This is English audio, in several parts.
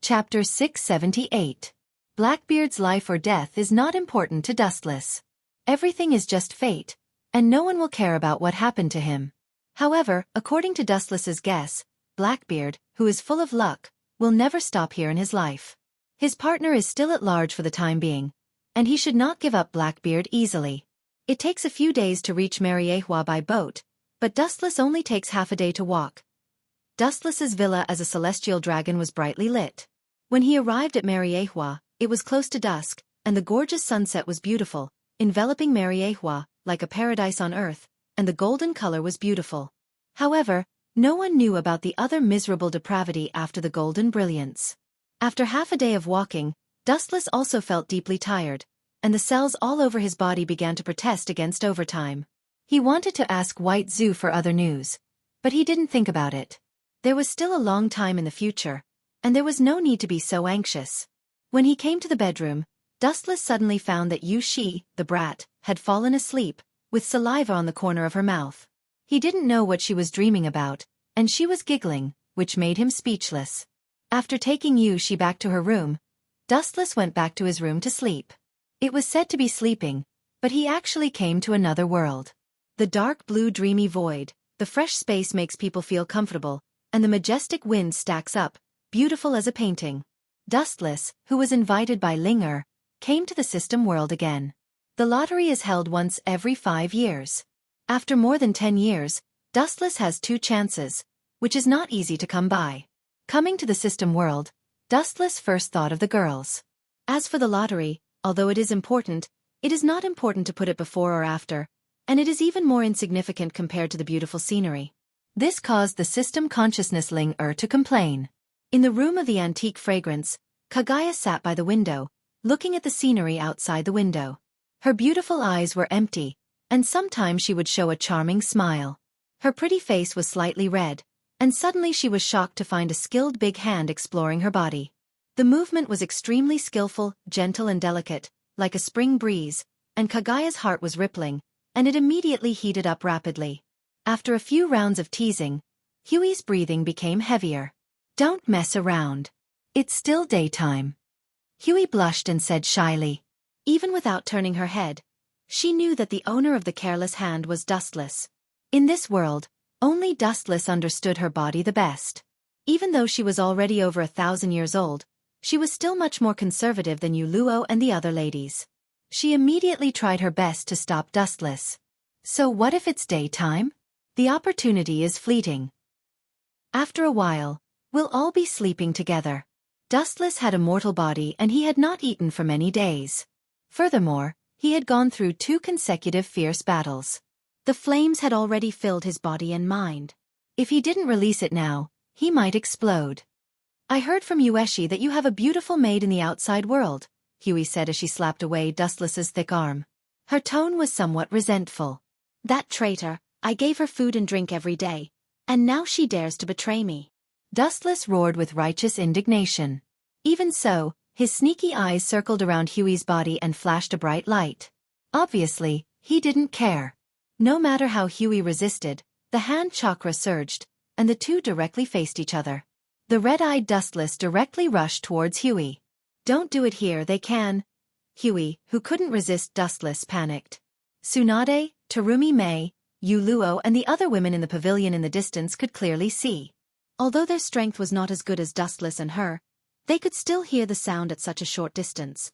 Chapter 678. Blackbeard's life or death is not important to Dustless. Everything is just fate, and no one will care about what happened to him. However, according to Dustless's guess, Blackbeard, who is full of luck, will never stop here in his life. His partner is still at large for the time being, and he should not give up Blackbeard easily. It takes a few days to reach Mariehua by boat, but Dustless only takes half a day to walk. Dustless's villa as a celestial dragon was brightly lit. When he arrived at Mariehua, it was close to dusk, and the gorgeous sunset was beautiful, enveloping Mariehua like a paradise on earth, and the golden color was beautiful. However, no one knew about the other miserable depravity after the golden brilliance. After half a day of walking, Dustless also felt deeply tired, and the cells all over his body began to protest against overtime. He wanted to ask White Zoo for other news, but he didn't think about it. There was still a long time in the future, and there was no need to be so anxious. When he came to the bedroom, Dustless suddenly found that Wuxia, the brat, had fallen asleep, with saliva on the corner of her mouth. He didn't know what she was dreaming about, and she was giggling, which made him speechless. After taking Wuxia back to her room, Dustless went back to his room to sleep. It was said to be sleeping, but he actually came to another world. The dark blue dreamy void, the fresh space makes people feel comfortable, and the majestic wind stacks up, beautiful as a painting. Dustless, who was invited by Linger, came to the system world again. The lottery is held once every 5 years. After more than 10 years, Dustless has 2 chances, which is not easy to come by. Coming to the system world, Dustless first thought of the girls. As for the lottery, although it is important, it is not important to put it before or after, and it is even more insignificant compared to the beautiful scenery. This caused the system consciousness Linger to complain. In the room of the antique fragrance, Kaguya sat by the window, looking at the scenery outside the window. Her beautiful eyes were empty, and sometimes she would show a charming smile. Her pretty face was slightly red, and suddenly she was shocked to find a skilled big hand exploring her body. The movement was extremely skillful, gentle and delicate, like a spring breeze, and Kaguya's heart was rippling, and it immediately heated up rapidly. After a few rounds of teasing, Huey's breathing became heavier. "Don't mess around. It's still daytime." Huey blushed and said shyly. Even without turning her head, she knew that the owner of the careless hand was Dustless. In this world, only Dustless understood her body the best. Even though she was already over 1,000 years old, she was still much more conservative than Yuluo and the other ladies. She immediately tried her best to stop Dustless. "So what if it's daytime? The opportunity is fleeting. After a while, we'll all be sleeping together." Dustless had a mortal body and he had not eaten for many days. Furthermore, he had gone through 2 consecutive fierce battles. The flames had already filled his body and mind. If he didn't release it now, he might explode. "I heard from Yueshi that you have a beautiful maid in the outside world," Huey said as she slapped away Dustless's thick arm. Her tone was somewhat resentful. "That traitor, I gave her food and drink every day, and now she dares to betray me." Dustless roared with righteous indignation. Even so, his sneaky eyes circled around Huey's body and flashed a bright light. Obviously, he didn't care. No matter how Huey resisted, the hand chakra surged, and the two directly faced each other. The red-eyed Dustless directly rushed towards Huey. "Don't do it here, they can." Huey, who couldn't resist Dustless, panicked. Tsunade, Terumi Mei, Yuluo and the other women in the pavilion in the distance could clearly see. Although their strength was not as good as Dustless and her, they could still hear the sound at such a short distance.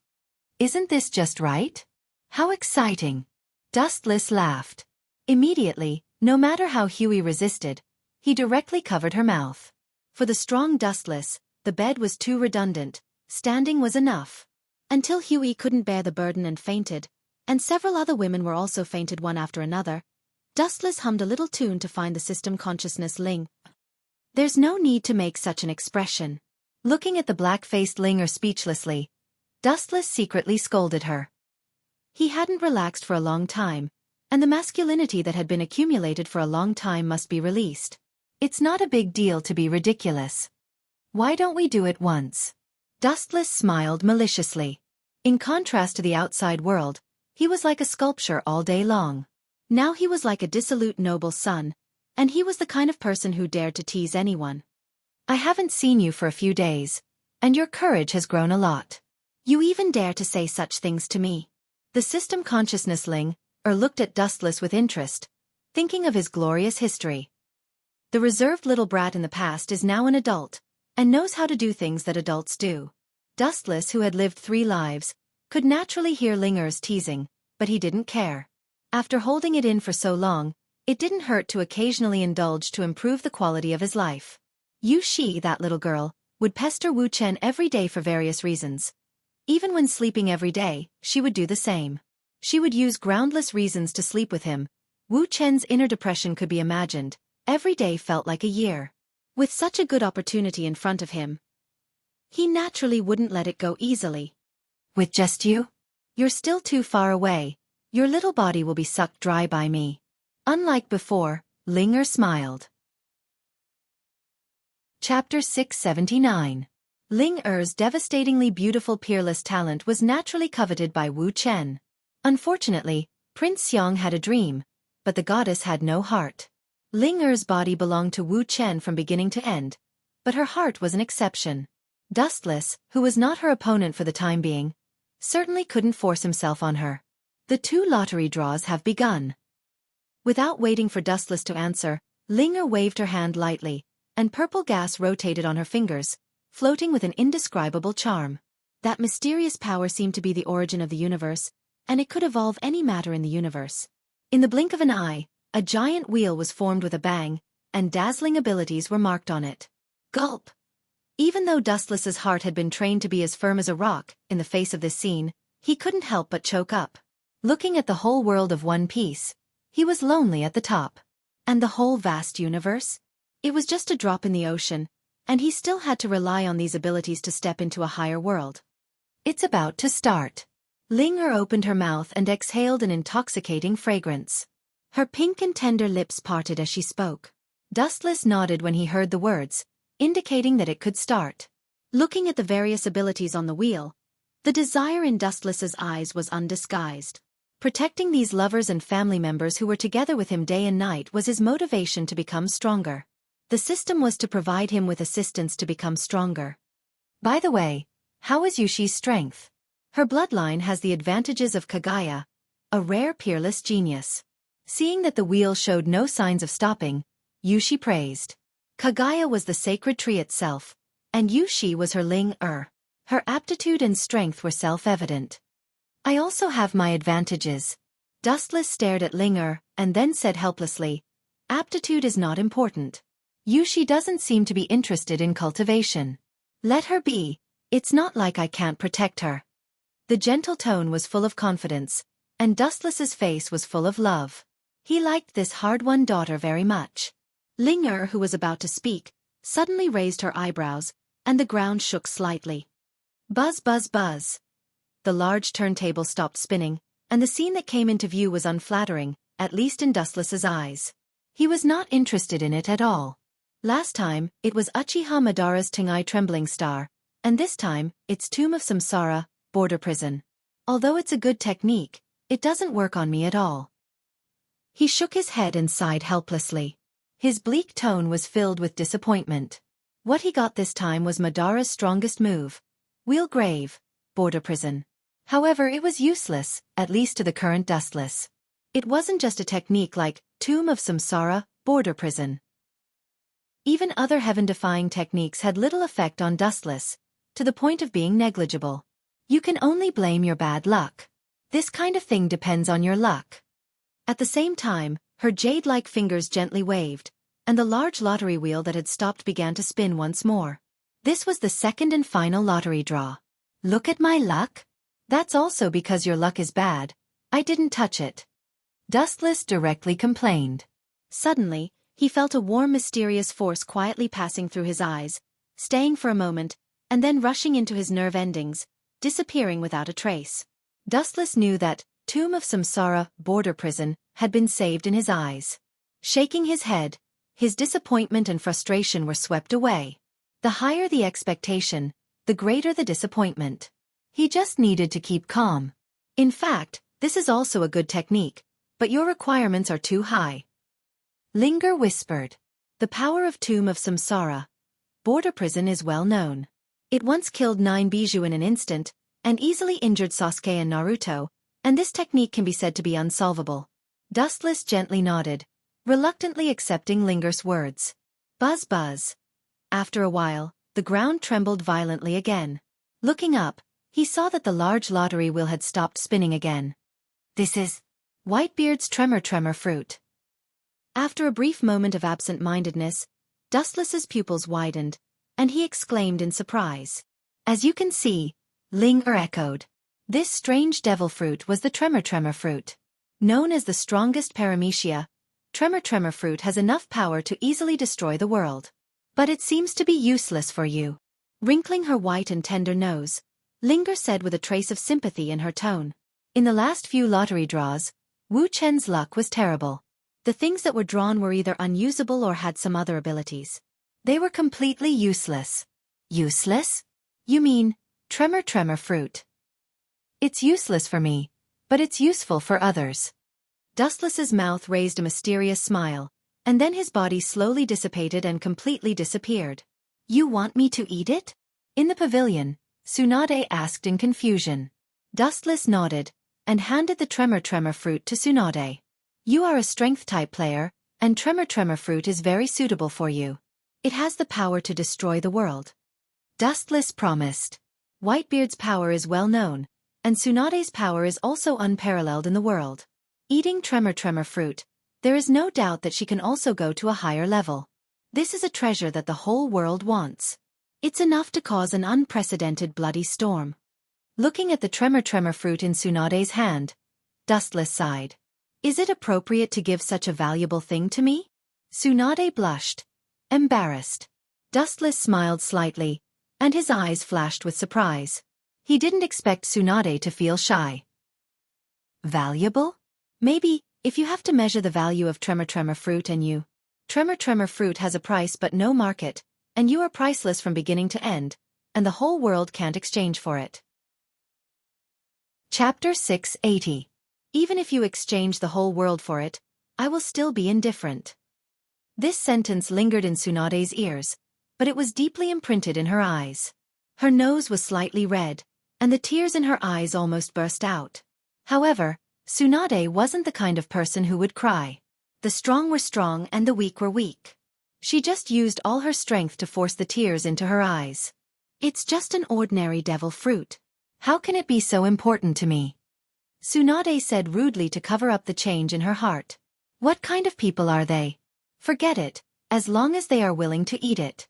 "Isn't this just right? How exciting!" Dustless laughed. Immediately, no matter how Huey resisted, he directly covered her mouth. For the strong Dustless, the bed was too redundant, standing was enough. Until Huey couldn't bear the burden and fainted, and several other women were also fainted one after another, Dustless hummed a little tune to find the system consciousness Ling. "There's no need to make such an expression." Looking at the black-faced Linger speechlessly, Dustless secretly scolded her. He hadn't relaxed for a long time, and the masculinity that had been accumulated for a long time must be released. "It's not a big deal to be ridiculous. Why don't we do it once?" Dustless smiled maliciously. In contrast to the outside world, he was like a sculpture all day long. Now he was like a dissolute noble son, and he was the kind of person who dared to tease anyone. "I haven't seen you for a few days, And your courage has grown a lot. You even dare to say such things to me. The system consciousness Ling looked at Dustless with interest, thinking of his glorious history. The reserved little brat in the past is now an adult, and knows how to do things that adults do. Dustless, who had lived 3 lives, could naturally hear Linger's teasing, but he didn't care. After holding it in for so long, it didn't hurt to occasionally indulge to improve the quality of his life. Yu Shi, that little girl, would pester Wu Chen every day for various reasons. Even when sleeping every day, she would do the same. She would use groundless reasons to sleep with him. Wu Chen's inner depression could be imagined. Every day felt like a year. With such a good opportunity in front of him, he naturally wouldn't let it go easily. With just you? You're still too far away. Your little body will be sucked dry by me. Unlike before, Linger smiled. Chapter 679. Ling Er's devastatingly beautiful peerless talent was naturally coveted by Wu Chen. Unfortunately, Prince Xiang had a dream, but the goddess had no heart. Ling Er's body belonged to Wu Chen from beginning to end, but her heart was an exception. Dustless, who was not her opponent for the time being, certainly couldn't force himself on her. The 2 lottery draws have begun. Without waiting for Dustless to answer, Linger waved her hand lightly, and purple gas rotated on her fingers, floating with an indescribable charm. That mysterious power seemed to be the origin of the universe, and it could evolve any matter in the universe. In the blink of an eye, a giant wheel was formed with a bang, and dazzling abilities were marked on it. Gulp! Even though Dustless's heart had been trained to be as firm as a rock, in the face of this scene, he couldn't help but choke up. Looking at the whole world of One Piece, he was lonely at the top. And the whole vast universe? It was just a drop in the ocean, and he still had to rely on these abilities to step into a higher world. It's about to start. Linger opened her mouth and exhaled an intoxicating fragrance. Her pink and tender lips parted as she spoke. Dustless nodded when he heard the words, indicating that it could start. Looking at the various abilities on the wheel, the desire in Dustless's eyes was undisguised. Protecting these lovers and family members who were together with him day and night was his motivation to become stronger. The system was to provide him with assistance to become stronger. By the way, how is Yushi's strength? Her bloodline has the advantages of Kagaya, a rare peerless genius. Seeing that the wheel showed no signs of stopping, Yushi praised. Kagaya was the sacred tree itself, and Yushi was her Ling Er. Her aptitude and strength were self-evident. I also have my advantages. Dustless stared at Ling Er, and then said helplessly, aptitude is not important. Yushi doesn't seem to be interested in cultivation. Let her be, it's not like I can't protect her. The gentle tone was full of confidence, and Dustless's face was full of love. He liked this hard-won daughter very much. Ling Er, who was about to speak, suddenly raised her eyebrows, and the ground shook slightly. Buzz, buzz, buzz. The large turntable stopped spinning, and the scene that came into view was unflattering, at least in Dustless's eyes. He was not interested in it at all. Last time, it was Uchiha Madara's Tengai Trembling Star, and this time, it's Tomb of Samsara, Border Prison. Although it's a good technique, it doesn't work on me at all. He shook his head and sighed helplessly. His bleak tone was filled with disappointment. What he got this time was Madara's strongest move, Wheel Grave, Border Prison. However, it was useless, at least to the current Dustless. It wasn't just a technique like Tomb of Samsara, Border Prison. Even other heaven-defying techniques had little effect on Dustless, to the point of being negligible. You can only blame your bad luck. This kind of thing depends on your luck. At the same time, her jade-like fingers gently waved, and the large lottery wheel that had stopped began to spin once more. This was the second and final lottery draw. Look at my luck? That's also because your luck is bad. I didn't touch it. Dustless directly complained. Suddenly, he felt a warm mysterious force quietly passing through his eyes, staying for a moment, and then rushing into his nerve endings, disappearing without a trace. Dustless knew that Tomb of Samsara, Border Prison, had been saved in his eyes. Shaking his head, his disappointment and frustration were swept away. The higher the expectation, the greater the disappointment. He just needed to keep calm. In fact, this is also a good technique, but your requirements are too high. Linger whispered. The power of Tomb of Samsara, Border Prison is well known. It once killed 9 Bijou in an instant, and easily injured Sasuke and Naruto, and this technique can be said to be unsolvable. Dustless gently nodded, reluctantly accepting Linger's words. Buzz buzz. After a while, the ground trembled violently again. Looking up, he saw that the large lottery wheel had stopped spinning again. This is Whitebeard's tremor fruit. After a brief moment of absent-mindedness, Dustless's pupils widened, and he exclaimed in surprise. As you can see, Linger echoed. This strange devil fruit was the tremor fruit. Known as the strongest paramecia, tremor fruit has enough power to easily destroy the world. But it seems to be useless for you. Wrinkling her white and tender nose, Linger said with a trace of sympathy in her tone. In the last few lottery draws, Wu Chen's luck was terrible. The things that were drawn were either unusable or had some other abilities. They were completely useless. Useless? You mean, tremor fruit. It's useless for me, but it's useful for others. Dustless's mouth raised a mysterious smile, and then his body slowly dissipated and completely disappeared. You want me to eat it? In the pavilion, Tsunade asked in confusion. Dustless nodded, and handed the tremor fruit to Tsunade. You are a strength-type player, and tremor fruit is very suitable for you. It has the power to destroy the world. Dustless promised. Whitebeard's power is well known, and Tsunade's power is also unparalleled in the world. Eating tremor fruit, there is no doubt that she can also go to a higher level. This is a treasure that the whole world wants. It's enough to cause an unprecedented bloody storm. Looking at the tremor fruit in Tsunade's hand, Dustless sighed. Is it appropriate to give such a valuable thing to me? Tsunade blushed, embarrassed. Dustless smiled slightly, and his eyes flashed with surprise. He didn't expect Tsunade to feel shy. Valuable? Maybe, if you have to measure the value of tremor fruit and you. Tremor fruit has a price but no market, and you are priceless from beginning to end, and the whole world can't exchange for it. Chapter 680. Even if you exchange the whole world for it, I will still be indifferent. This sentence lingered in Tsunade's ears, but it was deeply imprinted in her eyes. Her nose was slightly red, and the tears in her eyes almost burst out. However, Tsunade wasn't the kind of person who would cry. The strong were strong and the weak were weak. She just used all her strength to force the tears into her eyes. It's just an ordinary devil fruit. How can it be so important to me? Tsunade said rudely to cover up the change in her heart. What kind of people are they? Forget it, as long as they are willing to eat it.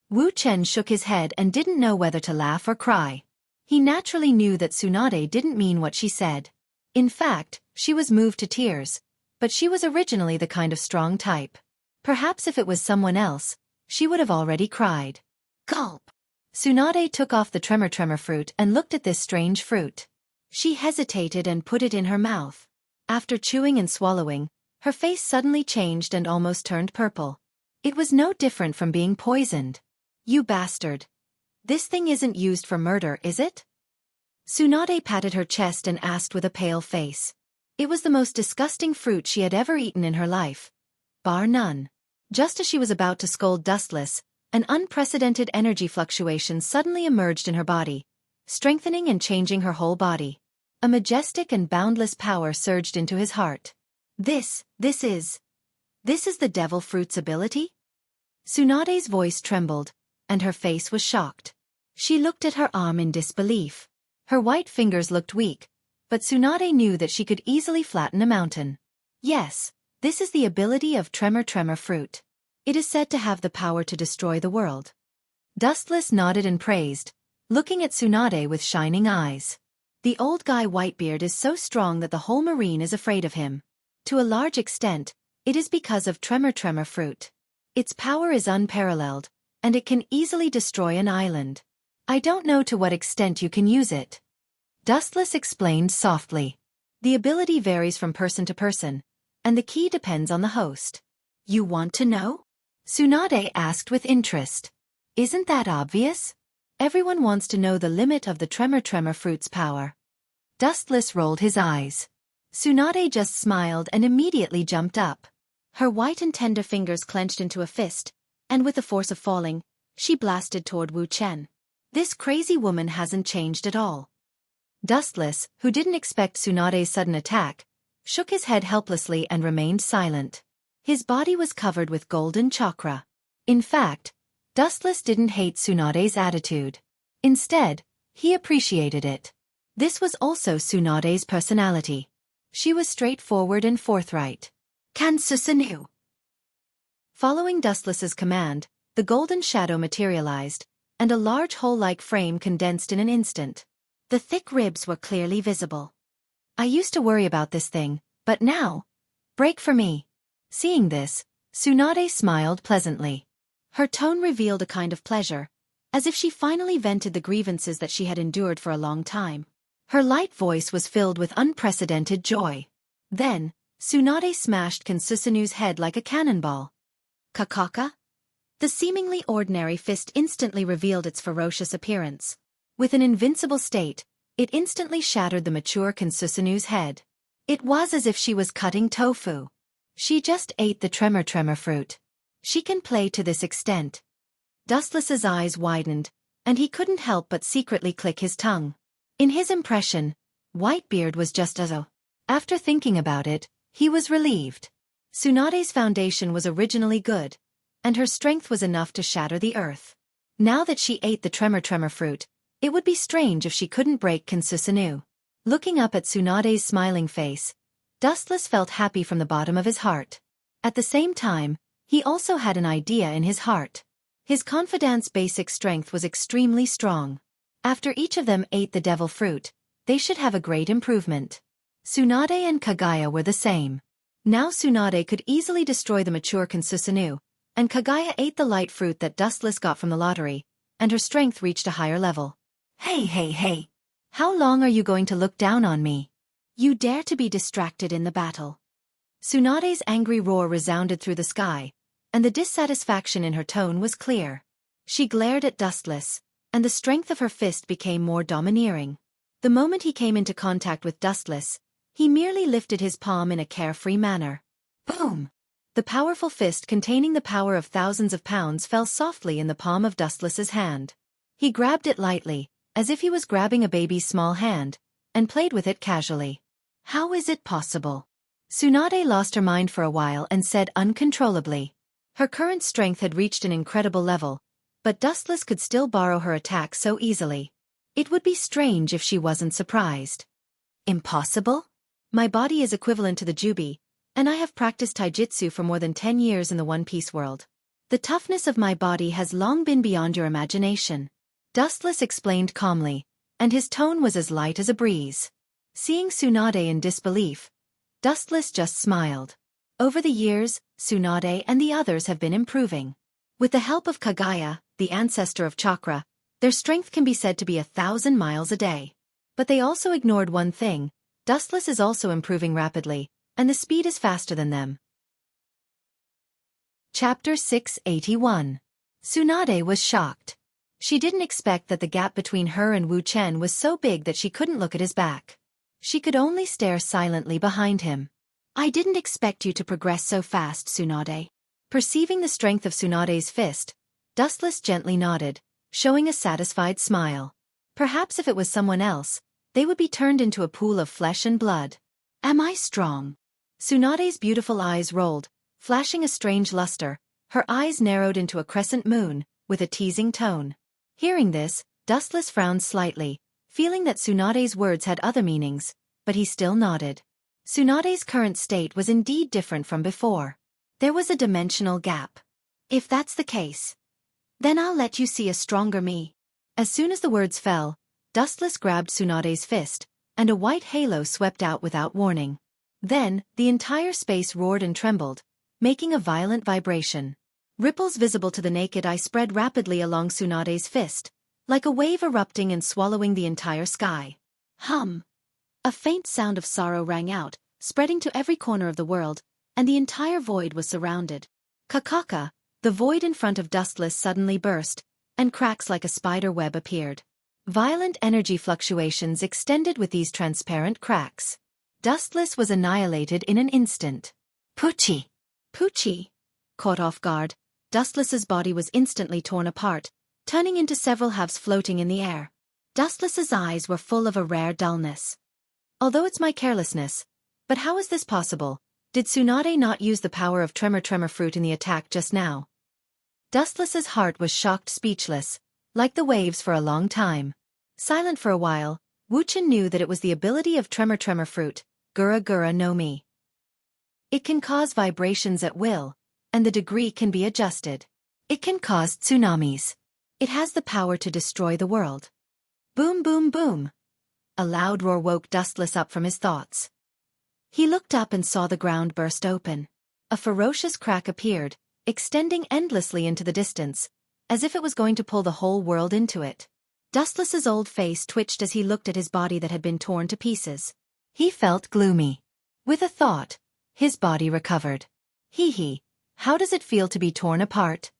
Wu Chen shook his head and didn't know whether to laugh or cry. He naturally knew that Tsunade didn't mean what she said. In fact, she was moved to tears, but she was originally the kind of strong type. Perhaps if it was someone else, she would have already cried. Gulp! Tsunade took off the tremor fruit and looked at this strange fruit. She hesitated and put it in her mouth. After chewing and swallowing, her face suddenly changed and almost turned purple. It was no different from being poisoned. You bastard. This thing isn't used for murder, is it? Tsunade patted her chest and asked with a pale face. It was the most disgusting fruit she had ever eaten in her life. Bar none. Just as she was about to scold Dustless, an unprecedented energy fluctuation suddenly emerged in her body, strengthening and changing her whole body. A majestic and boundless power surged into his heart. This is the devil fruit's ability? Tsunade's voice trembled, and her face was shocked. She looked at her arm in disbelief. Her white fingers looked weak, but Tsunade knew that she could easily flatten a mountain. Yes, this is the ability of tremor fruit. It is said to have the power to destroy the world. Dustless nodded and praised, looking at Tsunade with shining eyes. The old guy Whitebeard is so strong that the whole marine is afraid of him. To a large extent, it is because of tremor fruit. Its power is unparalleled, and it can easily destroy an island. I don't know to what extent you can use it. Dustless explained softly. The ability varies from person to person, and the key depends on the host. You want to know? Tsunade asked with interest. Isn't that obvious? Everyone wants to know the limit of the tremor fruit's power. Dustless rolled his eyes. Tsunade just smiled and immediately jumped up. Her white and tender fingers clenched into a fist, and with the force of falling, she blasted toward Wu Chen. This crazy woman hasn't changed at all. Dustless, who didn't expect Tsunade's sudden attack, shook his head helplessly and remained silent. His body was covered with golden chakra. In fact, Dustless didn't hate Tsunade's attitude. Instead, he appreciated it. This was also Tsunade's personality. She was straightforward and forthright. Can Susanoo? Following Dustless's command, the golden shadow materialized, and a large hole-like frame condensed in an instant. The thick ribs were clearly visible. I used to worry about this thing, but now, break for me. Seeing this, Tsunade smiled pleasantly. Her tone revealed a kind of pleasure, as if she finally vented the grievances that she had endured for a long time. Her light voice was filled with unprecedented joy. Then, Tsunade smashed Kan Susanoo's head like a cannonball. Kakaka? The seemingly ordinary fist instantly revealed its ferocious appearance. With an invincible state, it instantly shattered the mature Kan Susanoo's head. It was as if she was cutting tofu. She just ate the tremor fruit. She can play to this extent. Dustless's eyes widened, and he couldn't help but secretly click his tongue. In his impression, Whitebeard was just as a. After thinking about it, he was relieved. Tsunade's foundation was originally good, and her strength was enough to shatter the earth. Now that she ate the tremor fruit, it would be strange if she couldn't break Kan Susanoo. Looking up at Tsunade's smiling face, Dustless felt happy from the bottom of his heart. At the same time, he also had an idea in his heart. His confidant's basic strength was extremely strong. After each of them ate the devil fruit, they should have a great improvement. Tsunade and Kaguya were the same. Now Tsunade could easily destroy the mature Kan Susanoo, and Kaguya ate the light fruit that Dustless got from the lottery, and her strength reached a higher level. Hey! How long are you going to look down on me? You dare to be distracted in the battle. Tsunade's angry roar resounded through the sky, and the dissatisfaction in her tone was clear. She glared at Dustless, and the strength of her fist became more domineering. The moment he came into contact with Dustless, he merely lifted his palm in a carefree manner. Boom! The powerful fist containing the power of thousands of pounds fell softly in the palm of Dustless's hand. He grabbed it lightly, as if he was grabbing a baby's small hand, and played with it casually. How is it possible? Tsunade lost her mind for a while and said uncontrollably. Her current strength had reached an incredible level, but Dustless could still borrow her attack so easily. It would be strange if she wasn't surprised. Impossible? My body is equivalent to the Jubi, and I have practiced taijutsu for more than 10 years in the One Piece world. The toughness of my body has long been beyond your imagination. Dustless explained calmly, and his tone was as light as a breeze. Seeing Tsunade in disbelief, Dustless just smiled. Over the years, Tsunade and the others have been improving. With the help of Kaguya, the ancestor of chakra, their strength can be said to be 1,000 miles a day. But they also ignored one thing: Dustless is also improving rapidly, and the speed is faster than them. Chapter 681. Tsunade was shocked. She didn't expect that the gap between her and Wu Chen was so big that she couldn't look at his back. She could only stare silently behind him. I didn't expect you to progress so fast, Tsunade. Perceiving the strength of Tsunade's fist, Dustless gently nodded, showing a satisfied smile. Perhaps if it was someone else, they would be turned into a pool of flesh and blood. Am I strong? Tsunade's beautiful eyes rolled, flashing a strange luster. Her eyes narrowed into a crescent moon, with a teasing tone. Hearing this, Dustless frowned slightly, feeling that Tsunade's words had other meanings, but he still nodded. Tsunade's current state was indeed different from before. There was a dimensional gap. If that's the case, then I'll let you see a stronger me. As soon as the words fell, Dustless grabbed Tsunade's fist, and a white halo swept out without warning. Then, the entire space roared and trembled, making a violent vibration. Ripples visible to the naked eye spread rapidly along Tsunade's fist, like a wave erupting and swallowing the entire sky. Hum! A faint sound of sorrow rang out, spreading to every corner of the world, and the entire void was surrounded. Kakaka, the void in front of Dustless suddenly burst, and cracks like a spider web appeared. Violent energy fluctuations extended with these transparent cracks. Dustless was annihilated in an instant. Pucci! Pucci! Caught off guard, Dustless's body was instantly torn apart, turning into several halves floating in the air. Dustless's eyes were full of a rare dullness. Although it's my carelessness, but how is this possible? Did Tsunade not use the power of tremor fruit in the attack just now? Dustless's heart was shocked, speechless, like the waves for a long time. Silent for a while, Wuxia knew that it was the ability of tremor fruit, Gura no Mi. It can cause vibrations at will, and the degree can be adjusted. It can cause tsunamis. It has the power to destroy the world. Boom boom boom. A loud roar woke Dustless up from his thoughts. He looked up and saw the ground burst open. A ferocious crack appeared, extending endlessly into the distance, as if it was going to pull the whole world into it. Dustless's old face twitched as he looked at his body that had been torn to pieces. He felt gloomy. With a thought, his body recovered. Hee, how does it feel to be torn apart?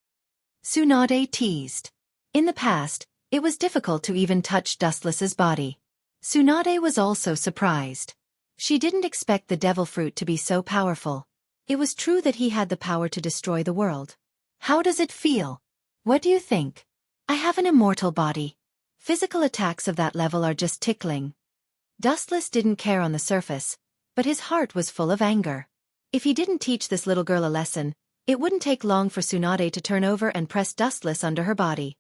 Tsunade teased. In the past, it was difficult to even touch Dustless's body. Tsunade was also surprised. She didn't expect the devil fruit to be so powerful. It was true that he had the power to destroy the world. How does it feel? What do you think? I have an immortal body. Physical attacks of that level are just tickling. Dustless didn't care on the surface, but his heart was full of anger. If he didn't teach this little girl a lesson, it wouldn't take long for Tsunade to turn over and press Dustless under her body.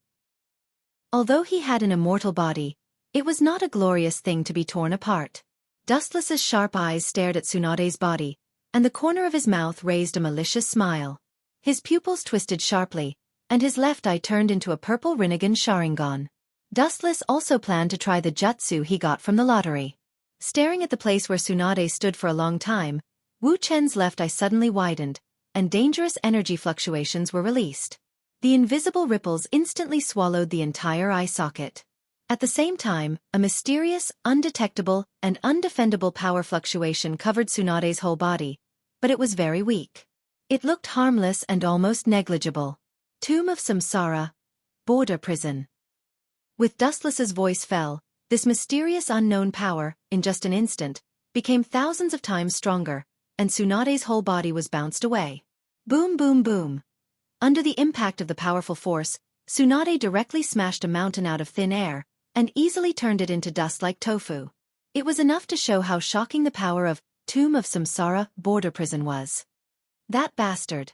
Although he had an immortal body, it was not a glorious thing to be torn apart. Dustless's sharp eyes stared at Tsunade's body, and the corner of his mouth raised a malicious smile. His pupils twisted sharply, and his left eye turned into a purple Rinnegan Sharingan. Dustless also planned to try the jutsu he got from the lottery. Staring at the place where Tsunade stood for a long time, Wu Chen's left eye suddenly widened, and dangerous energy fluctuations were released. The invisible ripples instantly swallowed the entire eye socket. At the same time, a mysterious, undetectable, and undefendable power fluctuation covered Tsunade's whole body, but it was very weak. It looked harmless and almost negligible. Tomb of Samsara. Border prison. With Dustless's voice fell, this mysterious unknown power, in just an instant, became thousands of times stronger, and Tsunade's whole body was bounced away. Boom boom boom. Under the impact of the powerful force, Tsunade directly smashed a mountain out of thin air, and easily turned it into dust like tofu. It was enough to show how shocking the power of Tomb of Samsara border prison was. That bastard.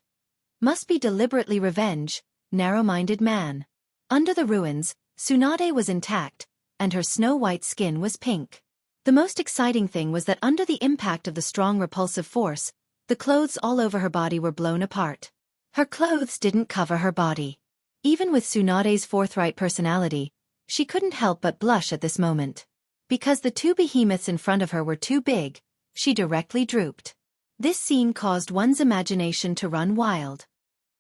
Must be deliberately revenge, narrow-minded man. Under the ruins, Tsunade was intact, and her snow-white skin was pink. The most exciting thing was that under the impact of the strong repulsive force, the clothes all over her body were blown apart. Her clothes didn't cover her body. Even with Tsunade's forthright personality, she couldn't help but blush at this moment. Because the two behemoths in front of her were too big, she directly drooped. This scene caused one's imagination to run wild.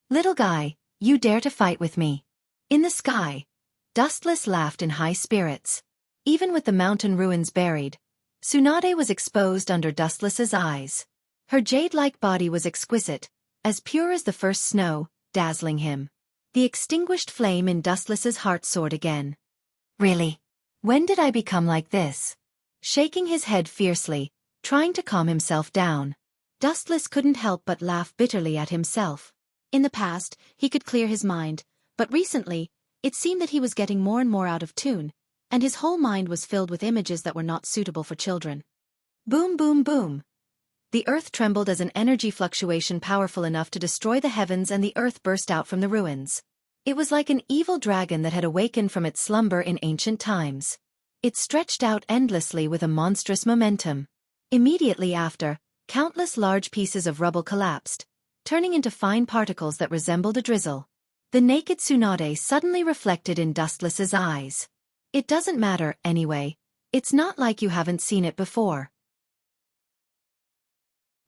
Little guy, you dare to fight with me? In the sky, Dustless laughed in high spirits. Even with the mountain ruins buried, Tsunade was exposed under Dustless's eyes. Her jade-like body was exquisite, as pure as the first snow, dazzling him. The extinguished flame in Dustless's heart soared again. Really? When did I become like this? Shaking his head fiercely, trying to calm himself down, Dustless couldn't help but laugh bitterly at himself. In the past, he could clear his mind, but recently, it seemed that he was getting more and more out of tune, and his whole mind was filled with images that were not suitable for children. Boom boom boom. The earth trembled as an energy fluctuation powerful enough to destroy the heavens, and the earth burst out from the ruins. It was like an evil dragon that had awakened from its slumber in ancient times. It stretched out endlessly with a monstrous momentum. Immediately after, countless large pieces of rubble collapsed, turning into fine particles that resembled a drizzle. The naked Tsunade suddenly reflected in Dustless's eyes. It doesn't matter, anyway. It's not like you haven't seen it before.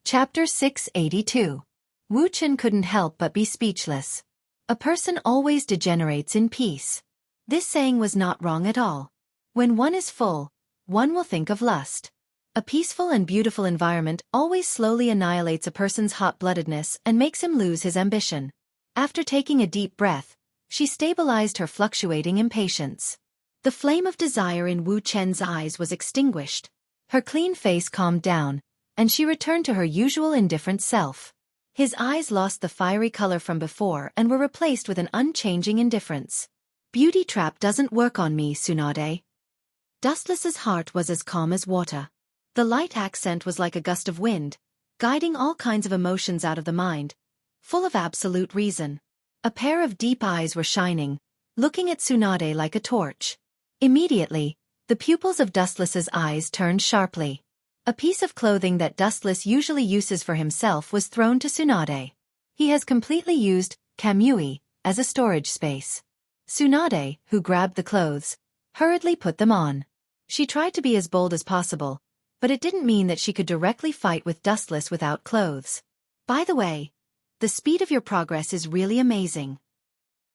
Chapter 682. Wu Chen couldn't help but be speechless. A person always degenerates in peace. This saying was not wrong at all. When one is full, one will think of lust. A peaceful and beautiful environment always slowly annihilates a person's hot-bloodedness and makes him lose his ambition. After taking a deep breath, she stabilized her fluctuating impatience. The flame of desire in Wu Chen's eyes was extinguished. Her clean face calmed down, and she returned to her usual indifferent self. His eyes lost the fiery color from before and were replaced with an unchanging indifference. Beauty trap doesn't work on me, Tsunade. Dustless's heart was as calm as water. The light accent was like a gust of wind, guiding all kinds of emotions out of the mind, full of absolute reason. A pair of deep eyes were shining, looking at Tsunade like a torch. Immediately, the pupils of Dustless's eyes turned sharply. A piece of clothing that Dustless usually uses for himself was thrown to Tsunade. He has completely used Kamui as a storage space. Tsunade, who grabbed the clothes, hurriedly put them on. She tried to be as bold as possible, but it didn't mean that she could directly fight with Dustless without clothes. By the way, the speed of your progress is really amazing.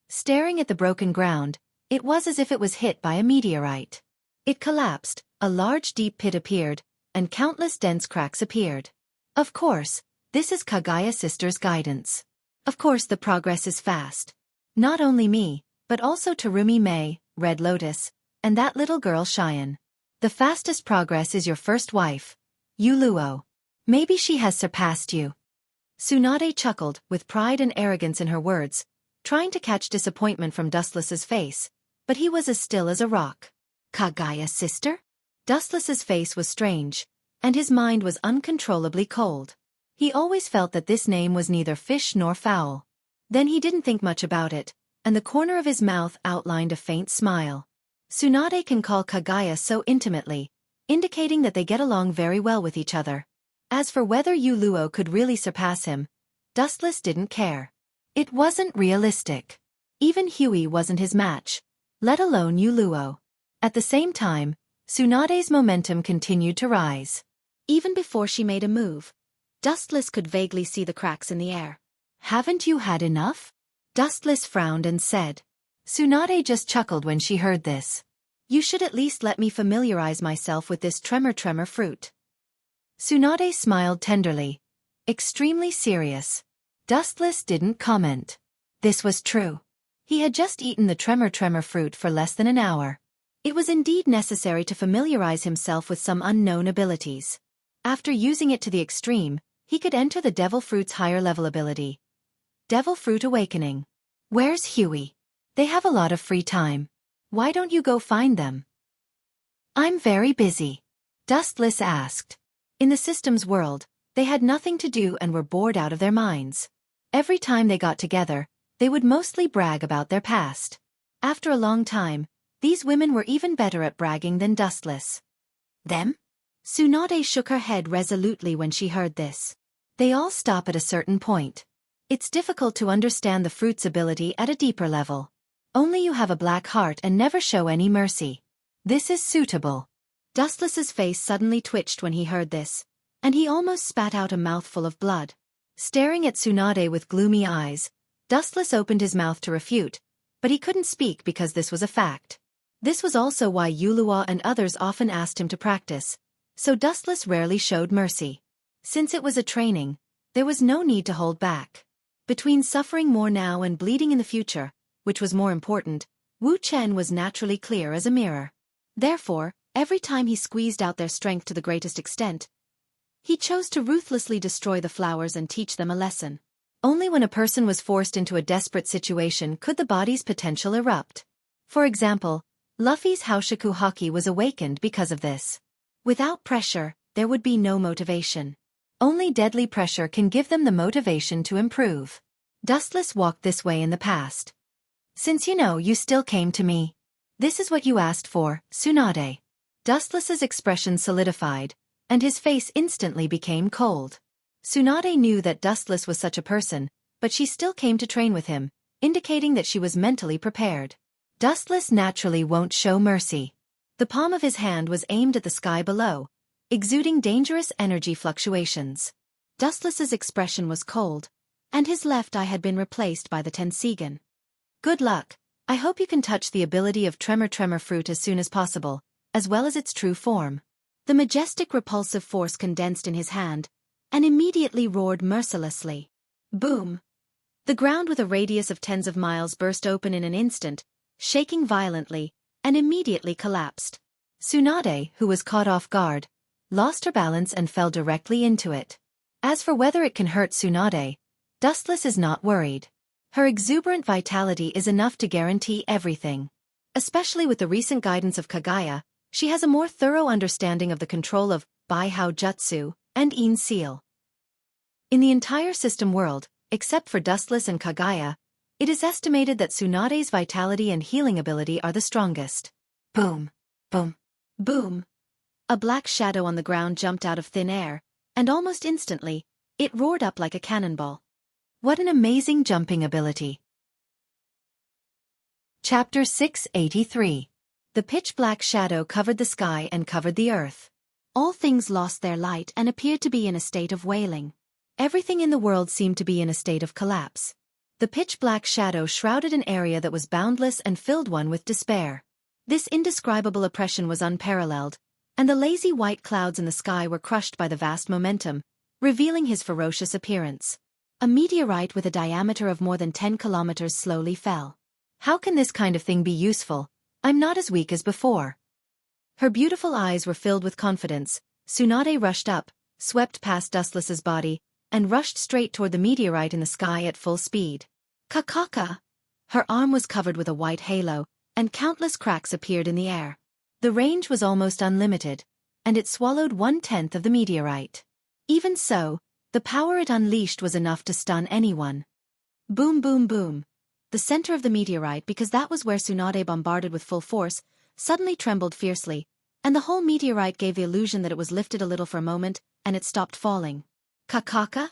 Staring at the broken ground, it was as if it was hit by a meteorite. It collapsed, a large deep pit appeared, and countless dense cracks appeared. Of course, this is Kaguya Sister's guidance. Of course the progress is fast. Not only me, but also Terumi Mei, Red Lotus, and that little girl Cheyenne. The fastest progress is your first wife, Yuluo. Maybe she has surpassed you. Tsunade chuckled, with pride and arrogance in her words, trying to catch disappointment from Dustless's face, but he was as still as a rock. Kaguya Sister? Dustless's face was strange, and his mind was uncontrollably cold. He always felt that this name was neither fish nor fowl. Then he didn't think much about it, and the corner of his mouth outlined a faint smile. Tsunade can call Kaguya so intimately, indicating that they get along very well with each other. As for whether Yuluo could really surpass him, Dustless didn't care. It wasn't realistic. Even Huey wasn't his match, let alone Yuluo. At the same time, Tsunade's momentum continued to rise. Even before she made a move, Dustless could vaguely see the cracks in the air. Haven't you had enough? Dustless frowned and said. Tsunade just chuckled when she heard this. You should at least let me familiarize myself with this tremor fruit. Tsunade smiled tenderly, extremely serious. Dustless didn't comment. This was true. He had just eaten the tremor fruit for less than an hour. It was indeed necessary to familiarize himself with some unknown abilities. After using it to the extreme, he could enter the Devil Fruit's higher level ability. Devil Fruit Awakening. Where's Huey? They have a lot of free time. Why don't you go find them? I'm very busy. Dustless asked. In the system's world, they had nothing to do and were bored out of their minds. Every time they got together, they would mostly brag about their past. After a long time, these women were even better at bragging than Dustless. Them? Tsunade shook her head resolutely when she heard this. They all stop at a certain point. It's difficult to understand the fruit's ability at a deeper level. Only you have a black heart and never show any mercy. This is suitable. Dustless's face suddenly twitched when he heard this, and he almost spat out a mouthful of blood. Staring at Tsunade with gloomy eyes, Dustless opened his mouth to refute, but he couldn't speak because this was a fact. This was also why Yuluo and others often asked him to practice, so Dustless rarely showed mercy. Since it was a training, there was no need to hold back. Between suffering more now and bleeding in the future, which was more important, Wu Chen was naturally clear as a mirror. Therefore, every time he squeezed out their strength to the greatest extent, he chose to ruthlessly destroy the flowers and teach them a lesson. Only when a person was forced into a desperate situation could the body's potential erupt. For example, Luffy's Haoshiku Haki was awakened because of this. Without pressure, there would be no motivation. Only deadly pressure can give them the motivation to improve. Dustless walked this way in the past. Since you still came to me. This is what you asked for, Tsunade. Dustless's expression solidified, and his face instantly became cold. Tsunade knew that Dustless was such a person, but she still came to train with him, indicating that she was mentally prepared. Dustless naturally won't show mercy. The palm of his hand was aimed at the sky below, exuding dangerous energy fluctuations. Dustless's expression was cold, and his left eye had been replaced by the Tensigen. Good luck. I hope you can touch the ability of tremor fruit as soon as possible, as well as its true form. The majestic repulsive force condensed in his hand, and immediately roared mercilessly. Boom! The ground with a radius of tens of miles burst open in an instant, shaking violently, and immediately collapsed. Tsunade, who was caught off guard, lost her balance and fell directly into it. As for whether it can hurt Tsunade, Dustless is not worried. Her exuberant vitality is enough to guarantee everything. Especially with the recent guidance of Kagaya, she has a more thorough understanding of the control of Bai-Hao Jutsu and In Seal. In the entire system world, except for Dustless and Kagaya, it is estimated that Tsunade's vitality and healing ability are the strongest. Boom! Boom! Boom! A black shadow on the ground jumped out of thin air, and almost instantly, it roared up like a cannonball. What an amazing jumping ability! Chapter 683. The pitch-black shadow covered the sky and covered the earth. All things lost their light and appeared to be in a state of wailing. Everything in the world seemed to be in a state of collapse. The pitch-black shadow shrouded an area that was boundless and filled one with despair. This indescribable oppression was unparalleled, and the lazy white clouds in the sky were crushed by the vast momentum, revealing his ferocious appearance. A meteorite with a diameter of more than 10 kilometers slowly fell. How can this kind of thing be useful? I'm not as weak as before. Her beautiful eyes were filled with confidence. Tsunade rushed up, swept past Dustless's body, and rushed straight toward the meteorite in the sky at full speed. Kakaka! Her arm was covered with a white halo, and countless cracks appeared in the air. The range was almost unlimited, and it swallowed 1/10 of the meteorite. Even so, the power it unleashed was enough to stun anyone. Boom boom boom. The center of the meteorite, because that was where Tsunade bombarded with full force, suddenly trembled fiercely, and the whole meteorite gave the illusion that it was lifted a little for a moment, and it stopped falling. Kakaka?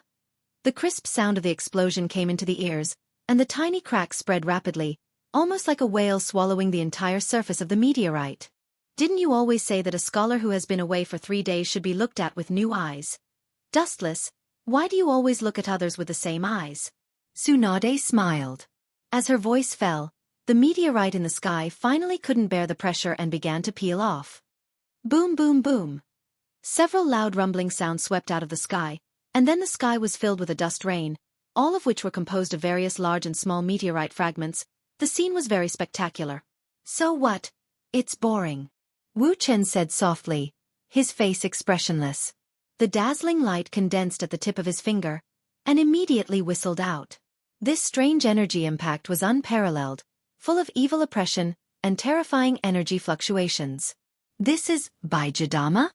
The crisp sound of the explosion came into the ears, and the tiny cracks spread rapidly, almost like a whale swallowing the entire surface of the meteorite. Didn't you always say that a scholar who has been away for 3 days should be looked at with new eyes? Dustless, why do you always look at others with the same eyes? Tsunade smiled. As her voice fell, the meteorite in the sky finally couldn't bear the pressure and began to peel off. Boom boom boom. Several loud rumbling sounds swept out of the sky, and then the sky was filled with a dust rain, all of which were composed of various large and small meteorite fragments. The scene was very spectacular. So what? It's boring. Wu Chen said softly, his face expressionless. The dazzling light condensed at the tip of his finger, and immediately whistled out. This strange energy impact was unparalleled, full of evil oppression and terrifying energy fluctuations. This is Baijidama?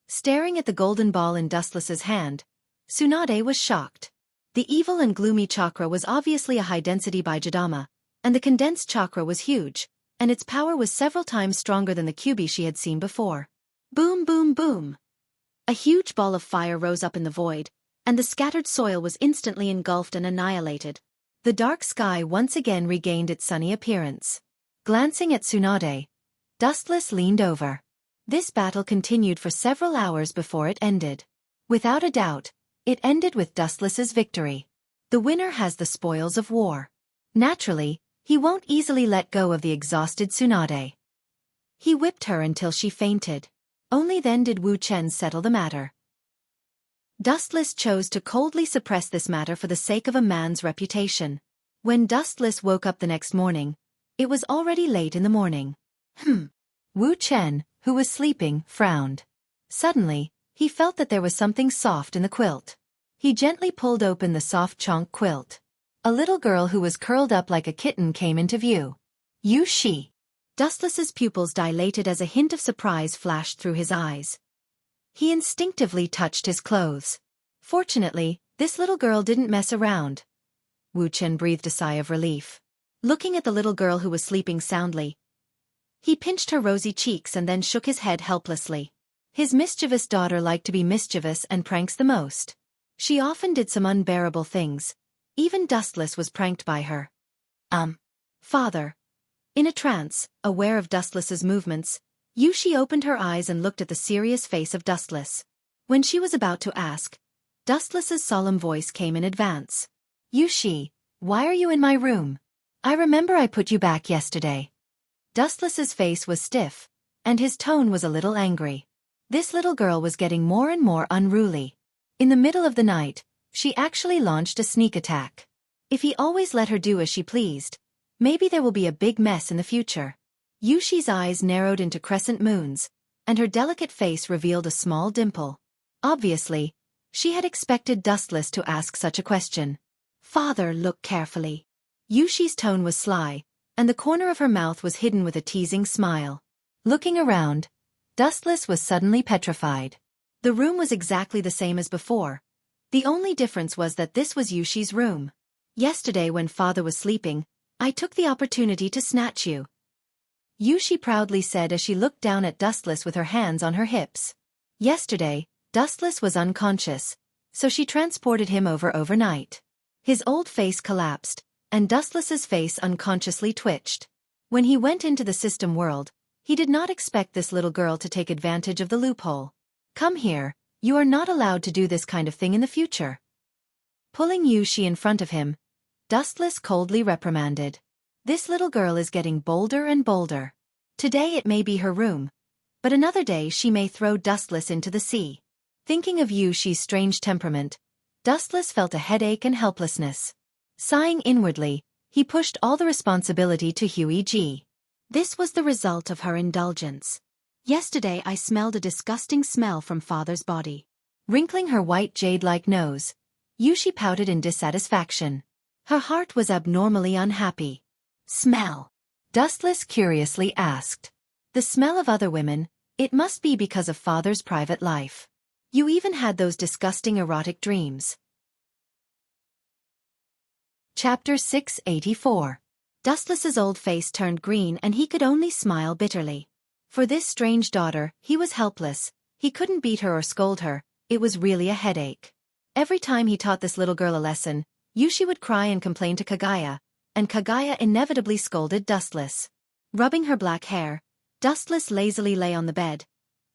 Staring at the golden ball in Dustless's hand, Tsunade was shocked. The evil and gloomy chakra was obviously a high-density Baijidama, and the condensed chakra was huge, and its power was several times stronger than the Kyubi she had seen before. Boom boom boom! A huge ball of fire rose up in the void, and the scattered soil was instantly engulfed and annihilated. The dark sky once again regained its sunny appearance. Glancing at Tsunade, Dustless leaned over. This battle continued for several hours before it ended. Without a doubt, it ended with Dustless's victory. The winner has the spoils of war. Naturally, he won't easily let go of the exhausted Tsunade. He whipped her until she fainted. Only then did Wu Chen settle the matter. Dustless chose to coldly suppress this matter for the sake of a man's reputation. When Dustless woke up the next morning, it was already late in the morning. Wu Chen, who was sleeping, frowned. Suddenly, he felt that there was something soft in the quilt. He gently pulled open the soft chonk quilt. A little girl who was curled up like a kitten came into view. You she. Dustless's pupils dilated as a hint of surprise flashed through his eyes. He instinctively touched his clothes. Fortunately, this little girl didn't mess around. Wu Chen breathed a sigh of relief. Looking at the little girl who was sleeping soundly, he pinched her rosy cheeks and then shook his head helplessly. His mischievous daughter liked to be mischievous and pranks the most. She often did some unbearable things. Even Dustless was pranked by her. Father. In a trance, aware of Dustless's movements, Yushi opened her eyes and looked at the serious face of Dustless. When she was about to ask, Dustless's solemn voice came in advance. Yushi, why are you in my room? I remember I put you back yesterday. Dustless's face was stiff, and his tone was a little angry. This little girl was getting more and more unruly. In the middle of the night, she actually launched a sneak attack. If he always let her do as she pleased, maybe there will be a big mess in the future. Yushi's eyes narrowed into crescent moons, and her delicate face revealed a small dimple. Obviously, she had expected Dustless to ask such a question. Father, look carefully. Yushi's tone was sly, and the corner of her mouth was hidden with a teasing smile. Looking around, Dustless was suddenly petrified. The room was exactly the same as before. The only difference was that this was Yushi's room. Yesterday when father was sleeping, I took the opportunity to snatch you, Yushi proudly said as she looked down at Dustless with her hands on her hips. Yesterday, Dustless was unconscious, so she transported him overnight. His old face collapsed, and Dustless's face unconsciously twitched. When he went into the system world, he did not expect this little girl to take advantage of the loophole. Come here, you are not allowed to do this kind of thing in the future. Pulling Yushi in front of him, Dustless coldly reprimanded. This little girl is getting bolder and bolder. Today it may be her room, but another day she may throw Dustless into the sea. Thinking of Yushi's strange temperament, Dustless felt a headache and helplessness. Sighing inwardly, he pushed all the responsibility to Huiji. This was the result of her indulgence. Yesterday I smelled a disgusting smell from father's body. Wrinkling her white jade-like nose, Yushi pouted in dissatisfaction. Her heart was abnormally unhappy. Smell? Dustless curiously asked. The smell of other women, it must be because of father's private life. You even had those disgusting erotic dreams. Chapter 684. Dustless's old face turned green and he could only smile bitterly. For this strange daughter, he was helpless. He couldn't beat her or scold her, it was really a headache. Every time he taught this little girl a lesson, Yushi would cry and complain to Kagaya, and Kagaya inevitably scolded Dustless. Rubbing her black hair, Dustless lazily lay on the bed,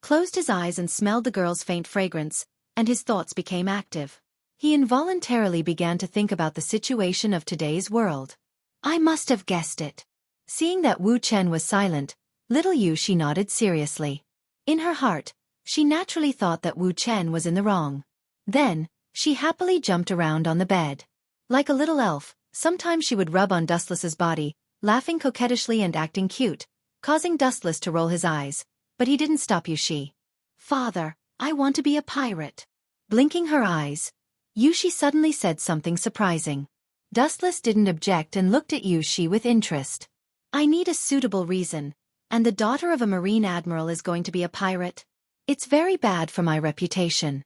closed his eyes and smelled the girl's faint fragrance, and his thoughts became active. He involuntarily began to think about the situation of today's world. I must have guessed it. Seeing that Wu Chen was silent, little Yushi nodded seriously. In her heart, she naturally thought that Wu Chen was in the wrong. Then, she happily jumped around on the bed. Like a little elf, sometimes she would rub on Dustless's body, laughing coquettishly and acting cute, causing Dustless to roll his eyes, but he didn't stop Yushi. Father, I want to be a pirate. Blinking her eyes, Yushi suddenly said something surprising. Dustless didn't object and looked at Yushi with interest. I need a suitable reason, and the daughter of a marine admiral is going to be a pirate. It's very bad for my reputation.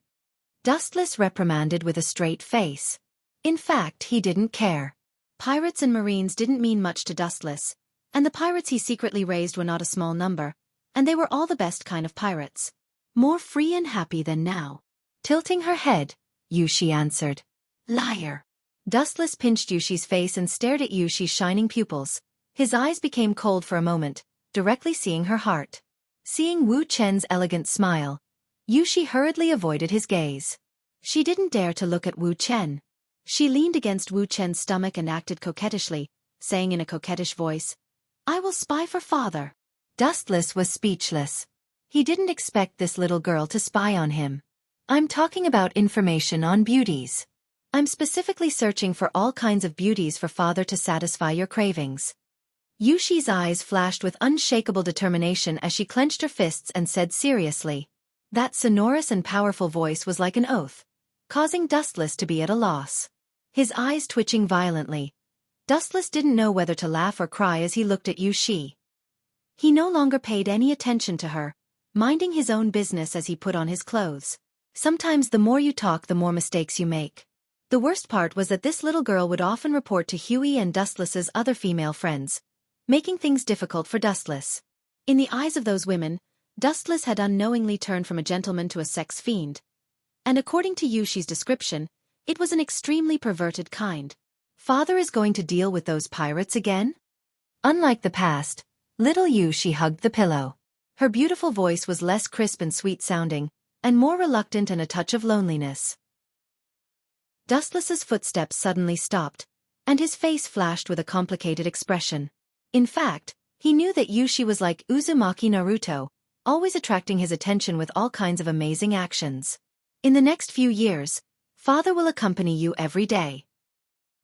Dustless reprimanded with a straight face. In fact, he didn't care. Pirates and marines didn't mean much to Dustless, and the pirates he secretly raised were not a small number, and they were all the best kind of pirates. More free and happy than now. Tilting her head, Yushi answered. Liar. Dustless pinched Yushi's face and stared at Yushi's shining pupils. His eyes became cold for a moment, directly seeing her heart. Seeing Wu Chen's elegant smile, Yushi hurriedly avoided his gaze. She didn't dare to look at Wu Chen. She leaned against Wu Chen's stomach and acted coquettishly, saying in a coquettish voice, I will spy for father. Dustless was speechless. He didn't expect this little girl to spy on him. I'm talking about information on beauties. I'm specifically searching for all kinds of beauties for father to satisfy your cravings. Yushi's eyes flashed with unshakable determination as she clenched her fists and said seriously. That sonorous and powerful voice was like an oath, causing Dustless to be at a loss. His eyes twitching violently, Dustless didn't know whether to laugh or cry as he looked at Yushi. He no longer paid any attention to her, minding his own business as he put on his clothes. Sometimes the more you talk, the more mistakes you make. The worst part was that this little girl would often report to Huey and Dustless's other female friends, making things difficult for Dustless. In the eyes of those women, Dustless had unknowingly turned from a gentleman to a sex fiend. And according to Yushi's description, it was an extremely perverted kind. Father is going to deal with those pirates again? Unlike the past, little Yushi hugged the pillow. Her beautiful voice was less crisp and sweet-sounding, and more reluctant and a touch of loneliness. Dustless's footsteps suddenly stopped, and his face flashed with a complicated expression. In fact, he knew that Yushi was like Uzumaki Naruto, always attracting his attention with all kinds of amazing actions. In the next few years, father will accompany you every day.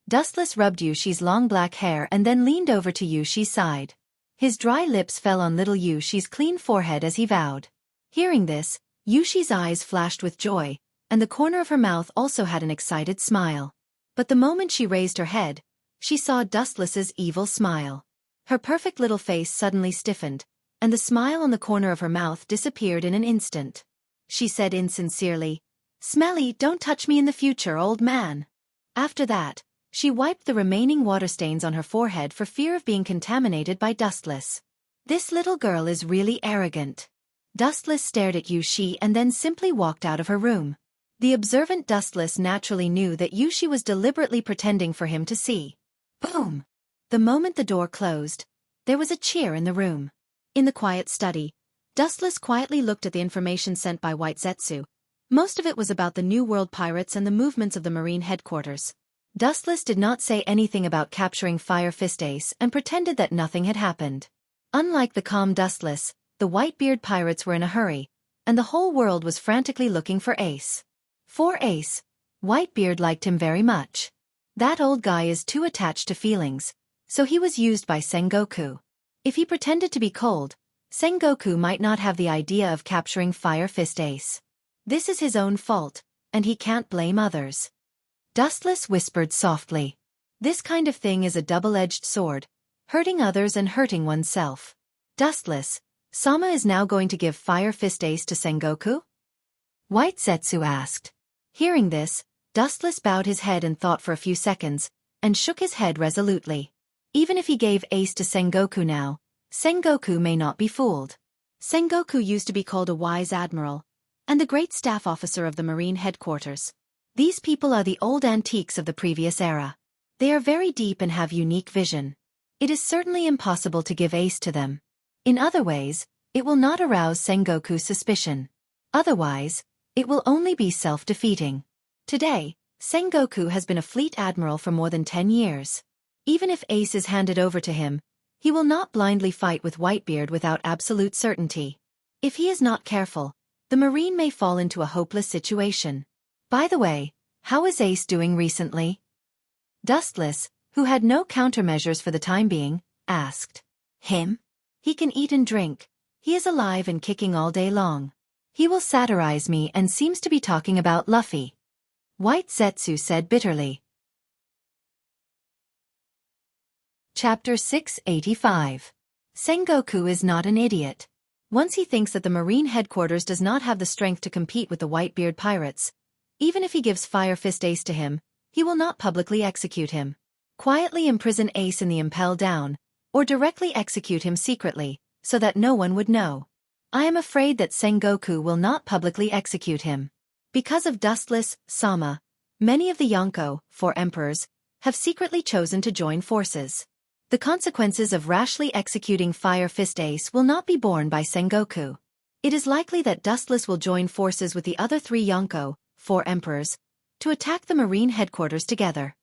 Dustless rubbed Yushi's long black hair and then leaned over to Yushi's side. His dry lips fell on little Yushi's clean forehead as he vowed. Hearing this, Yushi's eyes flashed with joy, and the corner of her mouth also had an excited smile. But the moment she raised her head, she saw Dustless's evil smile. Her perfect little face suddenly stiffened, and the smile on the corner of her mouth disappeared in an instant. She said insincerely, "Smelly, don't touch me in the future, old man." After that, she wiped the remaining water stains on her forehead for fear of being contaminated by Dustless. This little girl is really arrogant. Dustless stared at Yushi and then simply walked out of her room. The observant Dustless naturally knew that Yushi was deliberately pretending for him to see. Boom! The moment the door closed, there was a cheer in the room. In the quiet study, Dustless quietly looked at the information sent by White Zetsu. Most of it was about the New World pirates and the movements of the Marine headquarters. Dustless did not say anything about capturing Fire Fist Ace and pretended that nothing had happened. Unlike the calm Dustless, the Whitebeard pirates were in a hurry, and the whole world was frantically looking for Ace. For Ace, Whitebeard liked him very much. That old guy is too attached to feelings, so he was used by Sengoku. If he pretended to be cold, Sengoku might not have the idea of capturing Fire Fist Ace. This is his own fault, and he can't blame others. Dustless whispered softly. This kind of thing is a double-edged sword, hurting others and hurting oneself. Dustless, Sama is now going to give Fire Fist Ace to Sengoku? White Zetsu asked. Hearing this, Dustless bowed his head and thought for a few seconds, and shook his head resolutely. Even if he gave Ace to Sengoku now, Sengoku may not be fooled. Sengoku used to be called a wise admiral, and the great staff officer of the Marine headquarters. These people are the old antiques of the previous era. They are very deep and have unique vision. It is certainly impossible to give Ace to them. In other ways, it will not arouse Sengoku's suspicion. Otherwise, it will only be self-defeating. Today, Sengoku has been a fleet admiral for more than 10 years. Even if Ace is handed over to him, he will not blindly fight with Whitebeard without absolute certainty. If he is not careful, the Marine may fall into a hopeless situation. By the way, how is Ace doing recently? Dustless, who had no countermeasures for the time being, asked. Him? He can eat and drink. He is alive and kicking all day long. He will satirize me and seems to be talking about Luffy. White Zetsu said bitterly. Chapter 685. Sengoku is not an idiot. Once he thinks that the Marine headquarters does not have the strength to compete with the Whitebeard pirates, even if he gives Fire Fist Ace to him, he will not publicly execute him. Quietly imprison Ace in the Impel Down, or directly execute him secretly, so that no one would know. I am afraid that Sengoku will not publicly execute him. Because of Dustless, Sama, many of the Yonko, 4 emperors, have secretly chosen to join forces. The consequences of rashly executing Fire Fist Ace will not be borne by Sengoku. It is likely that Dustless will join forces with the other 3 Yonko, 4 emperors, to attack the Marine headquarters together.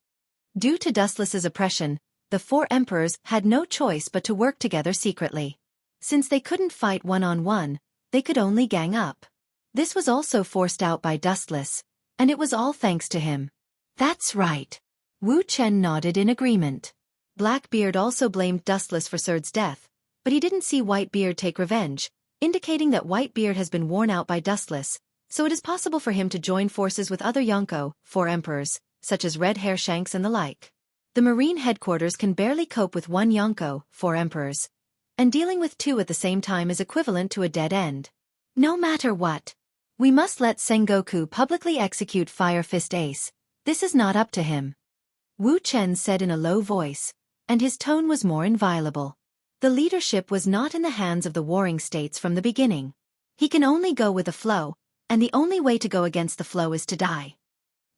Due to Dustless's oppression, the 4 emperors had no choice but to work together secretly. Since they couldn't fight one-on-one, they could only gang up. This was also forced out by Dustless, and it was all thanks to him. That's right. Wu Chen nodded in agreement. Blackbeard also blamed Dustless for Surd's death, but he didn't see Whitebeard take revenge, indicating that Whitebeard has been worn out by Dustless, so it is possible for him to join forces with other Yonko, 4 emperors, such as Red Hair Shanks and the like. The Marine headquarters can barely cope with 1 Yonko, 4 emperors, and dealing with 2 at the same time is equivalent to a dead end. No matter what, we must let Sengoku publicly execute Fire Fist Ace. This is not up to him. Wu Chen said in a low voice, and his tone was more inviolable. The leadership was not in the hands of the warring states from the beginning. He can only go with the flow, and the only way to go against the flow is to die.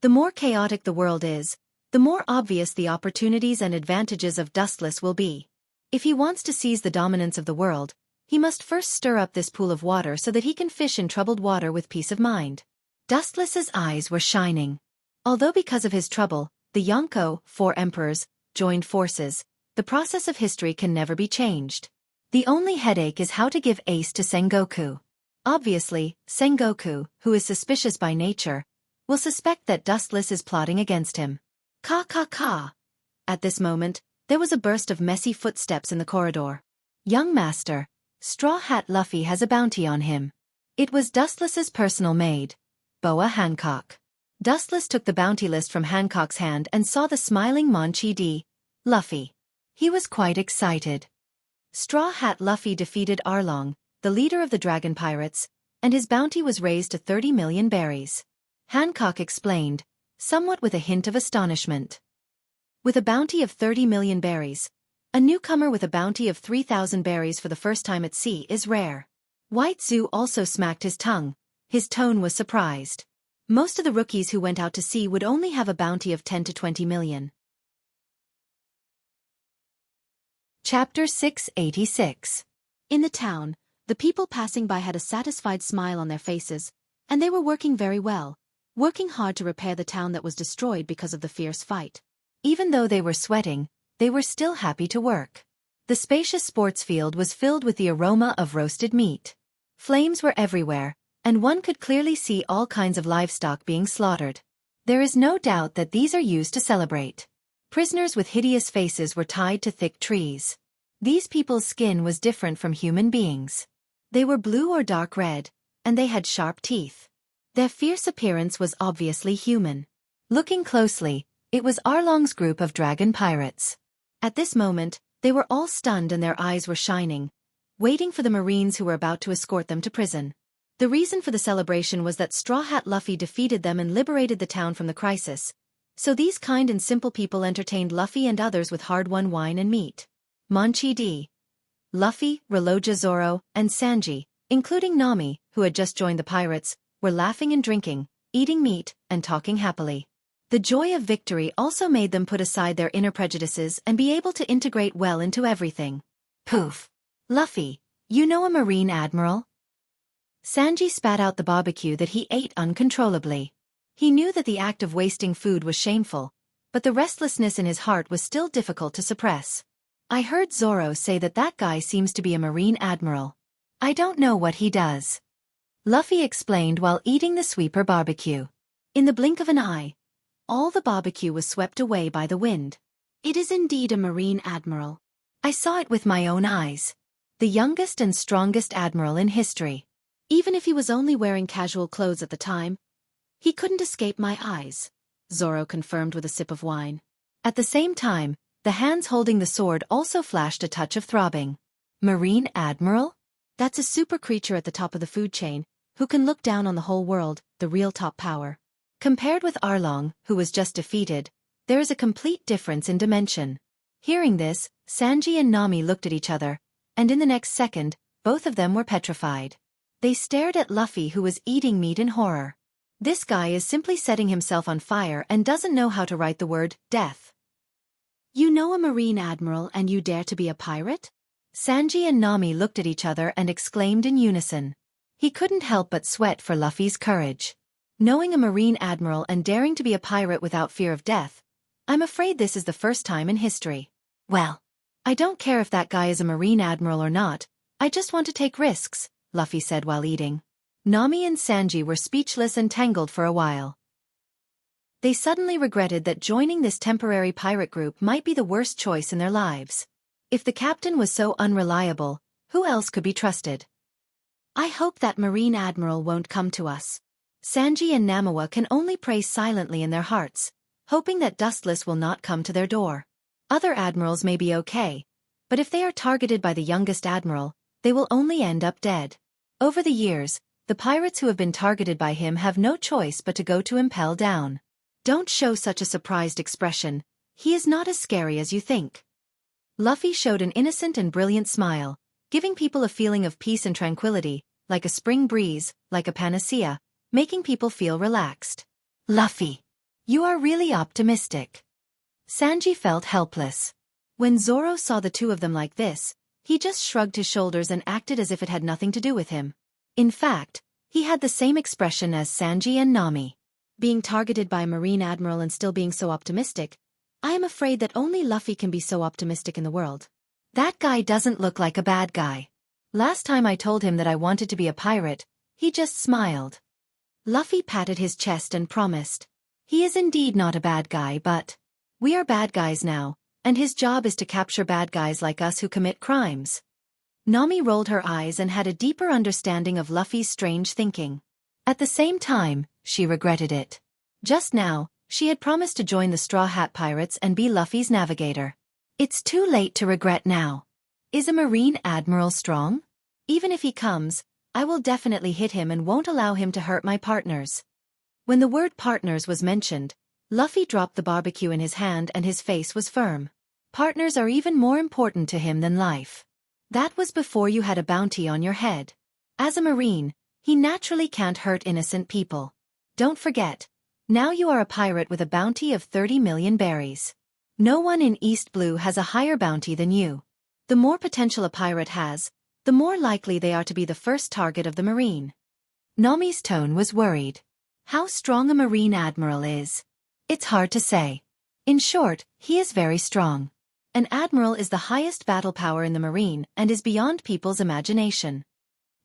The more chaotic the world is, the more obvious the opportunities and advantages of Dustless will be. If he wants to seize the dominance of the world, he must first stir up this pool of water so that he can fish in troubled water with peace of mind. Dustless's eyes were shining. Although because of his trouble, the Yonko, 4 emperors, joined forces, the process of history can never be changed. The only headache is how to give Ace to Sengoku. Obviously, Sengoku, who is suspicious by nature, will suspect that Dustless is plotting against him. Ka. At this moment, there was a burst of messy footsteps in the corridor. Young master, Straw Hat Luffy has a bounty on him. It was Dustless's personal maid, Boa Hancock. Dustless took the bounty list from Hancock's hand and saw the smiling Mon Chi-di, Luffy. He was quite excited. Straw Hat Luffy defeated Arlong, the leader of the dragon pirates, and his bounty was raised to 30 million berries. Hancock explained, somewhat with a hint of astonishment. With a bounty of 30 million berries, a newcomer with a bounty of 3,000 berries for the first time at sea is rare. White Zoo also smacked his tongue. His tone was surprised. Most of the rookies who went out to sea would only have a bounty of 10 to 20 million. Chapter 686. In the town, the people passing by had a satisfied smile on their faces, and they were working very well, working hard to repair the town that was destroyed because of the fierce fight. Even though they were sweating, they were still happy to work. The spacious sports field was filled with the aroma of roasted meat. Flames were everywhere, and one could clearly see all kinds of livestock being slaughtered. There is no doubt that these are used to celebrate. Prisoners with hideous faces were tied to thick trees. These people's skin was different from human beings. They were blue or dark red, and they had sharp teeth. Their fierce appearance was obviously human. Looking closely, it was Arlong's group of dragon pirates. At this moment, they were all stunned and their eyes were shining, waiting for the Marines who were about to escort them to prison. The reason for the celebration was that Straw Hat Luffy defeated them and liberated the town from the crisis, so these kind and simple people entertained Luffy and others with hard-won wine and meat. Monchi D, Luffy, Reloja Zoro, and Sanji, including Nami, who had just joined the pirates, were laughing and drinking, eating meat, and talking happily. The joy of victory also made them put aside their inner prejudices and be able to integrate well into everything. Poof! Luffy, you know a Marine Admiral? Sanji spat out the barbecue that he ate uncontrollably. He knew that the act of wasting food was shameful, but the restlessness in his heart was still difficult to suppress. I heard Zoro say that guy seems to be a Marine Admiral. I don't know what he does. Luffy explained while eating the sweeper barbecue. In the blink of an eye, all the barbecue was swept away by the wind. It is indeed a Marine Admiral. I saw it with my own eyes. The youngest and strongest admiral in history. Even if he was only wearing casual clothes at the time, he couldn't escape my eyes, Zoro confirmed with a sip of wine. At the same time, the hands holding the sword also flashed a touch of throbbing. Marine Admiral? That's a super creature at the top of the food chain, who can look down on the whole world, the real top power. Compared with Arlong, who was just defeated, there is a complete difference in dimension. Hearing this, Sanji and Nami looked at each other, and in the next second, both of them were petrified. They stared at Luffy, who was eating meat in horror. This guy is simply setting himself on fire and doesn't know how to write the word death. You know a Marine Admiral and you dare to be a pirate? Sanji and Nami looked at each other and exclaimed in unison. He couldn't help but sweat for Luffy's courage. Knowing a Marine Admiral and daring to be a pirate without fear of death, I'm afraid this is the first time in history. Well, I don't care if that guy is a Marine Admiral or not, I just want to take risks, Luffy said while eating. Nami and Sanji were speechless and tangled for a while. They suddenly regretted that joining this temporary pirate group might be the worst choice in their lives. If the captain was so unreliable, who else could be trusted? I hope that Marine Admiral won't come to us. Sanji and Namawa can only pray silently in their hearts, hoping that Dustless will not come to their door. Other admirals may be okay, but if they are targeted by the youngest admiral, they will only end up dead. Over the years, the pirates who have been targeted by him have no choice but to go to Impel Down. Don't show such a surprised expression, he is not as scary as you think. Luffy showed an innocent and brilliant smile, giving people a feeling of peace and tranquility, like a spring breeze, like a panacea, making people feel relaxed. Luffy, you are really optimistic. Sanji felt helpless. When Zoro saw the two of them like this, he just shrugged his shoulders and acted as if it had nothing to do with him. In fact, he had the same expression as Sanji and Nami. Being targeted by a Marine Admiral and still being so optimistic, I am afraid that only Luffy can be so optimistic in the world. That guy doesn't look like a bad guy. Last time I told him that I wanted to be a pirate, he just smiled. Luffy patted his chest and promised. He is indeed not a bad guy, but we are bad guys now, and his job is to capture bad guys like us who commit crimes. Nami rolled her eyes and had a deeper understanding of Luffy's strange thinking. At the same time, she regretted it. Just now, she had promised to join the Straw Hat Pirates and be Luffy's navigator. It's too late to regret now. Is a Marine Admiral strong? Even if he comes, I will definitely hit him and won't allow him to hurt my partners. When the word partners was mentioned, Luffy dropped the barbecue in his hand and his face was firm. Partners are even more important to him than life. That was before you had a bounty on your head. As a Marine, he naturally can't hurt innocent people. Don't forget, now you are a pirate with a bounty of 30 million berries. No one in East Blue has a higher bounty than you. The more potential a pirate has, the more likely they are to be the first target of the Marine. Nami's tone was worried. How strong a Marine Admiral is? It's hard to say. In short, he is very strong. An Admiral is the highest battle power in the Marine and is beyond people's imagination.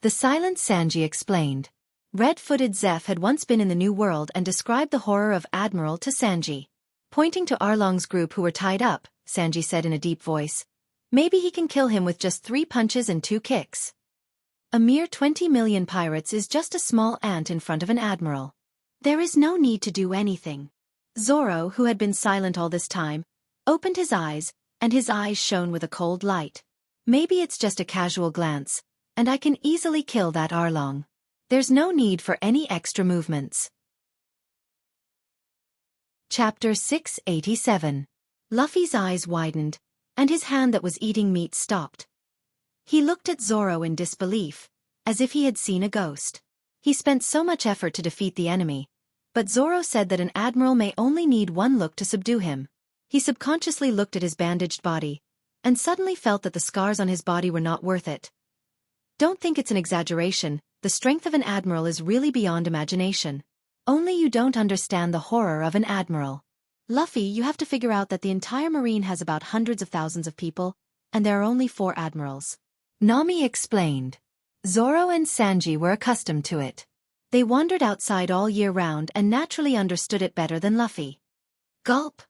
The silent Sanji explained. Red-footed Zeph had once been in the New World and described the horror of Admiral to Sanji. Pointing to Arlong's group who were tied up, Sanji said in a deep voice, maybe he can kill him with just 3 punches and 2 kicks. A mere 20 million pirates is just a small ant in front of an admiral. There is no need to do anything. Zoro, who had been silent all this time, opened his eyes, and his eyes shone with a cold light. Maybe it's just a casual glance, and I can easily kill that Arlong. There's no need for any extra movements. Chapter 687. Luffy's eyes widened, and his hand that was eating meat stopped. He looked at Zoro in disbelief, as if he had seen a ghost. He spent so much effort to defeat the enemy, but Zoro said that an admiral may only need one look to subdue him. He subconsciously looked at his bandaged body, and suddenly felt that the scars on his body were not worth it. Don't think it's an exaggeration, the strength of an admiral is really beyond imagination. Only you don't understand the horror of an admiral. Luffy, you have to figure out that the entire Marine has about hundreds of thousands of people, and there are only 4 admirals. Nami explained. Zoro and Sanji were accustomed to it. They wandered outside all year round and naturally understood it better than Luffy. Gulp.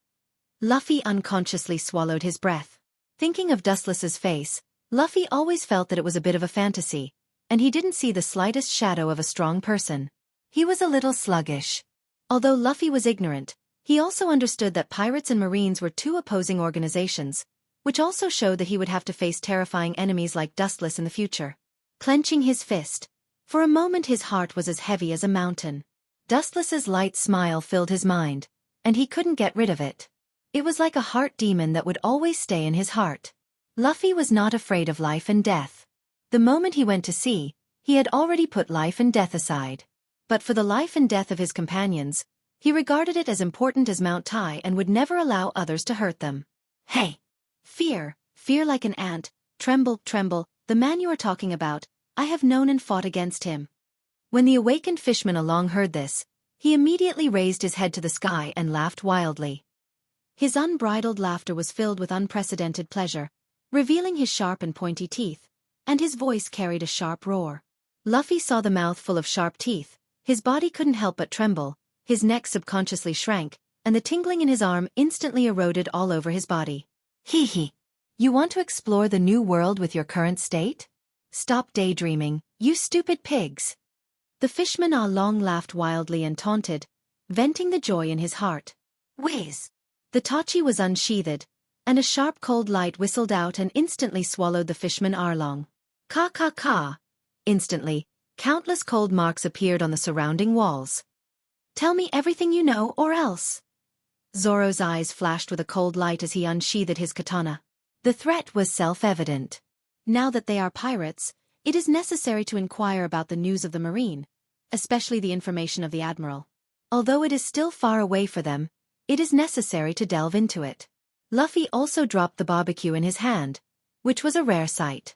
Luffy unconsciously swallowed his breath. Thinking of Dustless's face, Luffy always felt that it was a bit of a fantasy, and he didn't see the slightest shadow of a strong person. He was a little sluggish. Although Luffy was ignorant, he also understood that pirates and Marines were 2 opposing organizations, which also showed that he would have to face terrifying enemies like Dustless in the future. Clenching his fist, for a moment his heart was as heavy as a mountain. Dustless's light smile filled his mind, and he couldn't get rid of it. It was like a heart demon that would always stay in his heart. Luffy was not afraid of life and death. The moment he went to sea, he had already put life and death aside. But for the life and death of his companions, he regarded it as important as Mount Tai and would never allow others to hurt them. Hey! Fear like an ant, tremble, the man you are talking about, I have known and fought against him. When the awakened fishman along heard this, he immediately raised his head to the sky and laughed wildly. His unbridled laughter was filled with unprecedented pleasure, revealing his sharp and pointy teeth, and his voice carried a sharp roar. Luffy saw the mouth full of sharp teeth, his body couldn't help but tremble, his neck subconsciously shrank, and the tingling in his arm instantly eroded all over his body. Hee hee. You want to explore the new world with your current state? Stop daydreaming, you stupid pigs. The fishman Long laughed wildly and taunted, venting the joy in his heart. Whiz! The Tachi was unsheathed, and a sharp cold light whistled out and instantly swallowed the fishman Arlong. Ka. Instantly, countless cold marks appeared on the surrounding walls. Tell me everything you know or else. Zoro's eyes flashed with a cold light as he unsheathed his katana. The threat was self-evident. Now that they are pirates, it is necessary to inquire about the news of the Marine, especially the information of the Admiral. Although it is still far away for them, it is necessary to delve into it. Luffy also dropped the barbecue in his hand, which was a rare sight.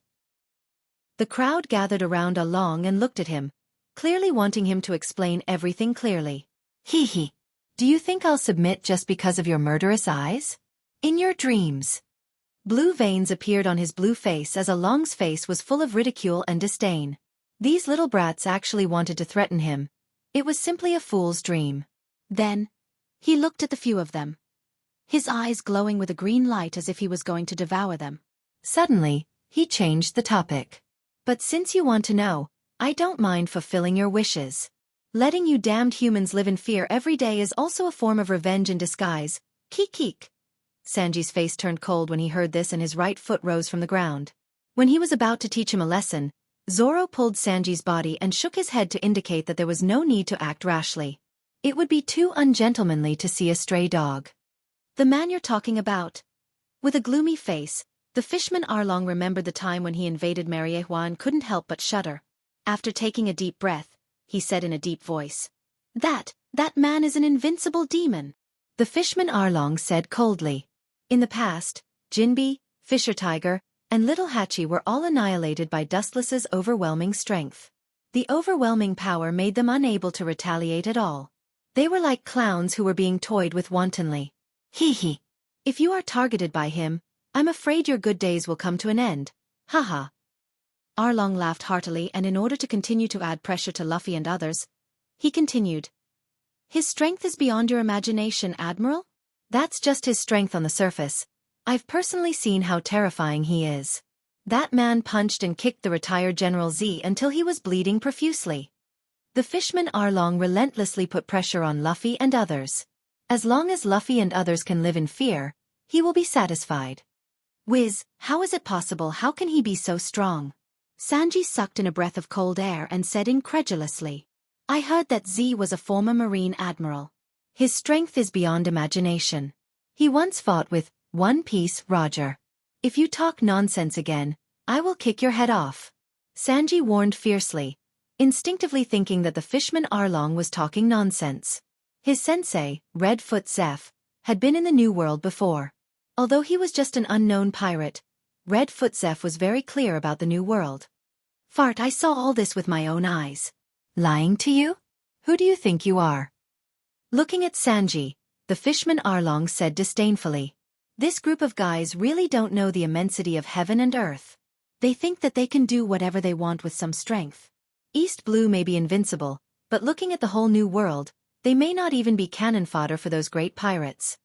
The crowd gathered around Long and looked at him, clearly wanting him to explain everything clearly. Hee hee. Do you think I'll submit just because of your murderous eyes? In your dreams. Blue veins appeared on his blue face as Long's face was full of ridicule and disdain. These little brats actually wanted to threaten him. It was simply a fool's dream. Then, he looked at the few of them, his eyes glowing with a green light as if he was going to devour them. Suddenly, he changed the topic. But since you want to know, I don't mind fulfilling your wishes. Letting you damned humans live in fear every day is also a form of revenge in disguise. Keek. Sanji's face turned cold when he heard this and his right foot rose from the ground. When he was about to teach him a lesson, Zoro pulled Sanji's body and shook his head to indicate that there was no need to act rashly. It would be too ungentlemanly to see a stray dog. The man you're talking about. With a gloomy face, the fishman Arlong remembered the time when he invaded Mariehua and couldn't help but shudder. After taking a deep breath, he said in a deep voice, That man is an invincible demon. The fishman Arlong said coldly. In the past, Jinbe, Fisher Tiger, and Little Hachi were all annihilated by Dustless's overwhelming strength. The overwhelming power made them unable to retaliate at all. They were like clowns who were being toyed with wantonly. Hee. If you are targeted by him, I'm afraid your good days will come to an end. Haha. Arlong laughed heartily, and in order to continue to add pressure to Luffy and others, he continued. His strength is beyond your imagination, Admiral? That's just his strength on the surface. I've personally seen how terrifying he is. That man punched and kicked the retired General Z until he was bleeding profusely. The fishman Arlong relentlessly put pressure on Luffy and others. As long as Luffy and others can live in fear, he will be satisfied. Whiz, how is it possible? How can he be so strong? Sanji sucked in a breath of cold air and said incredulously. I heard that Z was a former Marine Admiral. His strength is beyond imagination. He once fought with One Piece Roger. If you talk nonsense again, I will kick your head off. Sanji warned fiercely, instinctively thinking that the fishman Arlong was talking nonsense. His sensei, Redfoot Zeph, had been in the New World before. Although he was just an unknown pirate, Redfoot Zeph was very clear about the New World. Fart, I saw all this with my own eyes. Lying to you? Who do you think you are? Looking at Sanji, the fishman Arlong said disdainfully. This group of guys really don't know the immensity of heaven and earth. They think that they can do whatever they want with some strength. East Blue may be invincible, but looking at the whole New World, they may not even be cannon fodder for those great pirates.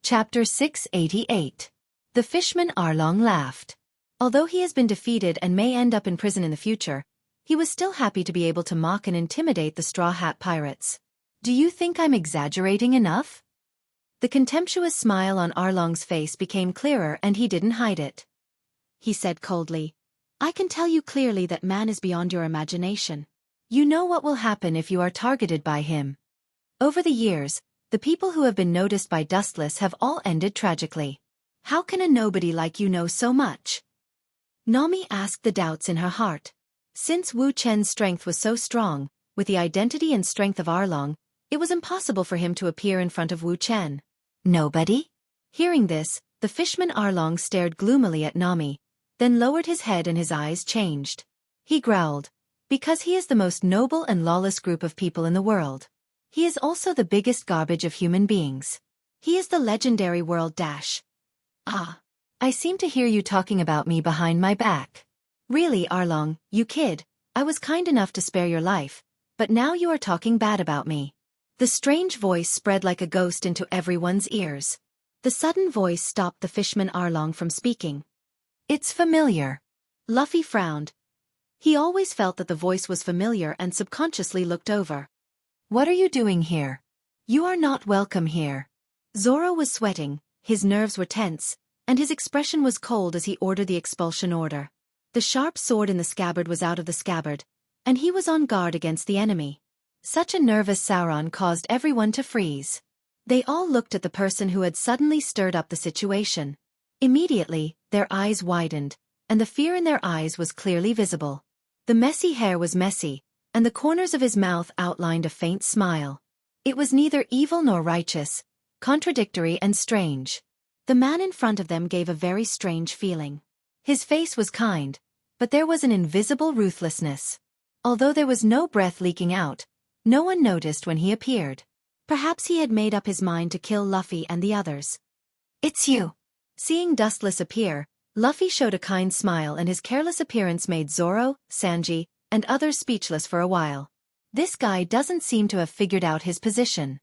Chapter 688. The fishman Arlong laughed. Although he has been defeated and may end up in prison in the future, he was still happy to be able to mock and intimidate the Straw Hat Pirates. Do you think I'm exaggerating enough? The contemptuous smile on Arlong's face became clearer and he didn't hide it. He said coldly, I can tell you clearly that man is beyond your imagination. You know what will happen if you are targeted by him. Over the years, the people who have been noticed by Dustless have all ended tragically. How can a nobody like you know so much? Nami asked the doubts in her heart. Since Wu Chen's strength was so strong, with the identity and strength of Arlong, it was impossible for him to appear in front of Wu Chen. Nobody? Hearing this, the fishman Arlong stared gloomily at Nami, then lowered his head and his eyes changed. He growled, because he is the most noble and lawless group of people in the world. He is also the biggest garbage of human beings. He is the legendary World Dash. Ah. I seem to hear you talking about me behind my back. Really, Arlong, you kid, I was kind enough to spare your life, but now you are talking bad about me. The strange voice spread like a ghost into everyone's ears. The sudden voice stopped the fishman Arlong from speaking. It's familiar. Luffy frowned. He always felt that the voice was familiar and subconsciously looked over. What are you doing here? You are not welcome here. Zoro was sweating, his nerves were tense, and his expression was cold as he ordered the expulsion order. The sharp sword in the scabbard was out of the scabbard, and he was on guard against the enemy. Such a nervous Sauron caused everyone to freeze. They all looked at the person who had suddenly stirred up the situation. Immediately, their eyes widened, and the fear in their eyes was clearly visible. The messy hair was messy, and the corners of his mouth outlined a faint smile. It was neither evil nor righteous, contradictory and strange. The man in front of them gave a very strange feeling. His face was kind, but there was an invisible ruthlessness. Although there was no breath leaking out, no one noticed when he appeared. Perhaps he had made up his mind to kill Luffy and the others. It's you. Seeing Dustless appear, Luffy showed a kind smile and his careless appearance made Zoro, Sanji, and others speechless for a while. This guy doesn't seem to have figured out his position.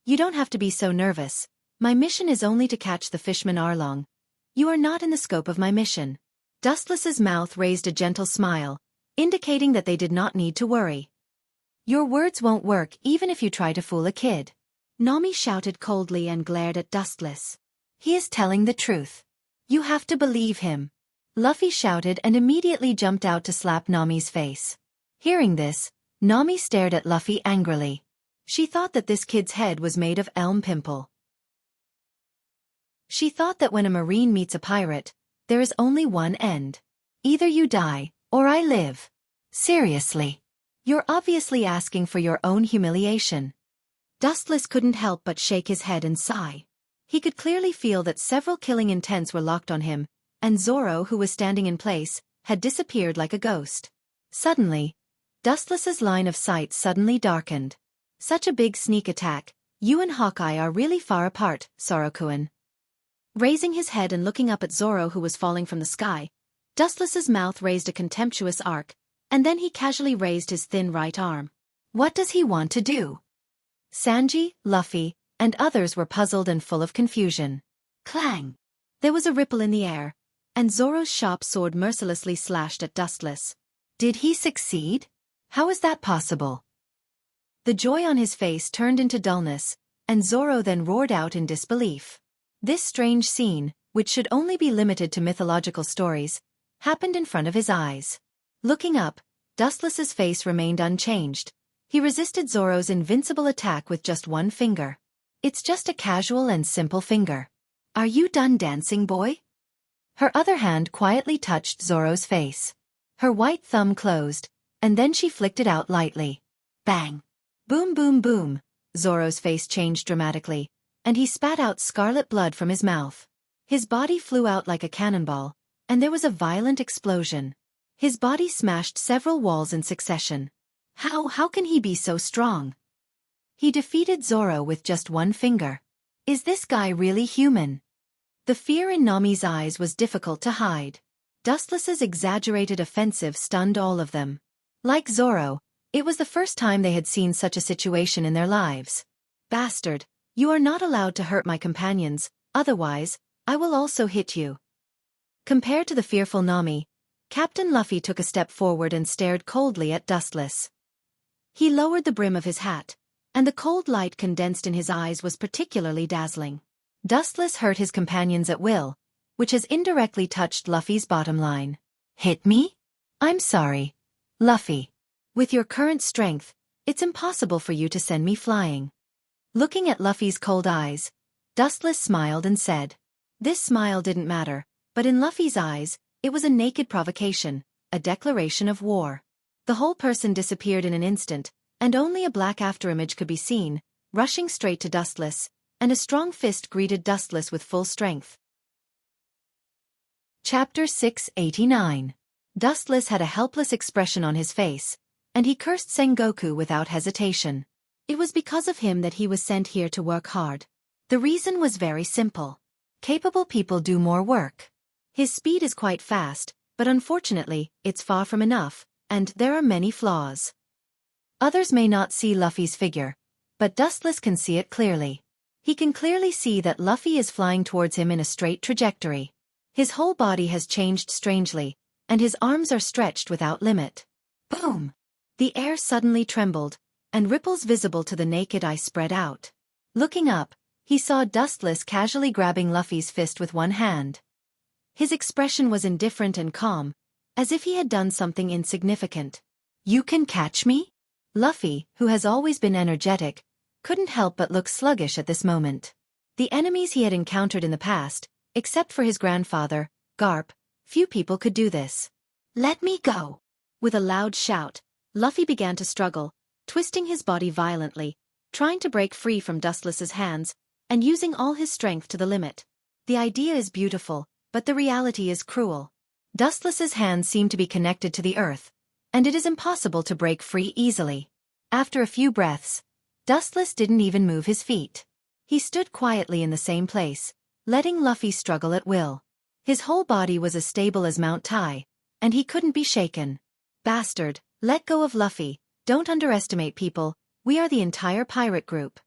You don't have to be so nervous. My mission is only to catch the fishman Arlong. You are not in the scope of my mission. Dustless's mouth raised a gentle smile, indicating that they did not need to worry. Your words won't work even if you try to fool a kid. Nami shouted coldly and glared at Dustless. He is telling the truth. You have to believe him. Luffy shouted and immediately jumped out to slap Nami's face. Hearing this, Nami stared at Luffy angrily. She thought that this kid's head was made of elm pimple. She thought that when a marine meets a pirate, there is only one end. Either you die, or I live. Seriously. You're obviously asking for your own humiliation. Dustless couldn't help but shake his head and sigh. He could clearly feel that several killing intents were locked on him, and Zoro, who was standing in place, had disappeared like a ghost. Suddenly, Dustless's line of sight suddenly darkened. Such a big sneak attack, you and Hawkeye are really far apart, Zoro-kun. Raising his head and looking up at Zoro, who was falling from the sky, Dustless's mouth raised a contemptuous arc, and then he casually raised his thin right arm. What does he want to do? Sanji, Luffy, and others were puzzled and full of confusion. Clang! There was a ripple in the air, and Zoro's sharp sword mercilessly slashed at Dustless. Did he succeed? How is that possible? The joy on his face turned into dullness, and Zoro then roared out in disbelief. This strange scene, which should only be limited to mythological stories, happened in front of his eyes. Looking up, Dustless's face remained unchanged. He resisted Zoro's invincible attack with just one finger. It's just a casual and simple finger. Are you done dancing, boy? Her other hand quietly touched Zoro's face. Her white thumb closed, and then she flicked it out lightly. Bang! Boom boom boom! Zoro's face changed dramatically, and he spat out scarlet blood from his mouth. His body flew out like a cannonball, and there was a violent explosion. His body smashed several walls in succession. How can he be so strong? He defeated Zoro with just one finger. Is this guy really human? The fear in Nami's eyes was difficult to hide. Dustless's exaggerated offensive stunned all of them. Like Zoro, it was the first time they had seen such a situation in their lives. Bastard, you are not allowed to hurt my companions, otherwise, I will also hit you. Compared to the fearful Nami, Captain Luffy took a step forward and stared coldly at Dustless. He lowered the brim of his hat, and the cold light condensed in his eyes was particularly dazzling. Dustless hurt his companions at will, which has indirectly touched Luffy's bottom line. Hit me? I'm sorry, Luffy. With your current strength, it's impossible for you to send me flying. Looking at Luffy's cold eyes, Dustless smiled and said. This smile didn't matter, but in Luffy's eyes, it was a naked provocation, a declaration of war. The whole person disappeared in an instant, and only a black afterimage could be seen, rushing straight to Dustless, and a strong fist greeted Dustless with full strength. Chapter 689. Dustless had a helpless expression on his face, and he cursed Sengoku without hesitation. It was because of him that he was sent here to work hard. The reason was very simple. Capable people do more work. His speed is quite fast, but unfortunately, it's far from enough, and there are many flaws. Others may not see Luffy's figure, but Dustless can see it clearly. He can clearly see that Luffy is flying towards him in a straight trajectory. His whole body has changed strangely, and his arms are stretched without limit. Boom! The air suddenly trembled, and ripples visible to the naked eye spread out. Looking up, he saw Dustless casually grabbing Luffy's fist with one hand. His expression was indifferent and calm, as if he had done something insignificant. You can catch me? Luffy, who has always been energetic, couldn't help but look sluggish at this moment. The enemies he had encountered in the past, except for his grandfather, Garp, few people could do this. Let me go! With a loud shout, Luffy began to struggle, twisting his body violently, trying to break free from Dustless's hands, and using all his strength to the limit. The idea is beautiful, but the reality is cruel. Dustless's hands seem to be connected to the earth, and it is impossible to break free easily. After a few breaths, Dustless didn't even move his feet. He stood quietly in the same place, letting Luffy struggle at will. His whole body was as stable as Mount Tai, and he couldn't be shaken. Bastard, let go of Luffy, don't underestimate people, we are the entire pirate group.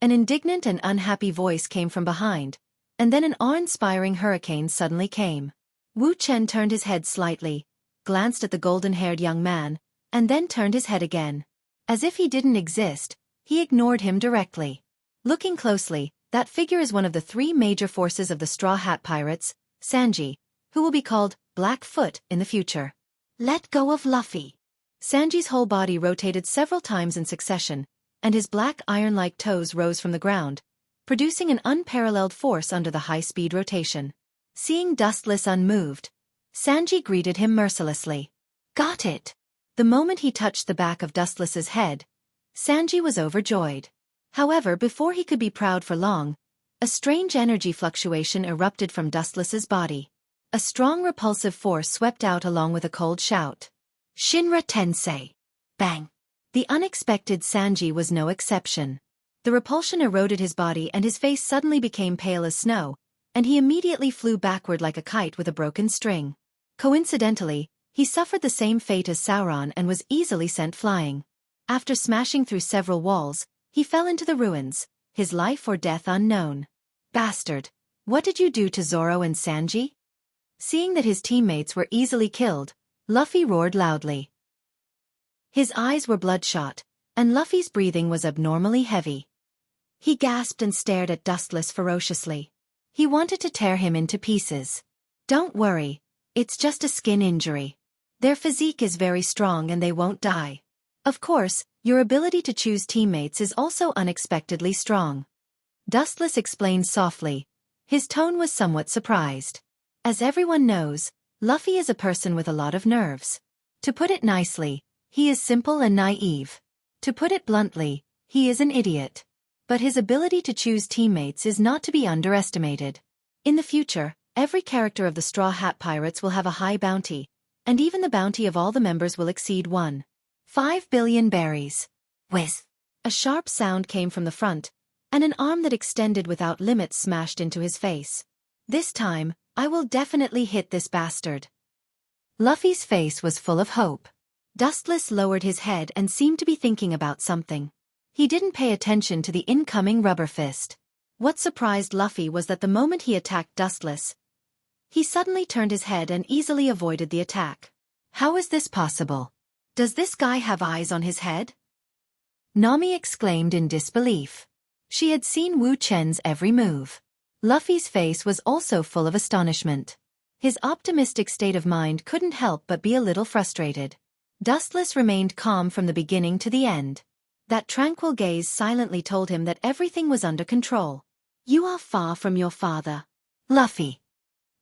An indignant and unhappy voice came from behind, and then an awe-inspiring hurricane suddenly came. Wu Chen turned his head slightly, glanced at the golden-haired young man, and then turned his head again. As if he didn't exist, he ignored him directly. Looking closely, that figure is one of the three major forces of the Straw Hat Pirates, Sanji, who will be called Blackfoot in the future. Let go of Luffy. Sanji's whole body rotated several times in succession, and his black iron-like toes rose from the ground, producing an unparalleled force under the high-speed rotation. Seeing Dustless unmoved, Sanji greeted him mercilessly. Got it! The moment he touched the back of Dustless's head, Sanji was overjoyed. However, before he could be proud for long, a strange energy fluctuation erupted from Dustless's body. A strong repulsive force swept out along with a cold shout. Shinra Tensei! Bang! The unexpected Sanji was no exception. The repulsion eroded his body and his face suddenly became pale as snow, and he immediately flew backward like a kite with a broken string. Coincidentally, he suffered the same fate as Sauron and was easily sent flying. After smashing through several walls, he fell into the ruins, his life or death unknown. Bastard! What did you do to Zoro and Sanji? Seeing that his teammates were easily killed, Luffy roared loudly. His eyes were bloodshot, and Luffy's breathing was abnormally heavy. He gasped and stared at Dustless ferociously. He wanted to tear him into pieces. Don't worry, it's just a skin injury. Their physique is very strong and they won't die. Of course, your ability to choose teammates is also unexpectedly strong. Dustless explained softly. His tone was somewhat surprised. As everyone knows, Luffy is a person with a lot of nerves. To put it nicely, he is simple and naive. To put it bluntly, he is an idiot. But his ability to choose teammates is not to be underestimated. In the future, every character of the Straw Hat Pirates will have a high bounty, and even the bounty of all the members will exceed 1.5 billion berries. Whiz! A sharp sound came from the front, and an arm that extended without limits smashed into his face. This time, I will definitely hit this bastard. Luffy's face was full of hope. Dustless lowered his head and seemed to be thinking about something. He didn't pay attention to the incoming rubber fist. What surprised Luffy was that the moment he attacked Dustless, he suddenly turned his head and easily avoided the attack. How is this possible? Does this guy have eyes on his head? Nami exclaimed in disbelief. She had seen Wu Chen's every move. Luffy's face was also full of astonishment. His optimistic state of mind couldn't help but be a little frustrated. Dustless remained calm from the beginning to the end. That tranquil gaze silently told him that everything was under control. You are far from your father, Luffy.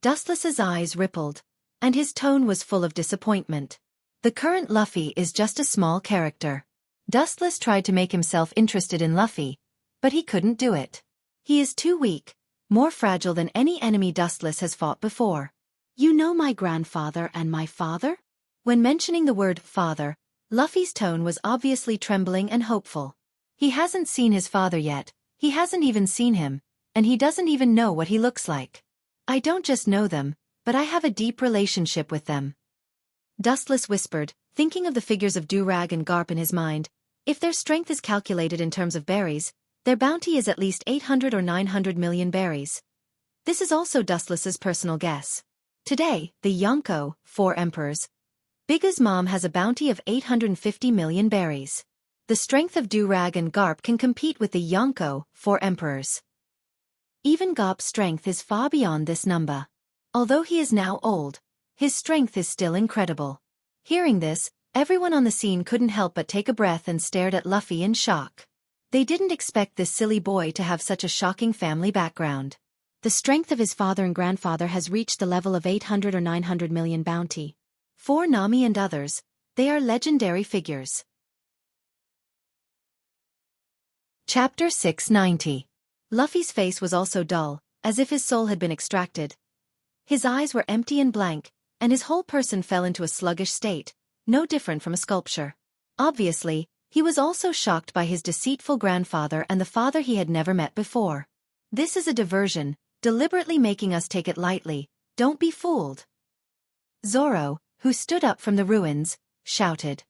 Dustless's eyes rippled, and his tone was full of disappointment. The current Luffy is just a small character. Dustless tried to make himself interested in Luffy, but he couldn't do it. He is too weak, more fragile than any enemy Dustless has fought before. You know my grandfather and my father? When mentioning the word father, Luffy's tone was obviously trembling and hopeful. He hasn't seen his father yet, he hasn't even seen him, and he doesn't even know what he looks like. I don't just know them, but I have a deep relationship with them. Dustless whispered, thinking of the figures of Durag and Garp in his mind. If their strength is calculated in terms of berries, their bounty is at least 800 or 900 million berries. This is also Dustless's personal guess. Today, the Yonko, 4 emperors, Bigga's mom has a bounty of 850 million berries. The strength of Durag and Garp can compete with the Yonko, 4 emperors. Even Garp's strength is far beyond this number. Although he is now old, his strength is still incredible. Hearing this, everyone on the scene couldn't help but take a breath and stared at Luffy in shock. They didn't expect this silly boy to have such a shocking family background. The strength of his father and grandfather has reached the level of 800 or 900 million bounty. For Nami and others, they are legendary figures. Chapter 690. Luffy's face was also dull, as if his soul had been extracted. His eyes were empty and blank, and his whole person fell into a sluggish state, no different from a sculpture. Obviously, he was also shocked by his deceitful grandfather and the father he had never met before. This is a diversion, deliberately making us take it lightly. Don't be fooled. Zoro, who stood up from the ruins, shouted.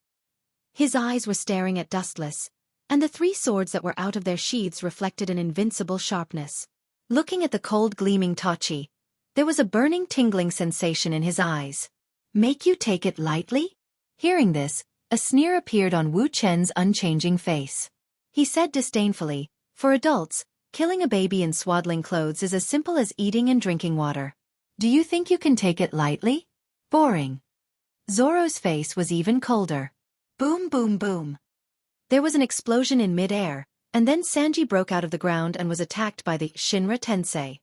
His eyes were staring at Dustless, and the 3 swords that were out of their sheaths reflected an invincible sharpness. Looking at the cold gleaming Tachi, there was a burning tingling sensation in his eyes. Make you take it lightly? Hearing this, a sneer appeared on Wu Chen's unchanging face. He said disdainfully, For adults, killing a baby in swaddling clothes is as simple as eating and drinking water. Do you think you can take it lightly? Boring. Zoro's face was even colder. Boom, boom, boom. There was an explosion in mid-air, and then Sanji broke out of the ground and was attacked by the Shinra Tensei.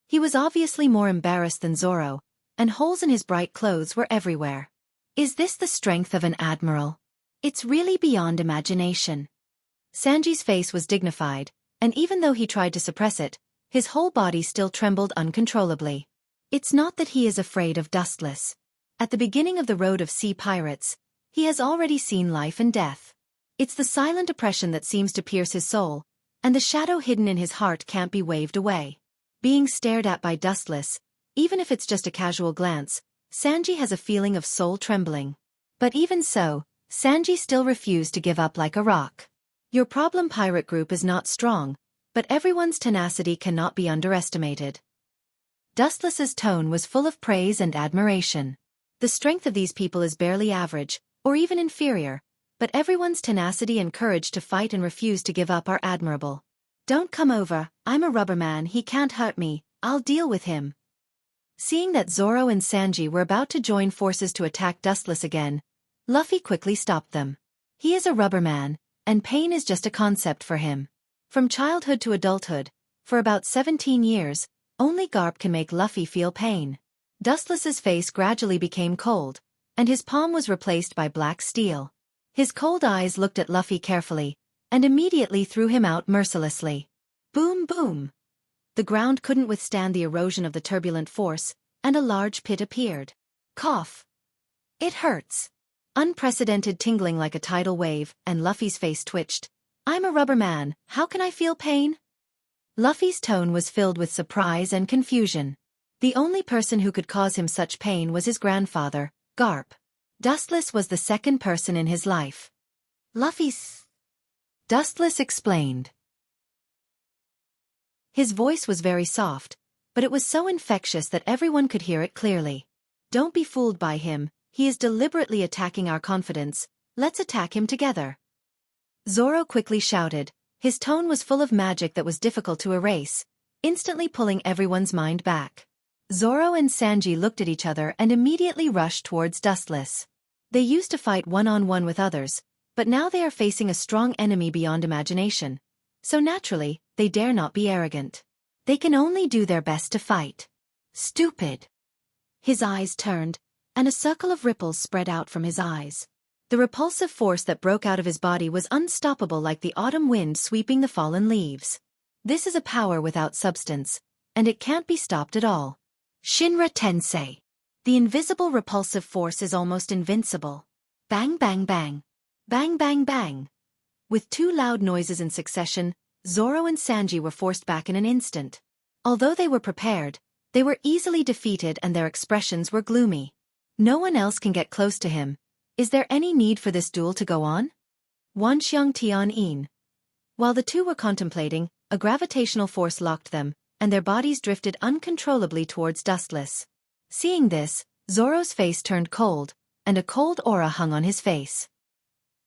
He was obviously more embarrassed than Zoro, and holes in his bright clothes were everywhere. Is this the strength of an admiral? It's really beyond imagination. Sanji's face was dignified, and even though he tried to suppress it, his whole body still trembled uncontrollably. It's not that he is afraid of Dustless. At the beginning of the Road of Sea Pirates, he has already seen life and death. It's the silent oppression that seems to pierce his soul, and the shadow hidden in his heart can't be waved away. Being stared at by Dustless, even if it's just a casual glance, Sanji has a feeling of soul trembling. But even so, Sanji still refused to give up like a rock. Your problem pirate group is not strong, but everyone's tenacity cannot be underestimated. Dustless's tone was full of praise and admiration. The strength of these people is barely average, or even inferior, but everyone's tenacity and courage to fight and refuse to give up are admirable. Don't come over, I'm a rubber man, he can't hurt me, I'll deal with him. Seeing that Zoro and Sanji were about to join forces to attack Dustless again, Luffy quickly stopped them. He is a rubber man, and pain is just a concept for him. From childhood to adulthood, for about 17 years, only Garp can make Luffy feel pain. Dustless's face gradually became cold, and his palm was replaced by black steel. His cold eyes looked at Luffy carefully, and immediately threw him out mercilessly. Boom, boom. The ground couldn't withstand the erosion of the turbulent force, and a large pit appeared. Cough. It hurts. Unprecedented tingling like a tidal wave, and Luffy's face twitched. I'm a rubber man, how can I feel pain? Luffy's tone was filled with surprise and confusion. The only person who could cause him such pain was his grandfather, Garp. Dustless was the second person in his life. Luffy's... Dustless explained. His voice was very soft, but it was so infectious that everyone could hear it clearly. Don't be fooled by him, he is deliberately attacking our confidence, let's attack him together. Zoro quickly shouted. His tone was full of magic that was difficult to erase, instantly pulling everyone's mind back. Zoro and Sanji looked at each other and immediately rushed towards Dustless. They used to fight one-on-one with others, but now they are facing a strong enemy beyond imagination. So naturally, they dare not be arrogant. They can only do their best to fight. Stupid. His eyes turned, and a circle of ripples spread out from his eyes. The repulsive force that broke out of his body was unstoppable like the autumn wind sweeping the fallen leaves. This is a power without substance, and it can't be stopped at all. Shinra Tensei. The invisible repulsive force is almost invincible. Bang bang bang. Bang bang bang. With two loud noises in succession, Zoro and Sanji were forced back in an instant. Although they were prepared, they were easily defeated and their expressions were gloomy. No one else can get close to him. Is there any need for this duel to go on? Wanxiang Tian-in. While the two were contemplating, a gravitational force locked them, and their bodies drifted uncontrollably towards Dustless. Seeing this, Zoro's face turned cold, and a cold aura hung on his face.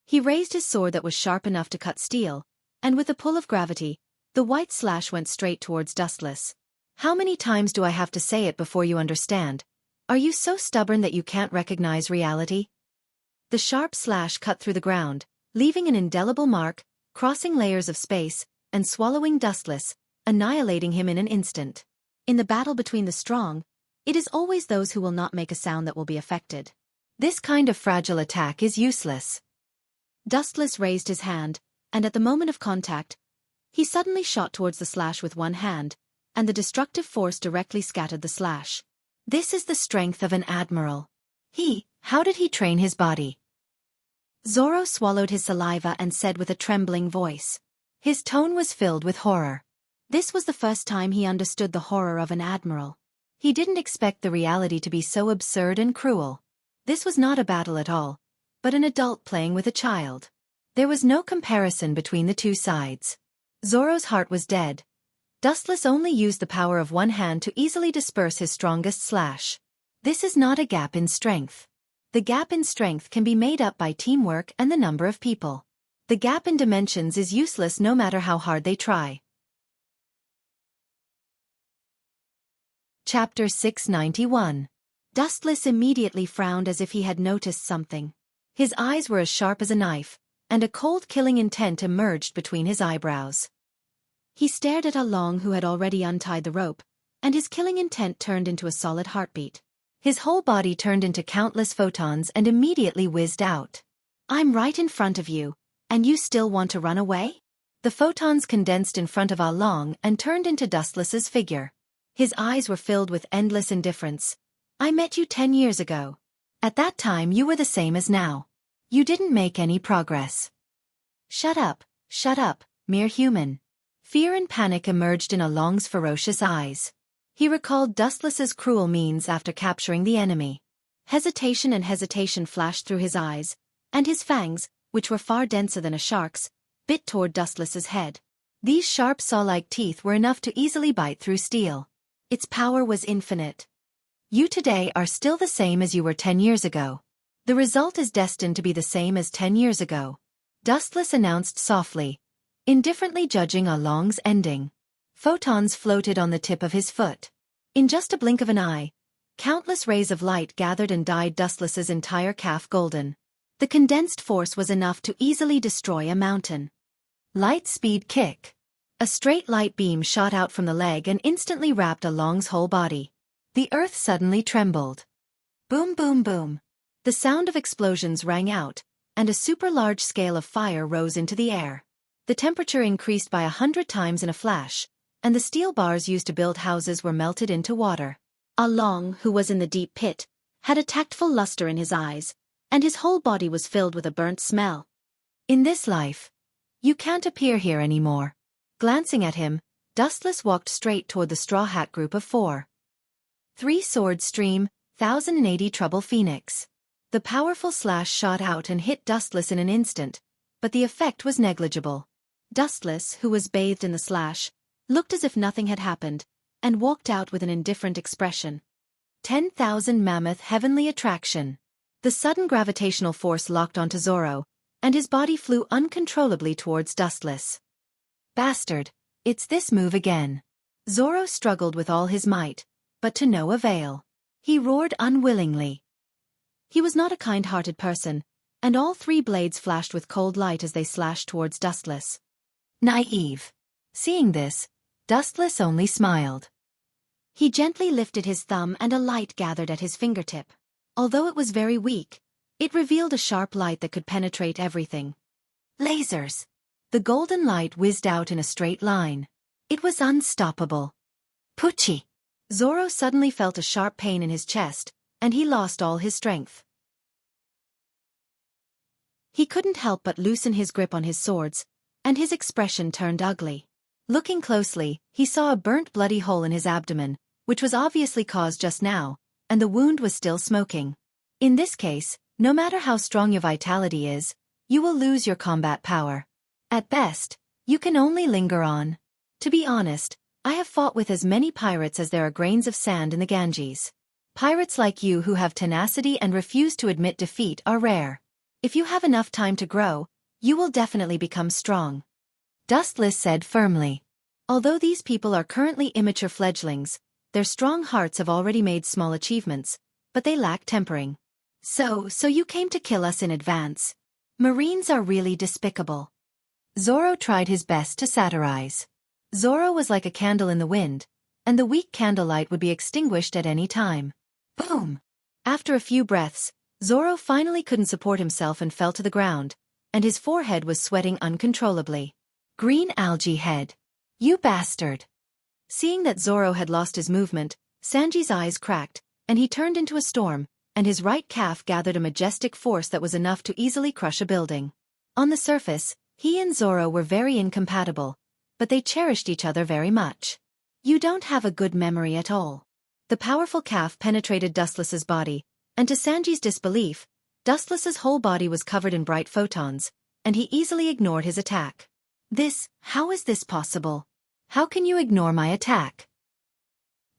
He raised his sword that was sharp enough to cut steel, and with a pull of gravity, the white slash went straight towards Dustless. How many times do I have to say it before you understand? Are you so stubborn that you can't recognize reality? The sharp slash cut through the ground, leaving an indelible mark, crossing layers of space, and swallowing Dustless, annihilating him in an instant. In the battle between the strong, it is always those who will not make a sound that will be affected. This kind of fragile attack is useless. Dustless raised his hand, and at the moment of contact, he suddenly shot towards the slash with one hand, and the destructive force directly scattered the slash. This is the strength of an admiral. How did he train his body? Zoro swallowed his saliva and said with a trembling voice. His tone was filled with horror. This was the first time he understood the horror of an admiral. He didn't expect the reality to be so absurd and cruel. This was not a battle at all, but an adult playing with a child. There was no comparison between the two sides. Zoro's heart was dead. Dustless only used the power of one hand to easily disperse his strongest slash. This is not a gap in strength. The gap in strength can be made up by teamwork and the number of people. The gap in dimensions is useless no matter how hard they try. Chapter 691. Dustless immediately frowned as if he had noticed something. His eyes were as sharp as a knife, and a cold killing intent emerged between his eyebrows. He stared at Ah Long, who had already untied the rope, and his killing intent turned into a solid heartbeat. His whole body turned into countless photons and immediately whizzed out. "I'm right in front of you, and you still want to run away?" The photons condensed in front of Ah Long and turned into Dustless's figure. His eyes were filled with endless indifference. "I met you 10 years ago. At that time you were the same as now. You didn't make any progress." Shut up, mere human." Fear and panic emerged in Ah Long's ferocious eyes. He recalled Dustless's cruel means after capturing the enemy. Hesitation flashed through his eyes, and his fangs, which were far denser than a shark's, bit toward Dustless's head. These sharp saw-like teeth were enough to easily bite through steel. Its power was infinite. "You today are still the same as you were 10 years ago. The result is destined to be the same as 10 years ago," Dustless announced softly, indifferently judging Ah Long's ending. Photons floated on the tip of his foot. In just a blink of an eye, countless rays of light gathered and dyed Dustless's entire calf golden. The condensed force was enough to easily destroy a mountain. Light speed kick. A straight light beam shot out from the leg and instantly wrapped Ah Long's whole body. The earth suddenly trembled. Boom, boom, boom. The sound of explosions rang out, and a super-large scale of fire rose into the air. The temperature increased by 100 times in a flash, and the steel bars used to build houses were melted into water. Ah Long, who was in the deep pit, had a tactful luster in his eyes, and his whole body was filled with a burnt smell. "In this life, you can't appear here anymore." Glancing at him, Dustless walked straight toward the Straw Hat Group of 4. 3 Sword Stream, 1080 Trouble Phoenix. The powerful slash shot out and hit Dustless in an instant, but the effect was negligible. Dustless, who was bathed in the slash, looked as if nothing had happened, and walked out with an indifferent expression. 10,000 Mammoth Heavenly Attraction. The sudden gravitational force locked onto Zoro, and his body flew uncontrollably towards Dustless. "Bastard, it's this move again." Zoro struggled with all his might, but to no avail. He roared unwillingly. He was not a kind-hearted person, and all 3 blades flashed with cold light as they slashed towards Dustless. Naive. Seeing this, Dustless only smiled. He gently lifted his thumb and a light gathered at his fingertip. Although it was very weak, it revealed a sharp light that could penetrate everything. Lasers. The golden light whizzed out in a straight line. It was unstoppable. Pucci. Zoro suddenly felt a sharp pain in his chest, and he lost all his strength. He couldn't help but loosen his grip on his swords, and his expression turned ugly. Looking closely, he saw a burnt bloody hole in his abdomen, which was obviously caused just now, and the wound was still smoking. In this case, no matter how strong your vitality is, you will lose your combat power. At best, you can only linger on. To be honest, I have fought with as many pirates as there are grains of sand in the Ganges. Pirates like you who have tenacity and refuse to admit defeat are rare. If you have enough time to grow, you will definitely become strong," Dustless said firmly. Although these people are currently immature fledglings, their strong hearts have already made small achievements, but they lack tempering. So you came to kill us in advance. Marines are really despicable." Zoro tried his best to satirize. Zoro was like a candle in the wind, and the weak candlelight would be extinguished at any time. Boom! After a few breaths, Zoro finally couldn't support himself and fell to the ground, and his forehead was sweating uncontrollably. Green algae head. "You bastard!" Seeing that Zoro had lost his movement, Sanji's eyes cracked, and he turned into a storm, and his right calf gathered a majestic force that was enough to easily crush a building. On the surface, he and Zoro were very incompatible, but they cherished each other very much. "You don't have a good memory at all." The powerful calf penetrated Dustless's body, and to Sanji's disbelief, Dustless's whole body was covered in bright photons, and he easily ignored his attack. How is this possible? How can you ignore my attack?"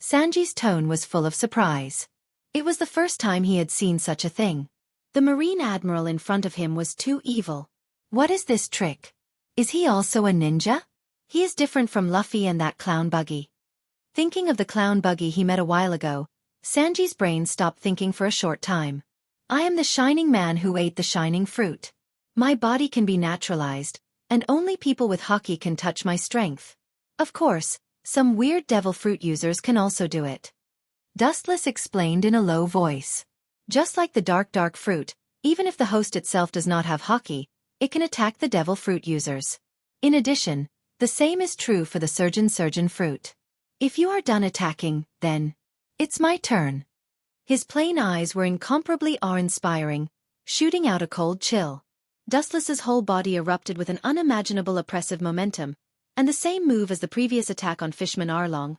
Sanji's tone was full of surprise. It was the first time he had seen such a thing. The Marine Admiral in front of him was too evil. What is this trick? Is he also a ninja? He is different from Luffy and that clown buggy. Thinking of the clown buggy he met a while ago, Sanji's brain stopped thinking for a short time. I am the shining man who ate the shining fruit. My body can be naturalized, and only people with haki can touch my strength. Of course, some weird devil fruit users can also do it. Dustless explained in a low voice. Just like the dark fruit, even if the host itself does not have haki, it can attack the devil fruit users. In addition, the same is true for the surgeon fruit. If you are done attacking, then it's my turn. His plain eyes were incomparably awe-inspiring, shooting out a cold chill. Dustless's whole body erupted with an unimaginable oppressive momentum, and the same move as the previous attack on Fishman Arlong.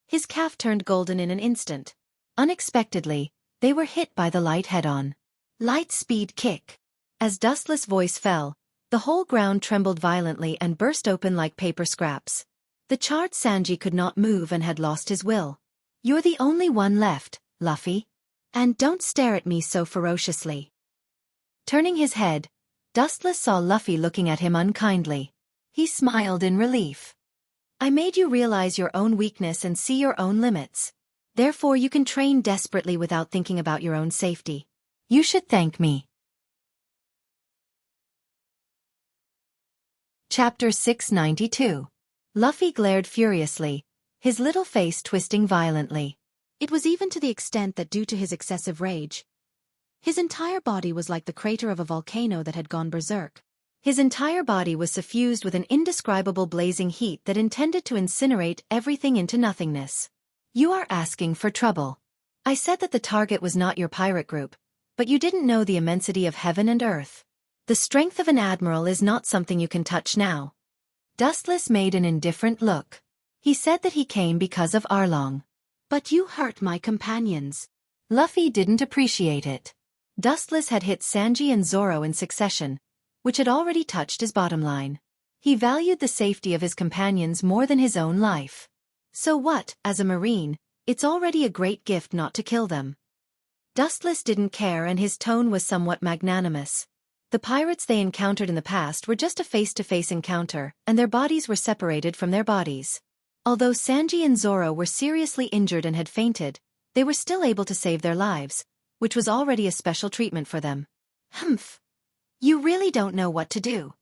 His calf turned golden in an instant. Unexpectedly, they were hit by the light head-on. Light speed kick. As Dustless' voice fell, the whole ground trembled violently and burst open like paper scraps. The charred Sanji could not move and had lost his will. You're the only one left, Luffy. And don't stare at me so ferociously. Turning his head, Dustless saw Luffy looking at him unkindly. He smiled in relief. I made you realize your own weakness and see your own limits. Therefore you can train desperately without thinking about your own safety. You should thank me. Chapter 692. Luffy glared furiously, his little face twisting violently. It was even to the extent that due to his excessive rage, his entire body was like the crater of a volcano that had gone berserk. His entire body was suffused with an indescribable blazing heat that intended to incinerate everything into nothingness. You are asking for trouble. I said that the target was not your pirate group, but you didn't know the immensity of heaven and earth. The strength of an admiral is not something you can touch now. Dustless made an indifferent look. He said that he came because of Arlong. But you hurt my companions. Luffy didn't appreciate it. Dustless had hit Sanji and Zoro in succession, which had already touched his bottom line. He valued the safety of his companions more than his own life. So what, as a marine, it's already a great gift not to kill them. Dustless didn't care and his tone was somewhat magnanimous. The pirates they encountered in the past were just a face-to-face encounter, and their bodies were separated from their bodies. Although Sanji and Zoro were seriously injured and had fainted, they were still able to save their lives, which was already a special treatment for them. Humph. You really don't know what to do.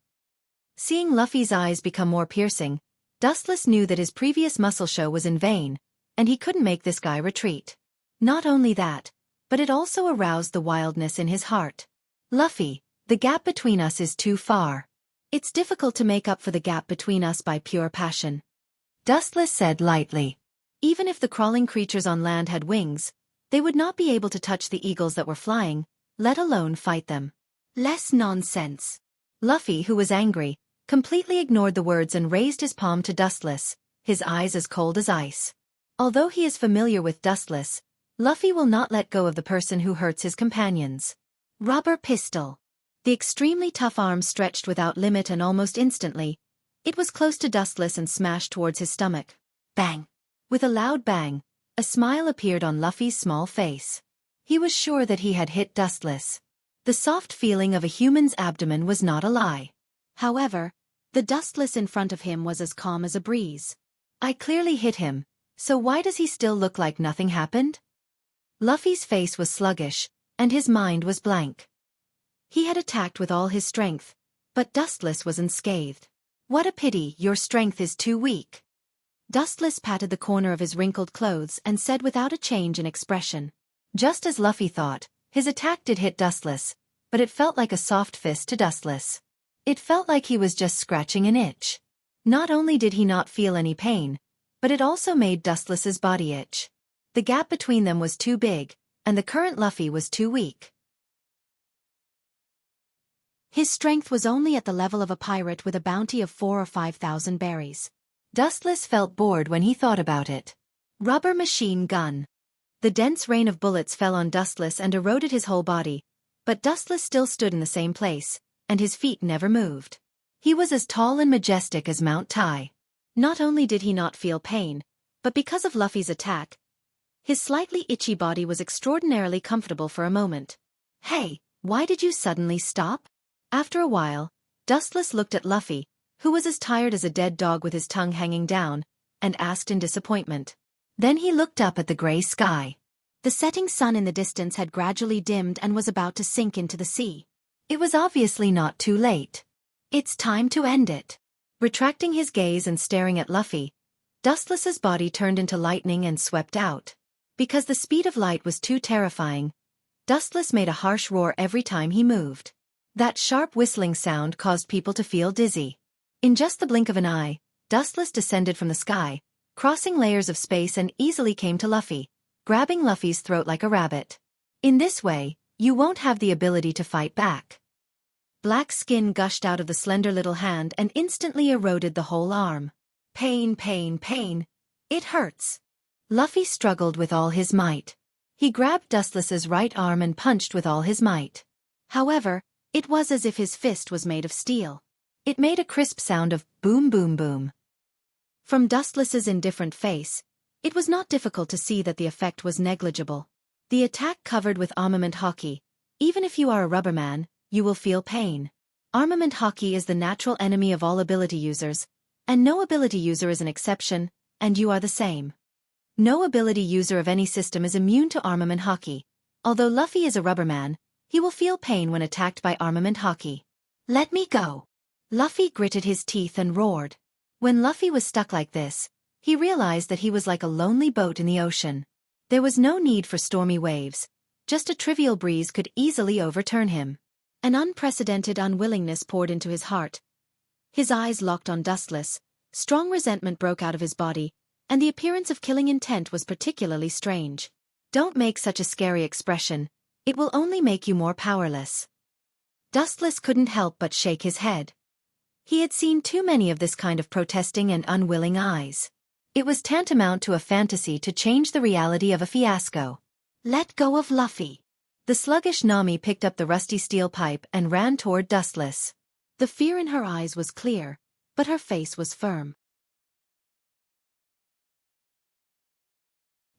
Seeing Luffy's eyes become more piercing, Dustless knew that his previous muscle show was in vain, and he couldn't make this guy retreat. Not only that, but it also aroused the wildness in his heart. Luffy, the gap between us is too far. It's difficult to make up for the gap between us by pure passion. Dustless said lightly. Even if the crawling creatures on land had wings, they would not be able to touch the eagles that were flying, let alone fight them. Less nonsense. Luffy, who was angry, completely ignored the words and raised his palm to Dustless, his eyes as cold as ice. Although he is familiar with Dustless, Luffy will not let go of the person who hurts his companions. Rubber pistol. The extremely tough arm stretched without limit and almost instantly, it was close to Dustless and smashed towards his stomach. Bang! With a loud bang, a smile appeared on Luffy's small face. He was sure that he had hit Dustless. The soft feeling of a human's abdomen was not a lie. However, the Dustless in front of him was as calm as a breeze. I clearly hit him, so why does he still look like nothing happened? Luffy's face was sluggish, and his mind was blank. He had attacked with all his strength, but Dustless was unscathed. What a pity, your strength is too weak. Dustless patted the corner of his wrinkled clothes and said without a change in expression. Just as Luffy thought, his attack did hit Dustless, but it felt like a soft fist to Dustless. It felt like he was just scratching an itch. Not only did he not feel any pain, but it also made Dustless's body itch. The gap between them was too big, and the current Luffy was too weak. His strength was only at the level of a pirate with a bounty of 4,000 or 5,000 berries. Dustless felt bored when he thought about it. Rubber machine gun. The dense rain of bullets fell on Dustless and eroded his whole body, but Dustless still stood in the same place, and his feet never moved. He was as tall and majestic as Mount Tai. Not only did he not feel pain, but because of Luffy's attack, his slightly itchy body was extraordinarily comfortable for a moment. Hey, why did you suddenly stop? After a while, Dustless looked at Luffy, who was as tired as a dead dog with his tongue hanging down, and asked in disappointment. Then he looked up at the gray sky. The setting sun in the distance had gradually dimmed and was about to sink into the sea. It was obviously not too late. It's time to end it. Retracting his gaze and staring at Luffy, Dustless's body turned into lightning and swept out. Because the speed of light was too terrifying, Dustless made a harsh roar every time he moved. That sharp whistling sound caused people to feel dizzy. In just the blink of an eye, Dustless descended from the sky, crossing layers of space and easily came to Luffy, grabbing Luffy's throat like a rabbit. In this way, you won't have the ability to fight back. Black skin gushed out of the slender little hand and instantly eroded the whole arm. Pain, pain, pain. It hurts. Luffy struggled with all his might. He grabbed Dustless's right arm and punched with all his might. However, it was as if his fist was made of steel. It made a crisp sound of boom boom boom. From Dustless's indifferent face, it was not difficult to see that the effect was negligible. The attack covered with armament hockey. Even if you are a rubberman, you will feel pain. Armament hockey is the natural enemy of all ability users, and no ability user is an exception, and you are the same. No ability user of any system is immune to armament hockey. Although Luffy is a rubberman, he will feel pain when attacked by armament hockey. Let me go. Luffy gritted his teeth and roared. When Luffy was stuck like this, he realized that he was like a lonely boat in the ocean. There was no need for stormy waves. Just a trivial breeze could easily overturn him. An unprecedented unwillingness poured into his heart. His eyes locked on Dustless, strong resentment broke out of his body, and the appearance of killing intent was particularly strange. Don't make such a scary expression, it will only make you more powerless. Dustless couldn't help but shake his head. He had seen too many of this kind of protesting and unwilling eyes. It was tantamount to a fantasy to change the reality of a fiasco. Let go of Luffy. The sluggish Nami picked up the rusty steel pipe and ran toward Dustless. The fear in her eyes was clear, but her face was firm.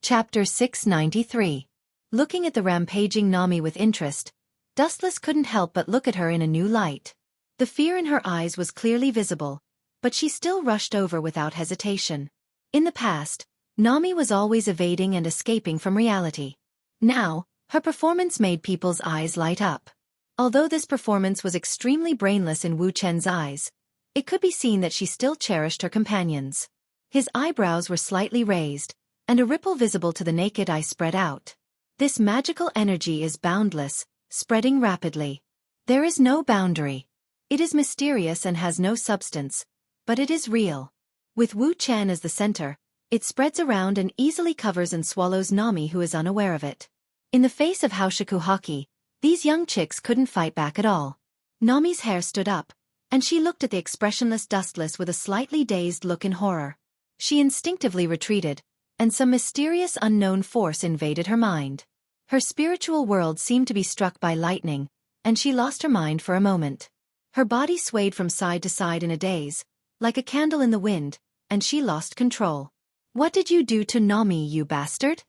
Chapter 693. Looking at the rampaging Nami with interest, Dustless couldn't help but look at her in a new light. The fear in her eyes was clearly visible, but she still rushed over without hesitation. In the past, Nami was always evading and escaping from reality. Now, her performance made people's eyes light up. Although this performance was extremely brainless in Wu Chen's eyes, it could be seen that she still cherished her companions. His eyebrows were slightly raised, and a ripple visible to the naked eye spread out. This magical energy is boundless, spreading rapidly. There is no boundary. It is mysterious and has no substance, but it is real. With Wu Chen as the center, it spreads around and easily covers and swallows Nami, who is unaware of it. In the face of Haoshiku Haki, these young chicks couldn't fight back at all. Nami's hair stood up, and she looked at the expressionless Dustless with a slightly dazed look in horror. She instinctively retreated, and some mysterious unknown force invaded her mind. Her spiritual world seemed to be struck by lightning, and she lost her mind for a moment. Her body swayed from side to side in a daze, like a candle in the wind, and she lost control. What did you do to Nami, you bastard?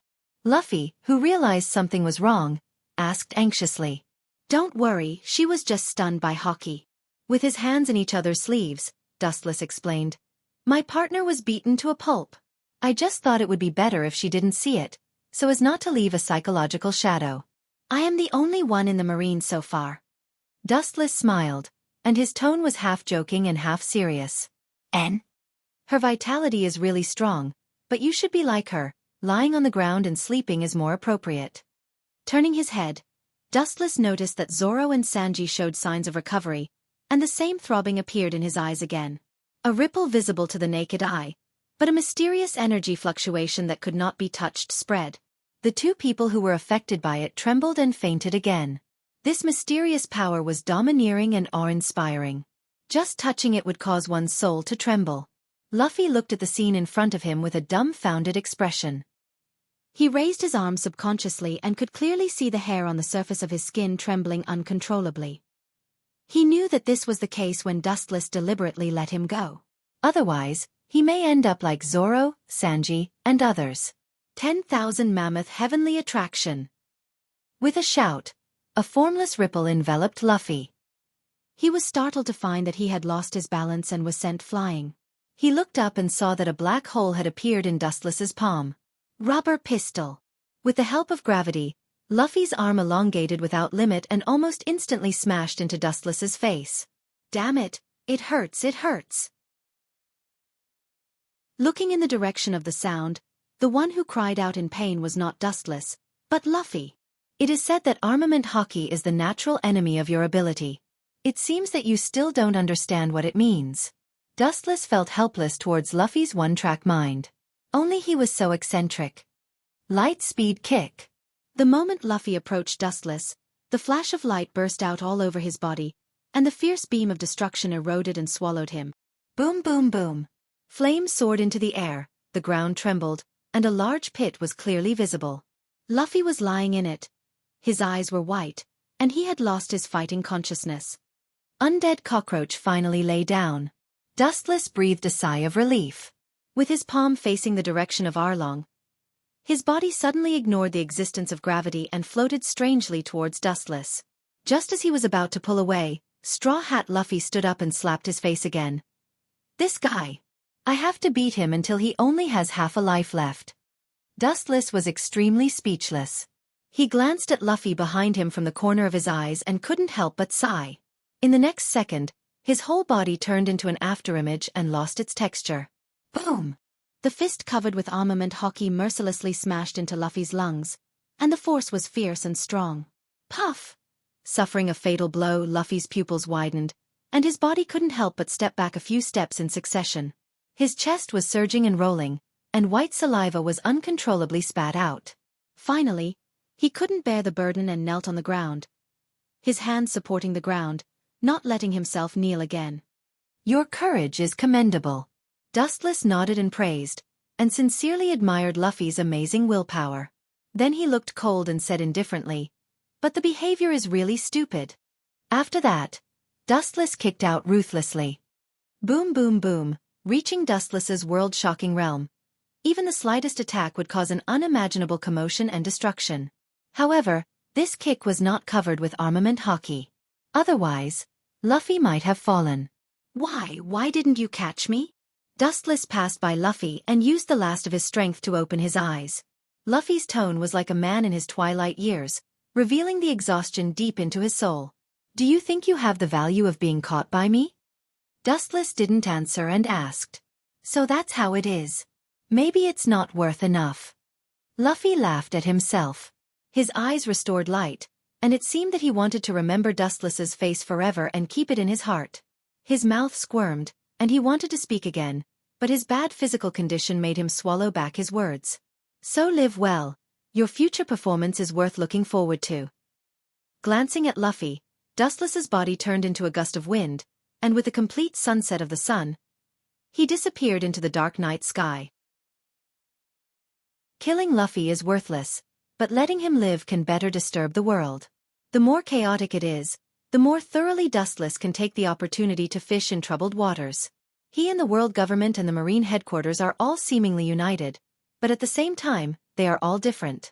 Luffy, who realized something was wrong, asked anxiously. Don't worry, she was just stunned by hockey. With his hands in each other's sleeves, Dustless explained. My partner was beaten to a pulp. I just thought it would be better if she didn't see it, so as not to leave a psychological shadow. I am the only one in the marine so far. Dustless smiled, and his tone was half joking and half serious. Her vitality is really strong, but you should be like her. Lying on the ground and sleeping is more appropriate. Turning his head, Dustless noticed that Zoro and Sanji showed signs of recovery, and the same throbbing appeared in his eyes again. A ripple visible to the naked eye, but a mysterious energy fluctuation that could not be touched spread. The two people who were affected by it trembled and fainted again. This mysterious power was domineering and awe-inspiring. Just touching it would cause one's soul to tremble. Luffy looked at the scene in front of him with a dumbfounded expression. He raised his arm subconsciously and could clearly see the hair on the surface of his skin trembling uncontrollably. He knew that this was the case when Dustless deliberately let him go. Otherwise, he may end up like Zoro, Sanji, and others. 10,000 Mammoth Heavenly Attraction. With a shout, a formless ripple enveloped Luffy. He was startled to find that he had lost his balance and was sent flying. He looked up and saw that a black hole had appeared in Dustless's palm. Rubber pistol. With the help of gravity, Luffy's arm elongated without limit and almost instantly smashed into Dustless's face. Damn it, it hurts, it hurts. Looking in the direction of the sound, the one who cried out in pain was not Dustless, but Luffy. It is said that armament hockey is the natural enemy of your ability. It seems that you still don't understand what it means. Dustless felt helpless towards Luffy's one-track mind. Only he was so eccentric. Light speed kick. The moment Luffy approached Dustless, the flash of light burst out all over his body, and the fierce beam of destruction eroded and swallowed him. Boom boom boom. Flames soared into the air, the ground trembled, and a large pit was clearly visible. Luffy was lying in it. His eyes were white, and he had lost his fighting consciousness. Undead Cockroach finally lay down. Dustless breathed a sigh of relief. With his palm facing the direction of Arlong, his body suddenly ignored the existence of gravity and floated strangely towards Dustless. Just as he was about to pull away, Straw Hat Luffy stood up and slapped his face again. This guy. I have to beat him until he only has half a life left. Dustless was extremely speechless. He glanced at Luffy behind him from the corner of his eyes and couldn't help but sigh. In the next second, his whole body turned into an afterimage and lost its texture. Boom! The fist covered with armament hockey mercilessly smashed into Luffy's lungs, and the force was fierce and strong. Puff! Suffering a fatal blow, Luffy's pupils widened, and his body couldn't help but step back a few steps in succession. His chest was surging and rolling, and white saliva was uncontrollably spat out. Finally, he couldn't bear the burden and knelt on the ground, his hands supporting the ground, not letting himself kneel again. Your courage is commendable. Dustless nodded and praised, and sincerely admired Luffy's amazing willpower. Then he looked cold and said indifferently, but the behavior is really stupid. After that, Dustless kicked out ruthlessly. Boom boom boom, reaching Dustless's world-shocking realm. Even the slightest attack would cause an unimaginable commotion and destruction. However, this kick was not covered with armament hockey. Otherwise, Luffy might have fallen. Why didn't you catch me? Dustless passed by Luffy and used the last of his strength to open his eyes. Luffy's tone was like a man in his twilight years, revealing the exhaustion deep into his soul. Do you think you have the value of being caught by me? Dustless didn't answer and asked. So that's how it is. Maybe it's not worth enough. Luffy laughed at himself. His eyes restored light, and it seemed that he wanted to remember Dustless's face forever and keep it in his heart. His mouth squirmed, and he wanted to speak again, but his bad physical condition made him swallow back his words. So live well. Your future performance is worth looking forward to. Glancing at Luffy, Dustless's body turned into a gust of wind, and with the complete sunset of the sun, he disappeared into the dark night sky. Killing Luffy is worthless, but letting him live can better disturb the world. The more chaotic it is, the more thoroughly Dustless can take the opportunity to fish in troubled waters. He and the world government and the marine headquarters are all seemingly united, but at the same time, they are all different.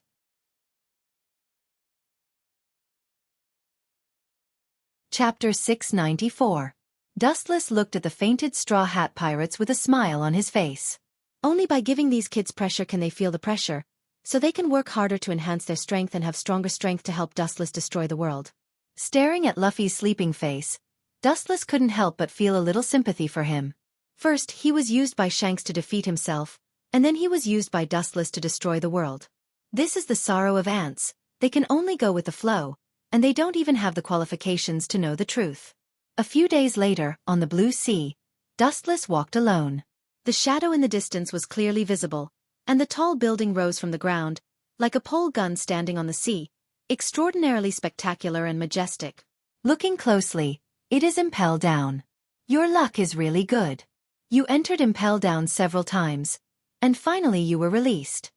Chapter 694. Dustless looked at the fainted Straw Hat Pirates with a smile on his face. Only by giving these kids pressure can they feel the pressure, so they can work harder to enhance their strength and have stronger strength to help Dustless destroy the world. Staring at Luffy's sleeping face, Dustless couldn't help but feel a little sympathy for him. First, he was used by Shanks to defeat himself, and then he was used by Dustless to destroy the world. This is the sorrow of ants. They can only go with the flow, and they don't even have the qualifications to know the truth. A few days later, on the blue sea, Dustless walked alone. The shadow in the distance was clearly visible, and the tall building rose from the ground, like a pole gun standing on the sea, extraordinarily spectacular and majestic. Looking closely, it is Impel Down. Your luck is really good. You entered Impel Down several times, and finally you were released.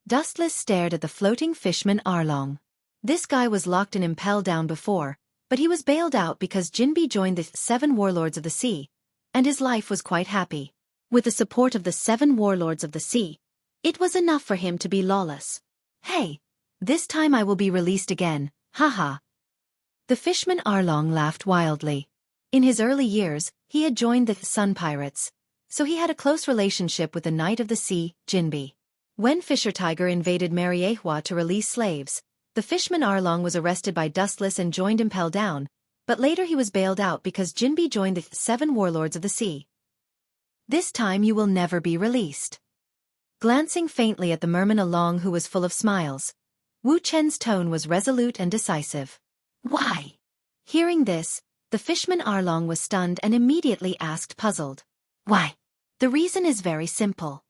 Dustless stared at the floating fishman Arlong. This guy was locked in Impel Down before, but he was bailed out because Jinbe joined the 7 warlords of the sea, and his life was quite happy. With the support of the 7 warlords of the sea, it was enough for him to be lawless. Hey, this time I will be released again, haha. The fishman Arlong laughed wildly. In his early years, he had joined the Sun Pirates, so he had a close relationship with the Knight of the Sea, Jinbi. When Fisher Tiger invaded Mariehua to release slaves, the fishman Arlong was arrested by Dustless and joined Impel Down, but later he was bailed out because Jinbi joined the 7 warlords of the sea. This time you will never be released. Glancing faintly at the merman Along who was full of smiles, Wu Chen's tone was resolute and decisive. Why? Hearing this, the fishman Arlong was stunned and immediately asked puzzled. Why? The reason is very simple.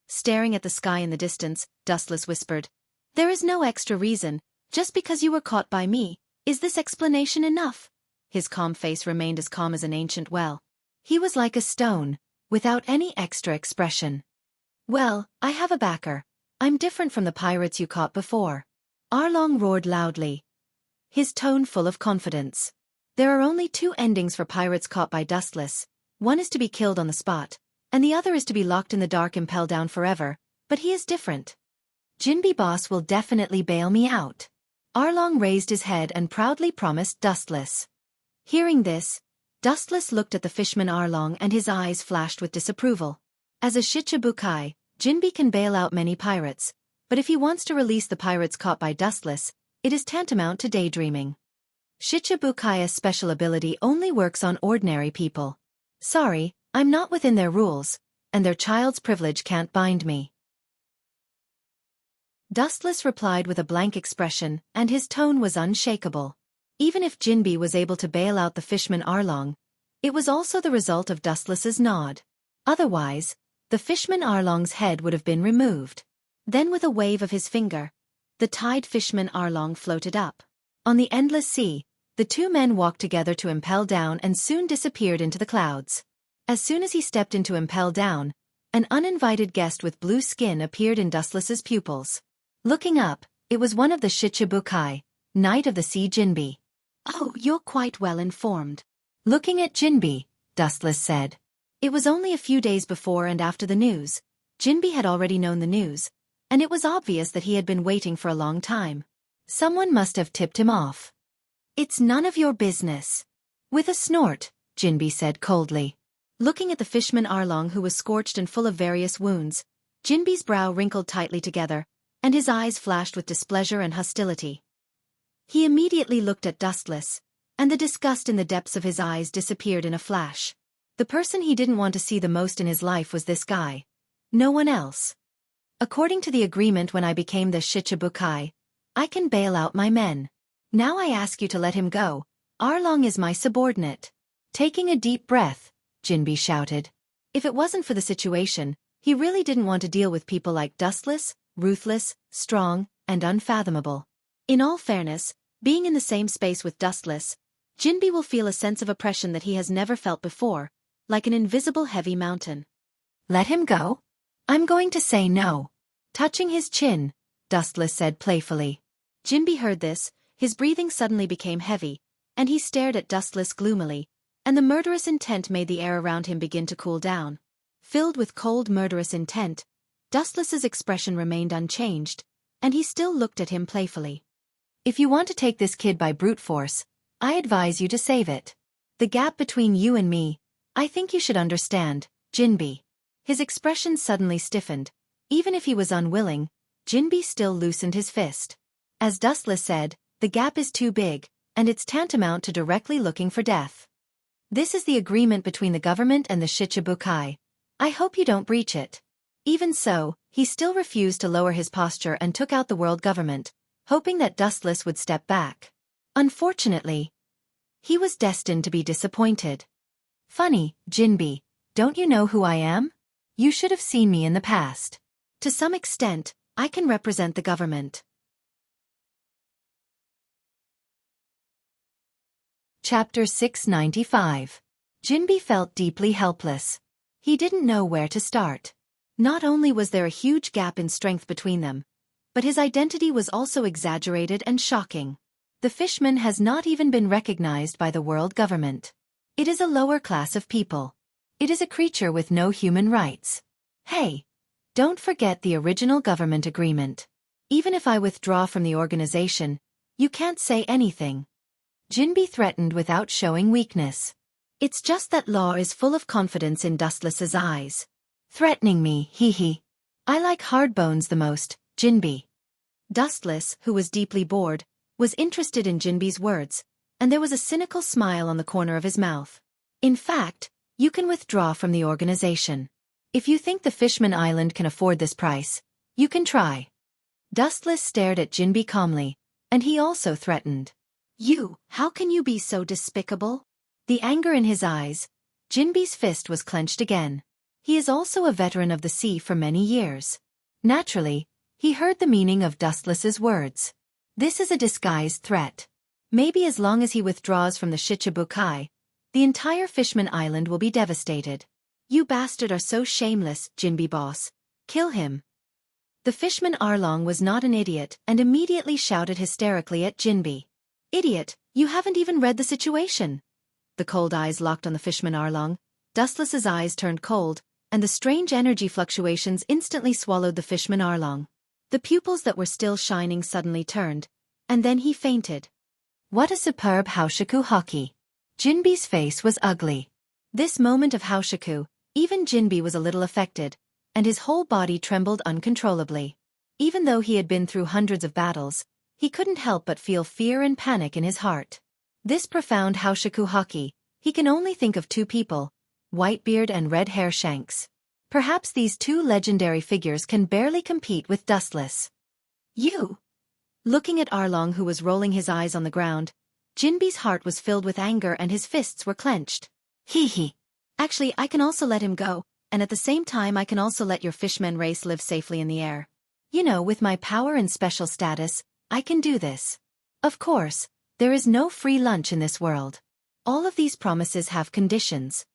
Staring at the sky in the distance, Dustless whispered, There is no extra reason, just because you were caught by me. Is this explanation enough? His calm face remained as calm as an ancient well. He was like a stone, without any extra expression. Well, I have a backer. I'm different from the pirates you caught before. Arlong roared loudly, his tone full of confidence. There are only 2 endings for pirates caught by Dustless. One is to be killed on the spot, and the other is to be locked in the dark Impel Down forever, but he is different. Jinbi boss will definitely bail me out. Arlong raised his head and proudly promised Dustless. Hearing this, Dustless looked at the fishman Arlong and his eyes flashed with disapproval. As a Shichibukai, Jinbi can bail out many pirates, but if he wants to release the pirates caught by Dustless, it is tantamount to daydreaming. Shichibukai's special ability only works on ordinary people. Sorry, I'm not within their rules, and their child's privilege can't bind me. Dustless replied with a blank expression, and his tone was unshakable. Even if Jinbi was able to bail out the fishman Arlong, it was also the result of Dustless's nod. Otherwise, the fishman Arlong's head would have been removed. Then with a wave of his finger, the tied fishman Arlong floated up. On the endless sea, the 2 men walked together to Impel Down and soon disappeared into the clouds. As soon as he stepped into Impel Down, an uninvited guest with blue skin appeared in Dustless's pupils. Looking up, it was one of the Shichibukai, Knight of the Sea Jinbi. Oh, you're quite well informed. Looking at Jinbi, Dustless said. It was only a few days before and after the news. Jinbi had already known the news, and it was obvious that he had been waiting for a long time. Someone must have tipped him off. It's none of your business. With a snort, Jinbi said coldly. Looking at the fishman Arlong who was scorched and full of various wounds, Jinbi's brow wrinkled tightly together, and his eyes flashed with displeasure and hostility. He immediately looked at Dustless, and the disgust in the depths of his eyes disappeared in a flash. The person he didn't want to see the most in his life was this guy. No one else. According to the agreement when I became the Shichibukai, I can bail out my men. Now I ask you to let him go. Arlong is my subordinate. Taking a deep breath, Jinbi shouted. If it wasn't for the situation, he really didn't want to deal with people like Dustless, ruthless, strong, and unfathomable. In all fairness, being in the same space with Dustless, Jinbi will feel a sense of oppression that he has never felt before, like an invisible heavy mountain. Let him go? I'm going to say no. Touching his chin, Dustless said playfully. Jinbi heard this, his breathing suddenly became heavy, and he stared at Dustless gloomily, and the murderous intent made the air around him begin to cool down. Filled with cold murderous intent, Dustless's expression remained unchanged, and he still looked at him playfully. If you want to take this kid by brute force, I advise you to save it. The gap between you and me, I think you should understand, Jinbi. His expression suddenly stiffened. Even if he was unwilling, Jinbi still loosened his fist. As Dustless said, the gap is too big, and it's tantamount to directly looking for death. This is the agreement between the government and the Shichibukai. I hope you don't breach it. Even so, he still refused to lower his posture and took out the world government, hoping that Dustless would step back. Unfortunately, he was destined to be disappointed. Funny, Jinbi, don't you know who I am? You should have seen me in the past. To some extent, I can represent the government. Chapter 695. Jinbi felt deeply helpless. He didn't know where to start. Not only was there a huge gap in strength between them, but his identity was also exaggerated and shocking. The fishman has not even been recognized by the world government. It is a lower class of people. It is a creature with no human rights. Hey, don't forget the original government agreement. Even if I withdraw from the organization, you can't say anything. Jinbi threatened without showing weakness. It's just that Law is full of confidence in Dustless's eyes. Threatening me, hee hee. I like hard bones the most, Jinbi. Dustless, who was deeply bored, was interested in Jinbi's words, and there was a cynical smile on the corner of his mouth. In fact, you can withdraw from the organization. If you think the Fishman Island can afford this price, you can try. Dustless stared at Jinbi calmly, and he also threatened. You, how can you be so despicable? The anger in his eyes, Jinbi's fist was clenched again. He is also a veteran of the sea for many years. Naturally, he heard the meaning of Dustless's words. This is a disguised threat. Maybe as long as he withdraws from the Shichibukai, the entire Fishman Island will be devastated. You bastard are so shameless, Jinbi boss. Kill him. The Fishman Arlong was not an idiot and immediately shouted hysterically at Jinbi. Idiot, you haven't even read the situation. The cold eyes locked on the Fishman Arlong, Dustless's eyes turned cold, and the strange energy fluctuations instantly swallowed the Fishman Arlong. The pupils that were still shining suddenly turned, and then he fainted. What a superb Haoshiku hockey! Jinbi's face was ugly. This moment of Haoshiku, even Jinbi was a little affected, and his whole body trembled uncontrollably. Even though he had been through hundreds of battles, he couldn't help but feel fear and panic in his heart. This profound Haoshiku hockey, he can only think of two people, Whitebeard and Red Hair Shanks. Perhaps these two legendary figures can barely compete with Dustless. You! Looking at Arlong, who was rolling his eyes on the ground, Jinbi's heart was filled with anger and his fists were clenched. Hee hee. Actually, I can also let him go, and at the same time I can also let your Fishman race live safely in the air. You know, with my power and special status, I can do this. Of course, there is no free lunch in this world. All of these promises have conditions.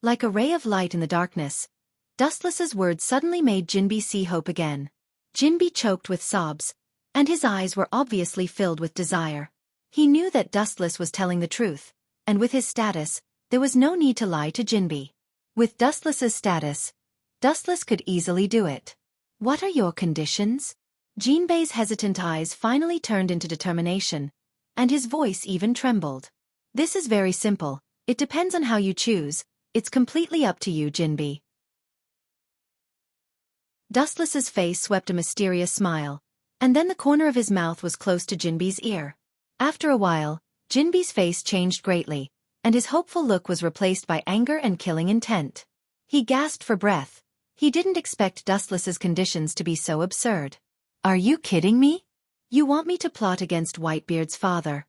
Like a ray of light in the darkness, Dustless's words suddenly made Jinbi see hope again. Jinbi choked with sobs, and his eyes were obviously filled with desire. He knew that Dustless was telling the truth, and with his status, there was no need to lie to Jinbi. With Dustless's status, Dustless could easily do it. What are your conditions? Jinbei's hesitant eyes finally turned into determination, and his voice even trembled. This is very simple, it depends on how you choose, it's completely up to you, Jinbi. Dustless's face swept a mysterious smile, and then the corner of his mouth was close to Jinbi's ear. After a while, Jinbi's face changed greatly, and his hopeful look was replaced by anger and killing intent. He gasped for breath. He didn't expect Dustless's conditions to be so absurd. Are you kidding me? You want me to plot against Whitebeard's father?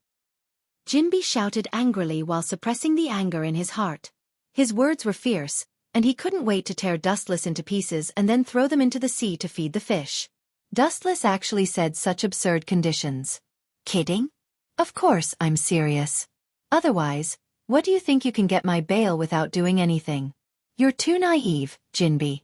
Jinbi shouted angrily while suppressing the anger in his heart. His words were fierce, and he couldn't wait to tear Dustless into pieces and then throw them into the sea to feed the fish. Dustless actually said such absurd conditions. Kidding? Of course I'm serious. Otherwise, what do you think you can get my bail without doing anything? You're too naive, Jinbi.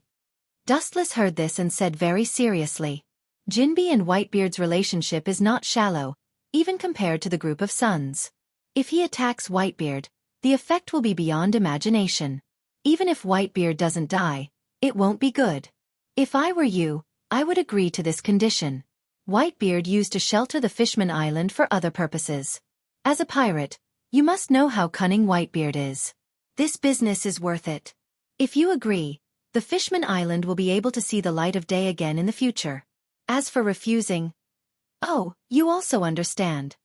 Dustless heard this and said very seriously. Jinbi and Whitebeard's relationship is not shallow, even compared to the group of sons. If he attacks Whitebeard, the effect will be beyond imagination. Even if Whitebeard doesn't die, it won't be good. If I were you, I would agree to this condition. Whitebeard used to shelter the Fishman Island for other purposes. As a pirate, you must know how cunning Whitebeard is. This business is worth it. If you agree, the Fishman Island will be able to see the light of day again in the future. As for refusing... Oh, you also understand.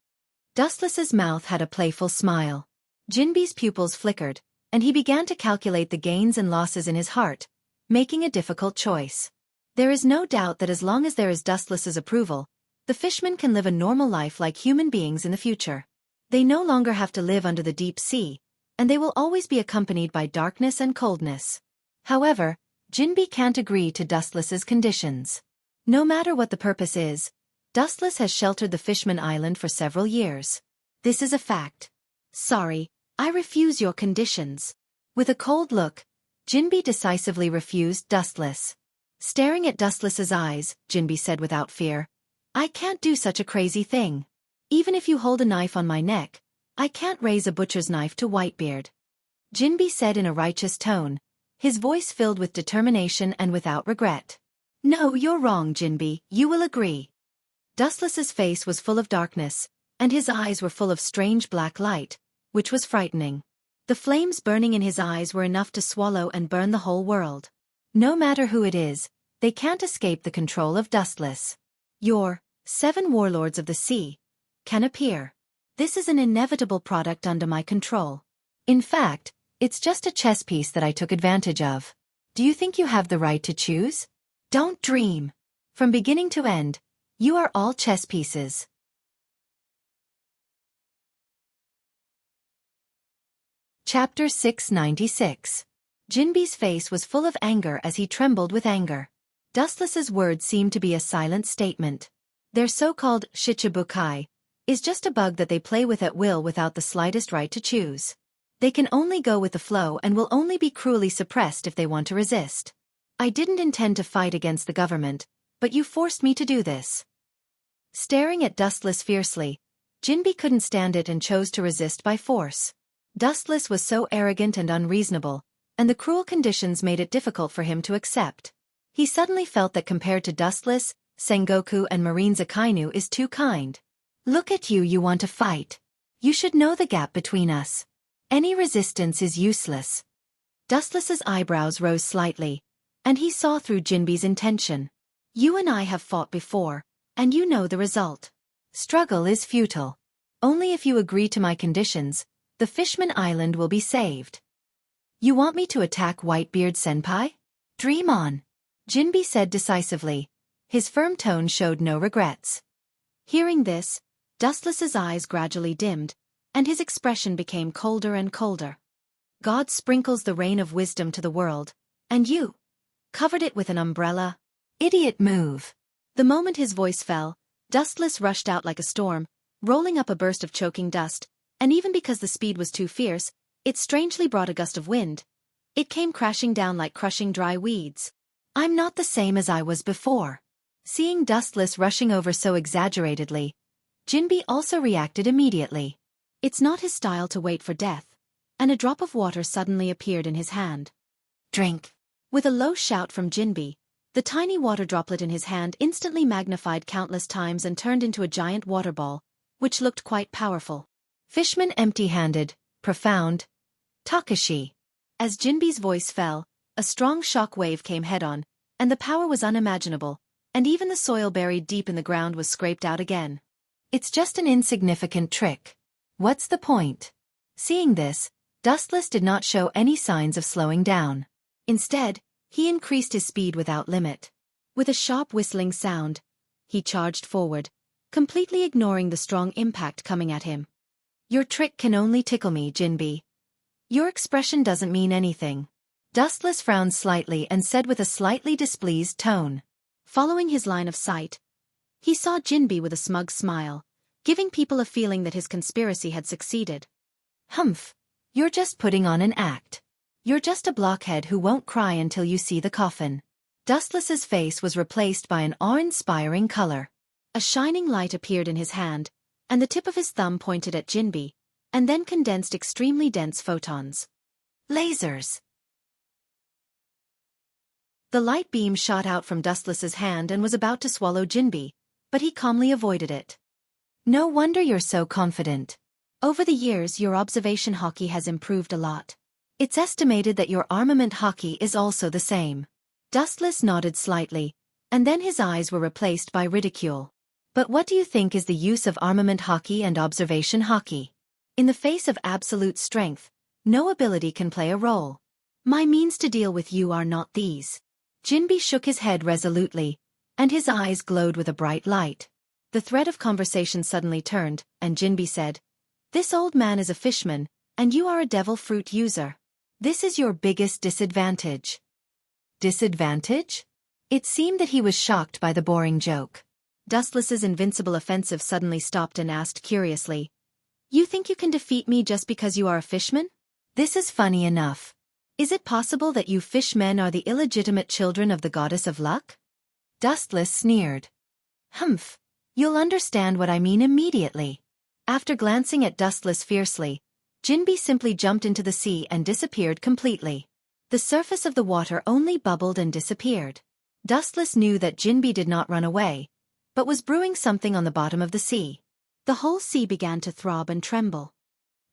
Dustless's mouth had a playful smile. Jinbi's pupils flickered, and he began to calculate the gains and losses in his heart, making a difficult choice. There is no doubt that as long as there is Dustless's approval, the fishmen can live a normal life like human beings in the future. They no longer have to live under the deep sea, and they will always be accompanied by darkness and coldness. However, Jinbi can't agree to Dustless's conditions. No matter what the purpose is, Dustless has sheltered the Fishman Island for several years. This is a fact. Sorry, I refuse your conditions. With a cold look, Jinbi decisively refused Dustless. Staring at Dustless's eyes, Jinbi said without fear, I can't do such a crazy thing. Even if you hold a knife on my neck, I can't raise a butcher's knife to Whitebeard. Jinbi said in a righteous tone, his voice filled with determination and without regret. No, you're wrong, Jinbi, you will agree. Dustless's face was full of darkness, and his eyes were full of strange black light, which was frightening. The flames burning in his eyes were enough to swallow and burn the whole world. No matter who it is, they can't escape the control of Dustless. Your 7 warlords of the sea can appear. This is an inevitable product under my control. In fact, it's just a chess piece that I took advantage of. Do you think you have the right to choose? Don't dream. From beginning to end, you are all chess pieces. Chapter 696. Jinbi's face was full of anger as he trembled with anger. Dustless's words seemed to be a silent statement. Their so-called shichibukai is just a bug that they play with at will without the slightest right to choose. They can only go with the flow and will only be cruelly suppressed if they want to resist. I didn't intend to fight against the government, but you forced me to do this. Staring at Dustless fiercely, Jinbi couldn't stand it and chose to resist by force. Dustless was so arrogant and unreasonable, and the cruel conditions made it difficult for him to accept. He suddenly felt that compared to Dustless, Sengoku and Marine Akainu is too kind. Look at you, you want to fight. You should know the gap between us. Any resistance is useless. Dustless's eyebrows rose slightly, and he saw through Jinbi's intention. You and I have fought before, and you know the result. Struggle is futile. Only if you agree to my conditions, the Fishman Island will be saved. You want me to attack Whitebeard Senpai? Dream on. Jinbi said decisively. His firm tone showed no regrets. Hearing this, Dustless's eyes gradually dimmed, and his expression became colder and colder. God sprinkles the rain of wisdom to the world, and you covered it with an umbrella? Idiot move. The moment his voice fell, Dustless rushed out like a storm, rolling up a burst of choking dust, and even because the speed was too fierce, it strangely brought a gust of wind. It came crashing down like crushing dry weeds. I'm not the same as I was before. Seeing Dustless rushing over so exaggeratedly, Jinbi also reacted immediately. It's not his style to wait for death, and a drop of water suddenly appeared in his hand. Drink. With a low shout from Jinbi, the tiny water droplet in his hand instantly magnified countless times and turned into a giant water ball, which looked quite powerful. Fishman empty-handed, profound. Takashi. As Jinbi's voice fell, a strong shock wave came head-on, and the power was unimaginable, and even the soil buried deep in the ground was scraped out again. It's just an insignificant trick. What's the point? Seeing this, Dustless did not show any signs of slowing down. Instead, he increased his speed without limit. With a sharp whistling sound, he charged forward, completely ignoring the strong impact coming at him. Your trick can only tickle me, Jinbi. Your expression doesn't mean anything. Dustless frowned slightly and said with a slightly displeased tone. Following his line of sight, he saw Jinbi with a smug smile, giving people a feeling that his conspiracy had succeeded. Humph, you're just putting on an act. You're just a blockhead who won't cry until you see the coffin. Dustless's face was replaced by an awe-inspiring color. A shining light appeared in his hand, and the tip of his thumb pointed at Jinbi, and then condensed extremely dense photons. Lasers. The light beam shot out from Dustless's hand and was about to swallow Jinbi, but he calmly avoided it. No wonder you're so confident. Over the years your observation hockey has improved a lot. It's estimated that your armament hockey is also the same. Dustless nodded slightly, and then his eyes were replaced by ridicule. But what do you think is the use of armament hockey and observation hockey? In the face of absolute strength, no ability can play a role. My means to deal with you are not these. Jinbi shook his head resolutely, and his eyes glowed with a bright light. The thread of conversation suddenly turned, and Jinbi said, This old man is a fishman, and you are a devil fruit user. This is your biggest disadvantage. Disadvantage? It seemed that he was shocked by the boring joke. Dustless's invincible offensive suddenly stopped and asked curiously, You think you can defeat me just because you are a fishman? This is funny enough. Is it possible that you fishmen are the illegitimate children of the goddess of luck? Dustless sneered. Humph, you'll understand what I mean immediately. After glancing at Dustless fiercely, Jinbi simply jumped into the sea and disappeared completely. The surface of the water only bubbled and disappeared. Dustless knew that Jinbi did not run away, but was brewing something on the bottom of the sea. The whole sea began to throb and tremble.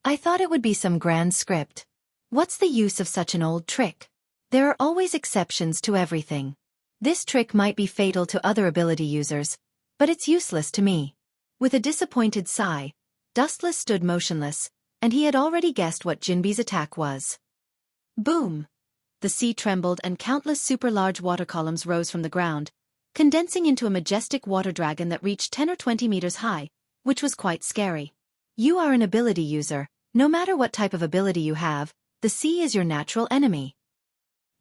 I thought it would be some grand script. What's the use of such an old trick? There are always exceptions to everything. This trick might be fatal to other ability users, but it's useless to me. With a disappointed sigh, Dustless stood motionless, and he had already guessed what Jinbe's attack was. Boom! The sea trembled and countless super-large water columns rose from the ground, condensing into a majestic water dragon that reached 10 or 20 meters high, which was quite scary. You are an ability user. No matter what type of ability you have, the sea is your natural enemy.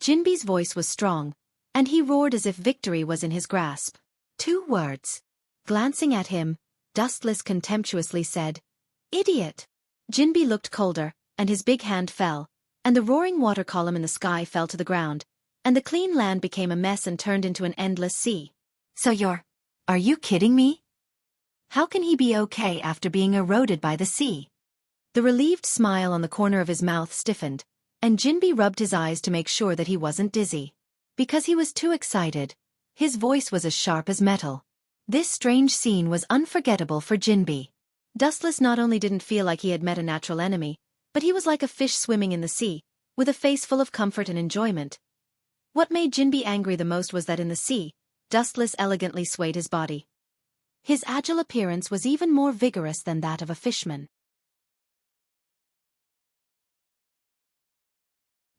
Jinbe's voice was strong, and he roared as if victory was in his grasp. 2 words. Glancing at him, Dustless contemptuously said, "Idiot." Jinbe looked colder, and his big hand fell, and the roaring water column in the sky fell to the ground, and the clean land became a mess and turned into an endless sea. Are you kidding me? How can he be okay after being eroded by the sea? The relieved smile on the corner of his mouth stiffened, and Jinbe rubbed his eyes to make sure that he wasn't dizzy. Because he was too excited, his voice was as sharp as metal. This strange scene was unforgettable for Jinbe. Dustless not only didn't feel like he had met a natural enemy, but he was like a fish swimming in the sea, with a face full of comfort and enjoyment. What made Jinbe angry the most was that in the sea, Dustless elegantly swayed his body. His agile appearance was even more vigorous than that of a fishman.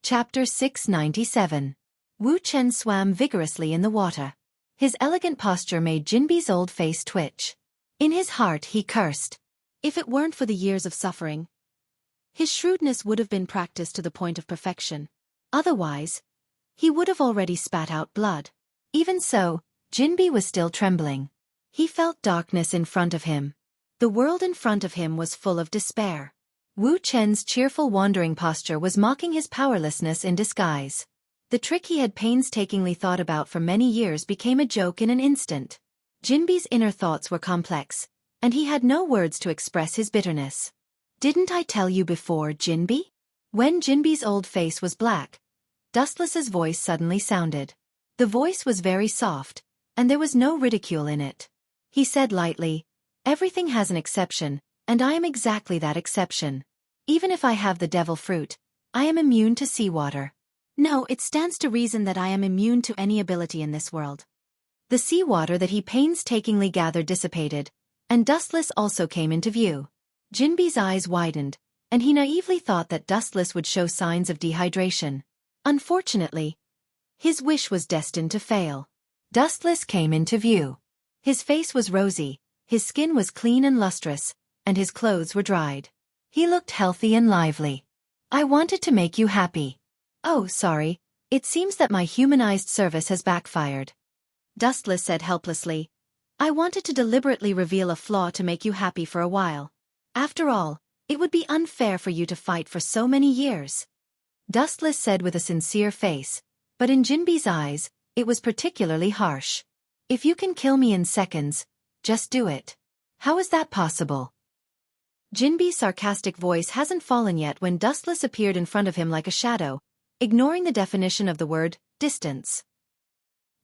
Chapter 697. Wu Chen swam vigorously in the water. His elegant posture made Jinbe's old face twitch. In his heart he cursed. If it weren't for the years of suffering, his shrewdness would have been practiced to the point of perfection. Otherwise, he would have already spat out blood. Even so, Jinbe was still trembling. He felt darkness in front of him. The world in front of him was full of despair. Wu Chen's cheerful wandering posture was mocking his powerlessness in disguise. The trick he had painstakingly thought about for many years became a joke in an instant. Jinbe's inner thoughts were complex, and he had no words to express his bitterness. "Didn't I tell you before, Jinbe?" When Jinbe's old face was black, Dustless's voice suddenly sounded. The voice was very soft, and there was no ridicule in it. He said lightly, "Everything has an exception, and I am exactly that exception. Even if I have the devil fruit, I am immune to seawater. No, it stands to reason that I am immune to any ability in this world." The seawater that he painstakingly gathered dissipated, and Dustless also came into view. Jinbe's eyes widened, and he naively thought that Dustless would show signs of dehydration. Unfortunately, his wish was destined to fail. Dustless came into view. His face was rosy, his skin was clean and lustrous, and his clothes were dried. He looked healthy and lively. "I wanted to make you happy." "Oh, sorry, it seems that my humanized service has backfired," Dustless said helplessly. "I wanted to deliberately reveal a flaw to make you happy for a while. After all, it would be unfair for you to fight for so many years," Dustless said with a sincere face, but in Jinbe's eyes, it was particularly harsh. "If you can kill me in seconds, just do it." "How is that possible?" Jinbe's sarcastic voice hasn't fallen yet when Dustless appeared in front of him like a shadow, ignoring the definition of the word, distance.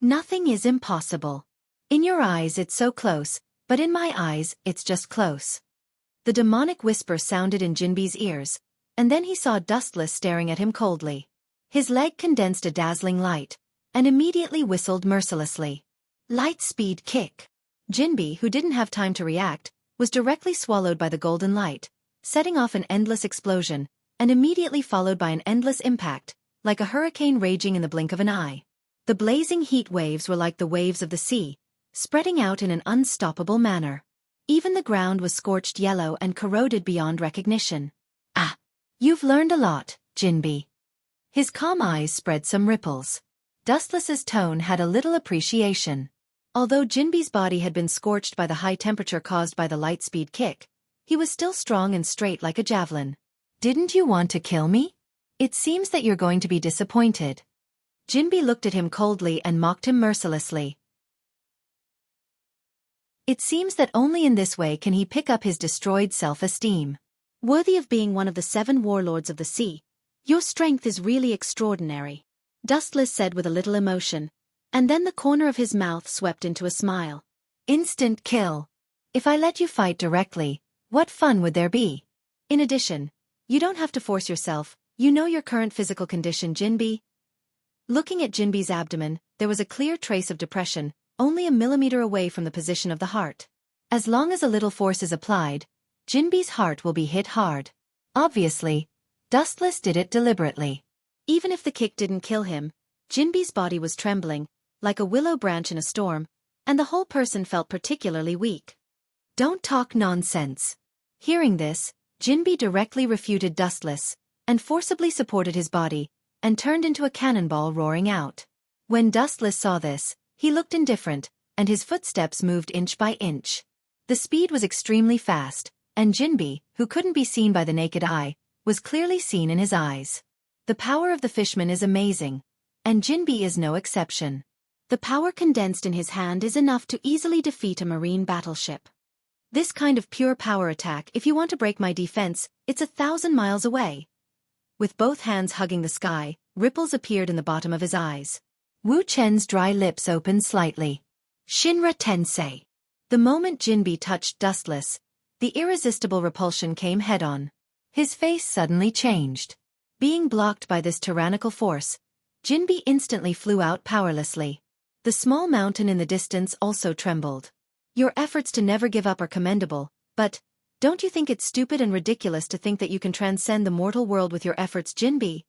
"Nothing is impossible. In your eyes it's so close, but in my eyes it's just close." The demonic whisper sounded in Jinbe's ears, and then he saw Dustless staring at him coldly. His leg condensed a dazzling light, and immediately whistled mercilessly. Light speed kick. Jinbe, who didn't have time to react, was directly swallowed by the golden light, setting off an endless explosion, and immediately followed by an endless impact, like a hurricane raging in the blink of an eye. The blazing heat waves were like the waves of the sea, spreading out in an unstoppable manner. Even the ground was scorched yellow and corroded beyond recognition. "Ah! You've learned a lot, Jinbe." His calm eyes spread some ripples. Dustless's tone had a little appreciation. Although Jinbe's body had been scorched by the high temperature caused by the light-speed kick, he was still strong and straight like a javelin. "Didn't you want to kill me? It seems that you're going to be disappointed." Jinbe looked at him coldly and mocked him mercilessly. It seems that only in this way can he pick up his destroyed self-esteem. "Worthy of being one of the 7 warlords of the sea, your strength is really extraordinary," Dustless said with a little emotion, and then the corner of his mouth swept into a smile. "Instant kill. If I let you fight directly, what fun would there be?" In addition, you don't have to force yourself, you know your current physical condition, Jinbi. Looking at Jinbi's abdomen, there was a clear trace of depression, only a millimeter away from the position of the heart. As long as a little force is applied, Jinbi's heart will be hit hard. Obviously, Dustless did it deliberately. Even if the kick didn't kill him, Jinbi's body was trembling, like a willow branch in a storm, and the whole person felt particularly weak. Don't talk nonsense. Hearing this, Jinbi directly refuted Dustless, and forcibly supported his body, and turned into a cannonball roaring out. When Dustless saw this, he looked indifferent, and his footsteps moved inch by inch. The speed was extremely fast, and Jinbi, who couldn't be seen by the naked eye, was clearly seen in his eyes. The power of the fishman is amazing, and Jinbi is no exception. The power condensed in his hand is enough to easily defeat a marine battleship. This kind of pure power attack, if you want to break my defense, it's 1,000 miles away. With both hands hugging the sky, ripples appeared in the bottom of his eyes. Wu Chen's dry lips opened slightly. Shinra Tensei. The moment Jinbi touched Dustless, the irresistible repulsion came head-on. His face suddenly changed. Being blocked by this tyrannical force, Jinbi instantly flew out powerlessly. The small mountain in the distance also trembled. Your efforts to never give up are commendable, but don't you think it's stupid and ridiculous to think that you can transcend the mortal world with your efforts, Jinbi?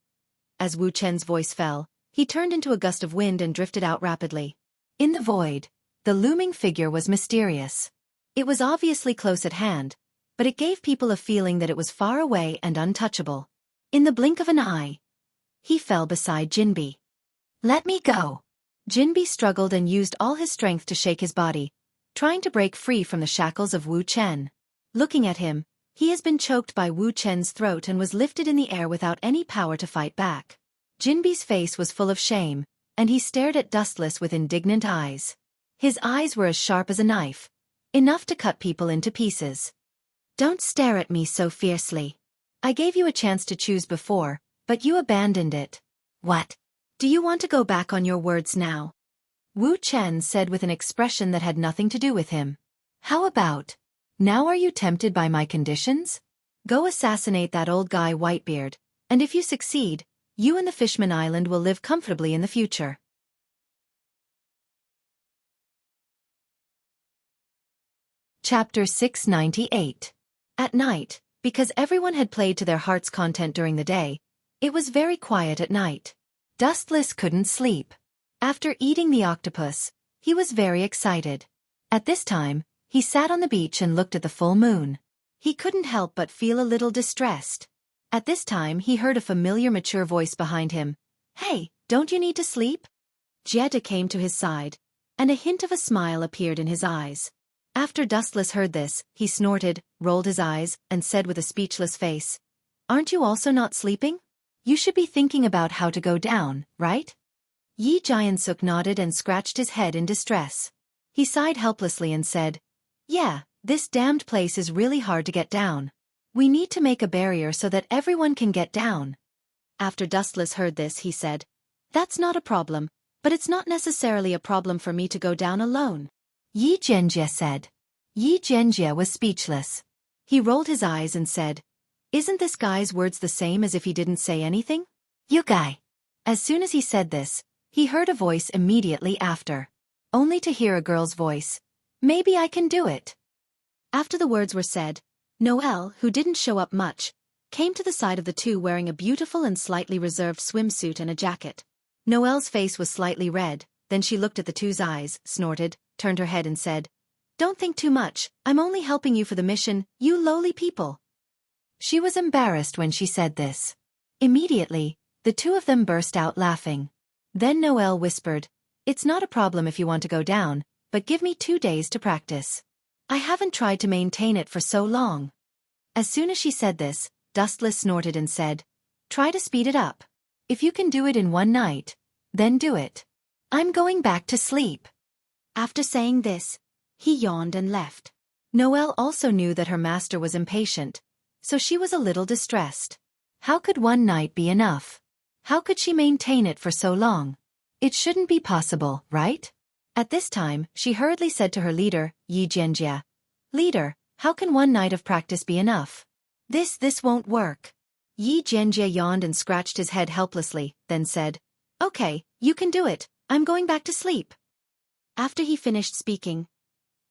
As Wu Chen's voice fell, he turned into a gust of wind and drifted out rapidly. In the void, the looming figure was mysterious. It was obviously close at hand, but it gave people a feeling that it was far away and untouchable. In the blink of an eye, he fell beside Jinbi. Let me go. Jinbi struggled and used all his strength to shake his body, trying to break free from the shackles of Wu Chen. Looking at him, he has been choked by Wu Chen's throat and was lifted in the air without any power to fight back. Jinbi's face was full of shame, and he stared at Dustless with indignant eyes. His eyes were as sharp as a knife, enough to cut people into pieces. Don't stare at me so fiercely. I gave you a chance to choose before, but you abandoned it. What? Do you want to go back on your words now? Wu Chen said with an expression that had nothing to do with him. How about? Now are you tempted by my conditions? Go assassinate that old guy Whitebeard, and if you succeed, you and the Fishman Island will live comfortably in the future. Chapter 698. At night, because everyone had played to their heart's content during the day, it was very quiet at night. Dustless couldn't sleep. After eating the octopus, he was very excited. At this time, he sat on the beach and looked at the full moon. He couldn't help but feel a little distressed. At this time he heard a familiar mature voice behind him. Hey, don't you need to sleep? Jetta came to his side, and a hint of a smile appeared in his eyes. After Dustless heard this, he snorted, rolled his eyes, and said with a speechless face, Aren't you also not sleeping? You should be thinking about how to go down, right? Yi Jiansuk nodded and scratched his head in distress. He sighed helplessly and said, Yeah, this damned place is really hard to get down. We need to make a barrier so that everyone can get down. After Dustless heard this, he said, That's not a problem, but it's not necessarily a problem for me to go down alone. Yi Jianjie said. Yi Jianjie was speechless. He rolled his eyes and said, Isn't this guy's words the same as if he didn't say anything? You guy. As soon as he said this, he heard a voice immediately after. Only to hear a girl's voice. Maybe I can do it. After the words were said, Noelle, who didn't show up much, came to the side of the two wearing a beautiful and slightly reserved swimsuit and a jacket. Noelle's face was slightly red, then she looked at the two's eyes, snorted, turned her head and said, Don't think too much, I'm only helping you for the mission, you lowly people. She was embarrassed when she said this. Immediately, the two of them burst out laughing. Then Noelle whispered, It's not a problem if you want to go down, but give me 2 days to practice. I haven't tried to maintain it for so long. As soon as she said this, Dustless snorted and said, Try to speed it up. If you can do it in one night, then do it. I'm going back to sleep. After saying this, he yawned and left. Noelle also knew that her master was impatient, so she was a little distressed. How could one night be enough? How could she maintain it for so long? It shouldn't be possible, right? At this time, she hurriedly said to her leader, Yi Jianjie, Leader, how can one night of practice be enough? This won't work. Yi Jianjie yawned and scratched his head helplessly, then said, Okay, you can do it, I'm going back to sleep. After he finished speaking,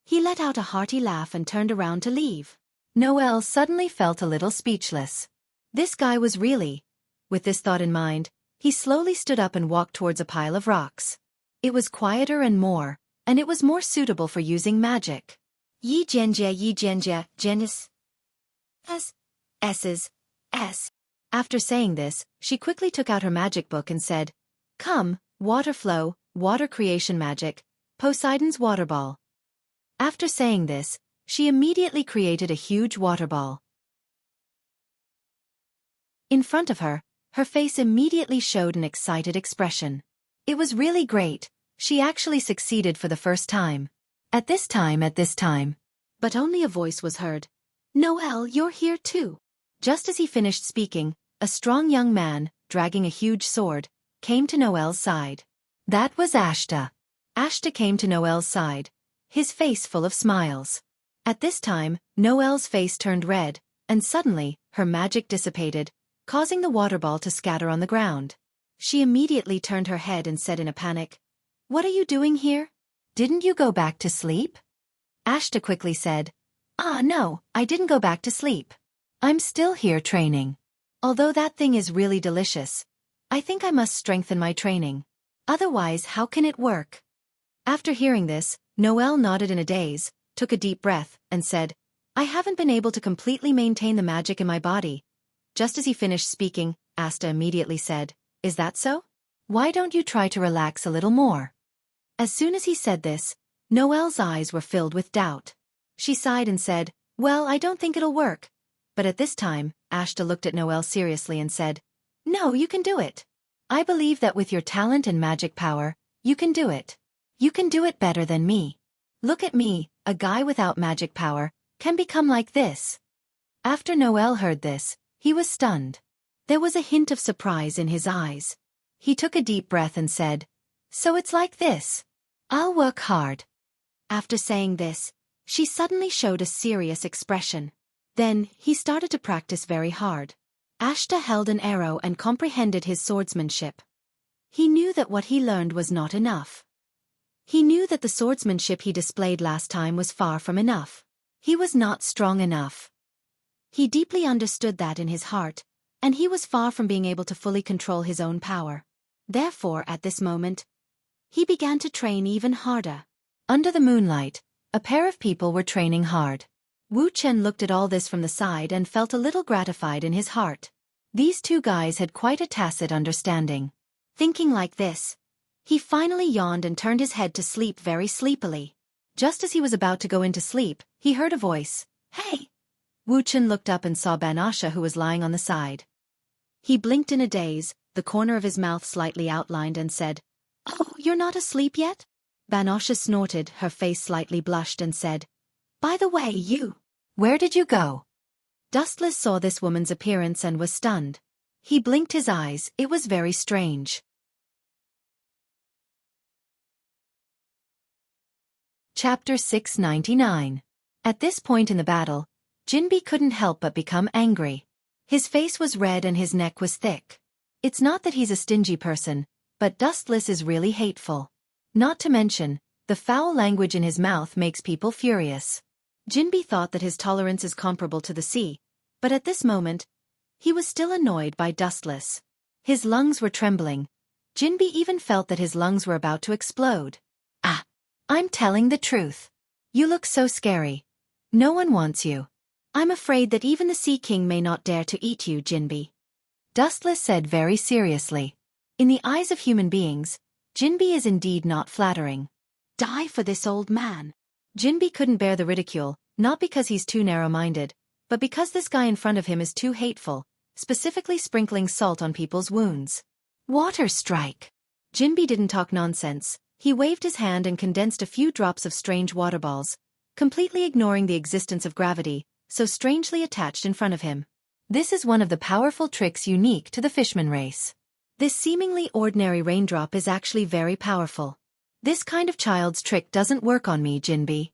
he let out a hearty laugh and turned around to leave. Noel suddenly felt a little speechless. This guy was really... With this thought in mind, he slowly stood up and walked towards a pile of rocks. It was quieter and it was more suitable for using magic. Yi Jianjie, Genis. S. After saying this, she quickly took out her magic book and said, Come, water flow, water creation magic, Poseidon's water ball. After saying this, she immediately created a huge water ball. In front of her, her face immediately showed an excited expression. It was really great, she actually succeeded for the first time. At this time. But only a voice was heard. Noel, you're here too. Just as he finished speaking, a strong young man, dragging a huge sword, came to Noel's side. That was Ashta. Ashta came to Noel's side, his face full of smiles. At this time, Noel's face turned red, and suddenly, her magic dissipated, causing the water ball to scatter on the ground. She immediately turned her head and said in a panic, What are you doing here? Didn't you go back to sleep? Ashta quickly said, No, I didn't go back to sleep. I'm still here training. Although that thing is really delicious, I think I must strengthen my training. Otherwise, how can it work? After hearing this, Noel nodded in a daze, took a deep breath, and said, I haven't been able to completely maintain the magic in my body. Just as he finished speaking, Asta immediately said, Is that so? Why don't you try to relax a little more? As soon as he said this, Noel's eyes were filled with doubt. She sighed and said, Well, I don't think it'll work. But at this time, Ashta looked at Noel seriously and said, No, you can do it. I believe that with your talent and magic power, you can do it. You can do it better than me. Look at me, a guy without magic power, can become like this. After Noel heard this, he was stunned. There was a hint of surprise in his eyes. He took a deep breath and said, So it's like this. I'll work hard. After saying this, she suddenly showed a serious expression. Then, he started to practice very hard. Ashta held an arrow and comprehended his swordsmanship. He knew that what he learned was not enough. He knew that the swordsmanship he displayed last time was far from enough. He was not strong enough. He deeply understood that in his heart, and he was far from being able to fully control his own power. Therefore, at this moment, he began to train even harder. Under the moonlight, a pair of people were training hard. Wu Chen looked at all this from the side and felt a little gratified in his heart. These two guys had quite a tacit understanding. Thinking like this, he finally yawned and turned his head to sleep very sleepily. Just as he was about to go into sleep, he heard a voice. Hey! Wu Chen looked up and saw Banasha, who was lying on the side. He blinked in a daze, the corner of his mouth slightly outlined, and said, Oh, you're not asleep yet? Banasha snorted, her face slightly blushed, and said, By the way, where did you go? Dustless saw this woman's appearance and was stunned. He blinked his eyes, it was very strange. Chapter 699. At this point in the battle, Jinbi couldn't help but become angry. His face was red and his neck was thick. It's not that he's a stingy person, but Dustless is really hateful. Not to mention, the foul language in his mouth makes people furious. Jinbi thought that his tolerance is comparable to the sea, but at this moment, he was still annoyed by Dustless. His lungs were trembling. Jinbi even felt that his lungs were about to explode. I'm telling the truth. You look so scary. No one wants you. I'm afraid that even the Sea King may not dare to eat you, Jinbi. Dustless said very seriously. In the eyes of human beings, Jinbi is indeed not flattering. Die for this old man. Jinbi couldn't bear the ridicule, not because he's too narrow-minded, but because this guy in front of him is too hateful, specifically sprinkling salt on people's wounds. Water strike. Jinbi didn't talk nonsense. He waved his hand and condensed a few drops of strange water balls, completely ignoring the existence of gravity, so strangely attached in front of him. This is one of the powerful tricks unique to the Fishman race. This seemingly ordinary raindrop is actually very powerful. This kind of child's trick doesn't work on me, Jinbi.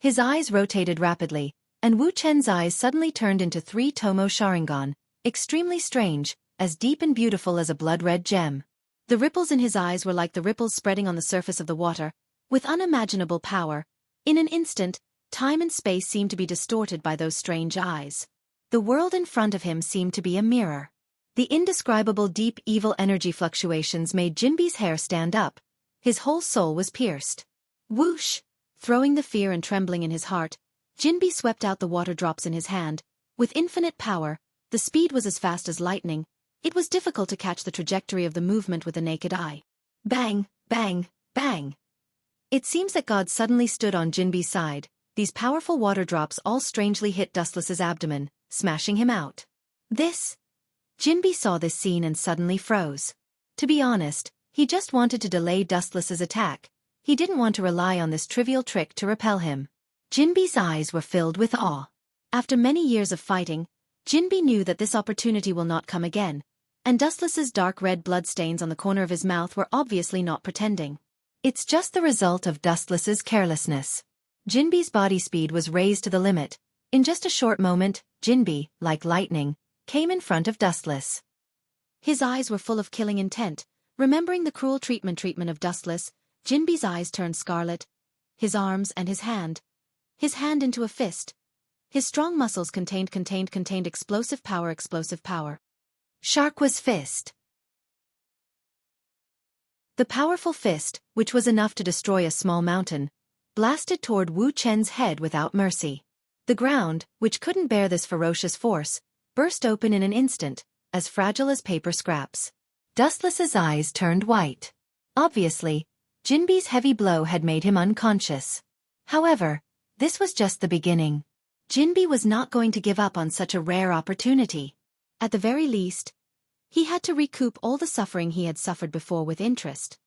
His eyes rotated rapidly, and Wu Chen's eyes suddenly turned into 3 Tomo Sharingan, extremely strange, as deep and beautiful as a blood-red gem. The ripples in his eyes were like the ripples spreading on the surface of the water, with unimaginable power. In an instant, time and space seemed to be distorted by those strange eyes. The world in front of him seemed to be a mirror. The indescribable deep evil energy fluctuations made Jinbi's hair stand up. His whole soul was pierced. Whoosh! Throwing the fear and trembling in his heart, Jinbi swept out the water drops in his hand. With infinite power, the speed was as fast as lightning. It was difficult to catch the trajectory of the movement with the naked eye. Bang! Bang! Bang! It seems that God suddenly stood on Jinbi's side. These powerful water drops all strangely hit Dustless's abdomen, smashing him out. Jinbi saw this scene and suddenly froze. To be honest, he just wanted to delay Dustless's attack. He didn't want to rely on this trivial trick to repel him. Jinbi's eyes were filled with awe. After many years of fighting, Jinbi knew that this opportunity will not come again, and Dustless's dark red bloodstains on the corner of his mouth were obviously not pretending. It's just the result of Dustless's carelessness. Jinbi's body speed was raised to the limit. In just a short moment, Jinbi, like lightning, came in front of Dustless. His eyes were full of killing intent. Remembering the cruel treatment of Dustless, Jinbi's eyes turned scarlet. His arms and his hand into a fist. His strong muscles contained explosive power. Sharkwa's fist. The powerful fist, which was enough to destroy a small mountain, blasted toward Wu Chen's head without mercy. The ground, which couldn't bear this ferocious force, burst open in an instant, as fragile as paper scraps. Dustless's eyes turned white. Obviously, Jinbi's heavy blow had made him unconscious. However, this was just the beginning. Jinbi was not going to give up on such a rare opportunity. At the very least, he had to recoup all the suffering he had suffered before with interest.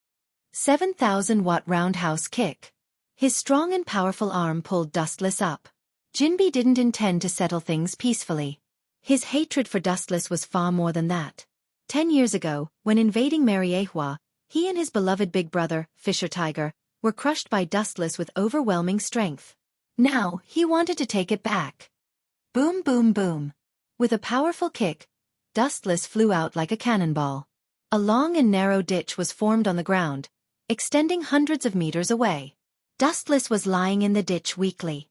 7,000-watt roundhouse kick. His strong and powerful arm pulled Dustless up. Jinbi didn't intend to settle things peacefully. His hatred for Dustless was far more than that. 10 years ago, when invading Mariehua, he and his beloved big brother, Fisher Tiger, were crushed by Dustless with overwhelming strength. Now, he wanted to take it back. Boom, boom, boom. With a powerful kick, Dustless flew out like a cannonball. A long and narrow ditch was formed on the ground, extending hundreds of meters away. Dustless was lying in the ditch weakly.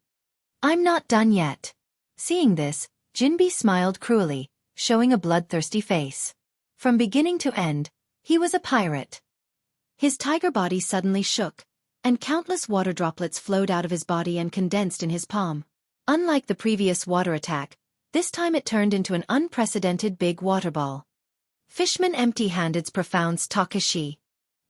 I'm not done yet. Seeing this, Jinbi smiled cruelly, showing a bloodthirsty face. From beginning to end, he was a pirate. His tiger body suddenly shook, and countless water droplets flowed out of his body and condensed in his palm. Unlike the previous water attack, this time it turned into an unprecedented big water ball. Fishman empty-handed's profound Takeshi.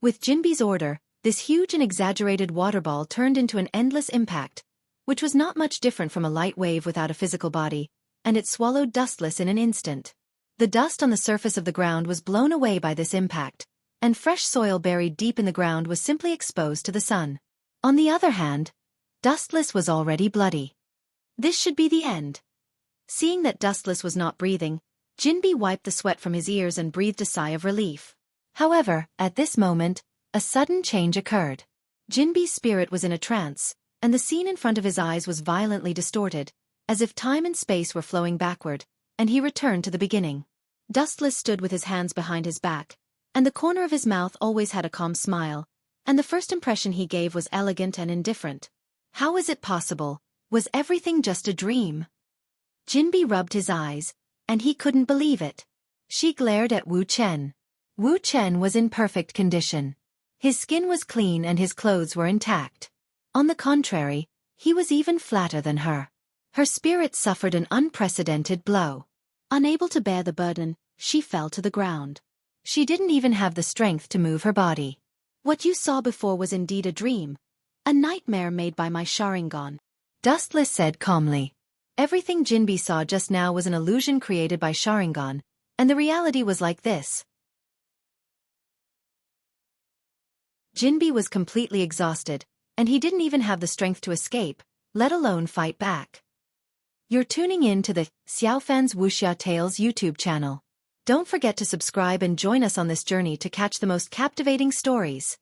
With Jinbi's order, this huge and exaggerated water ball turned into an endless impact, which was not much different from a light wave without a physical body, and it swallowed Dustless in an instant. The dust on the surface of the ground was blown away by this impact, and fresh soil buried deep in the ground was simply exposed to the sun. On the other hand, Dustless was already bloody. This should be the end. Seeing that Dustless was not breathing, Jinbi wiped the sweat from his ears and breathed a sigh of relief. However, at this moment, a sudden change occurred. Jinbi's spirit was in a trance, and the scene in front of his eyes was violently distorted, as if time and space were flowing backward, and he returned to the beginning. Dustless stood with his hands behind his back, and the corner of his mouth always had a calm smile, and the first impression he gave was elegant and indifferent. How is it possible? Was everything just a dream? Jinbi rubbed his eyes, and he couldn't believe it. She glared at Wu Chen. Wu Chen was in perfect condition. His skin was clean and his clothes were intact. On the contrary, he was even flatter than her. Her spirit suffered an unprecedented blow. Unable to bear the burden, she fell to the ground. She didn't even have the strength to move her body. What you saw before was indeed a dream, a nightmare made by my Sharingan, Dustless said calmly. Everything Jinbi saw just now was an illusion created by Sharingan, and the reality was like this. Jinbi was completely exhausted, and he didn't even have the strength to escape, let alone fight back. You're tuning in to the Xiaofan's Wuxia Tales YouTube channel. Don't forget to subscribe and join us on this journey to catch the most captivating stories.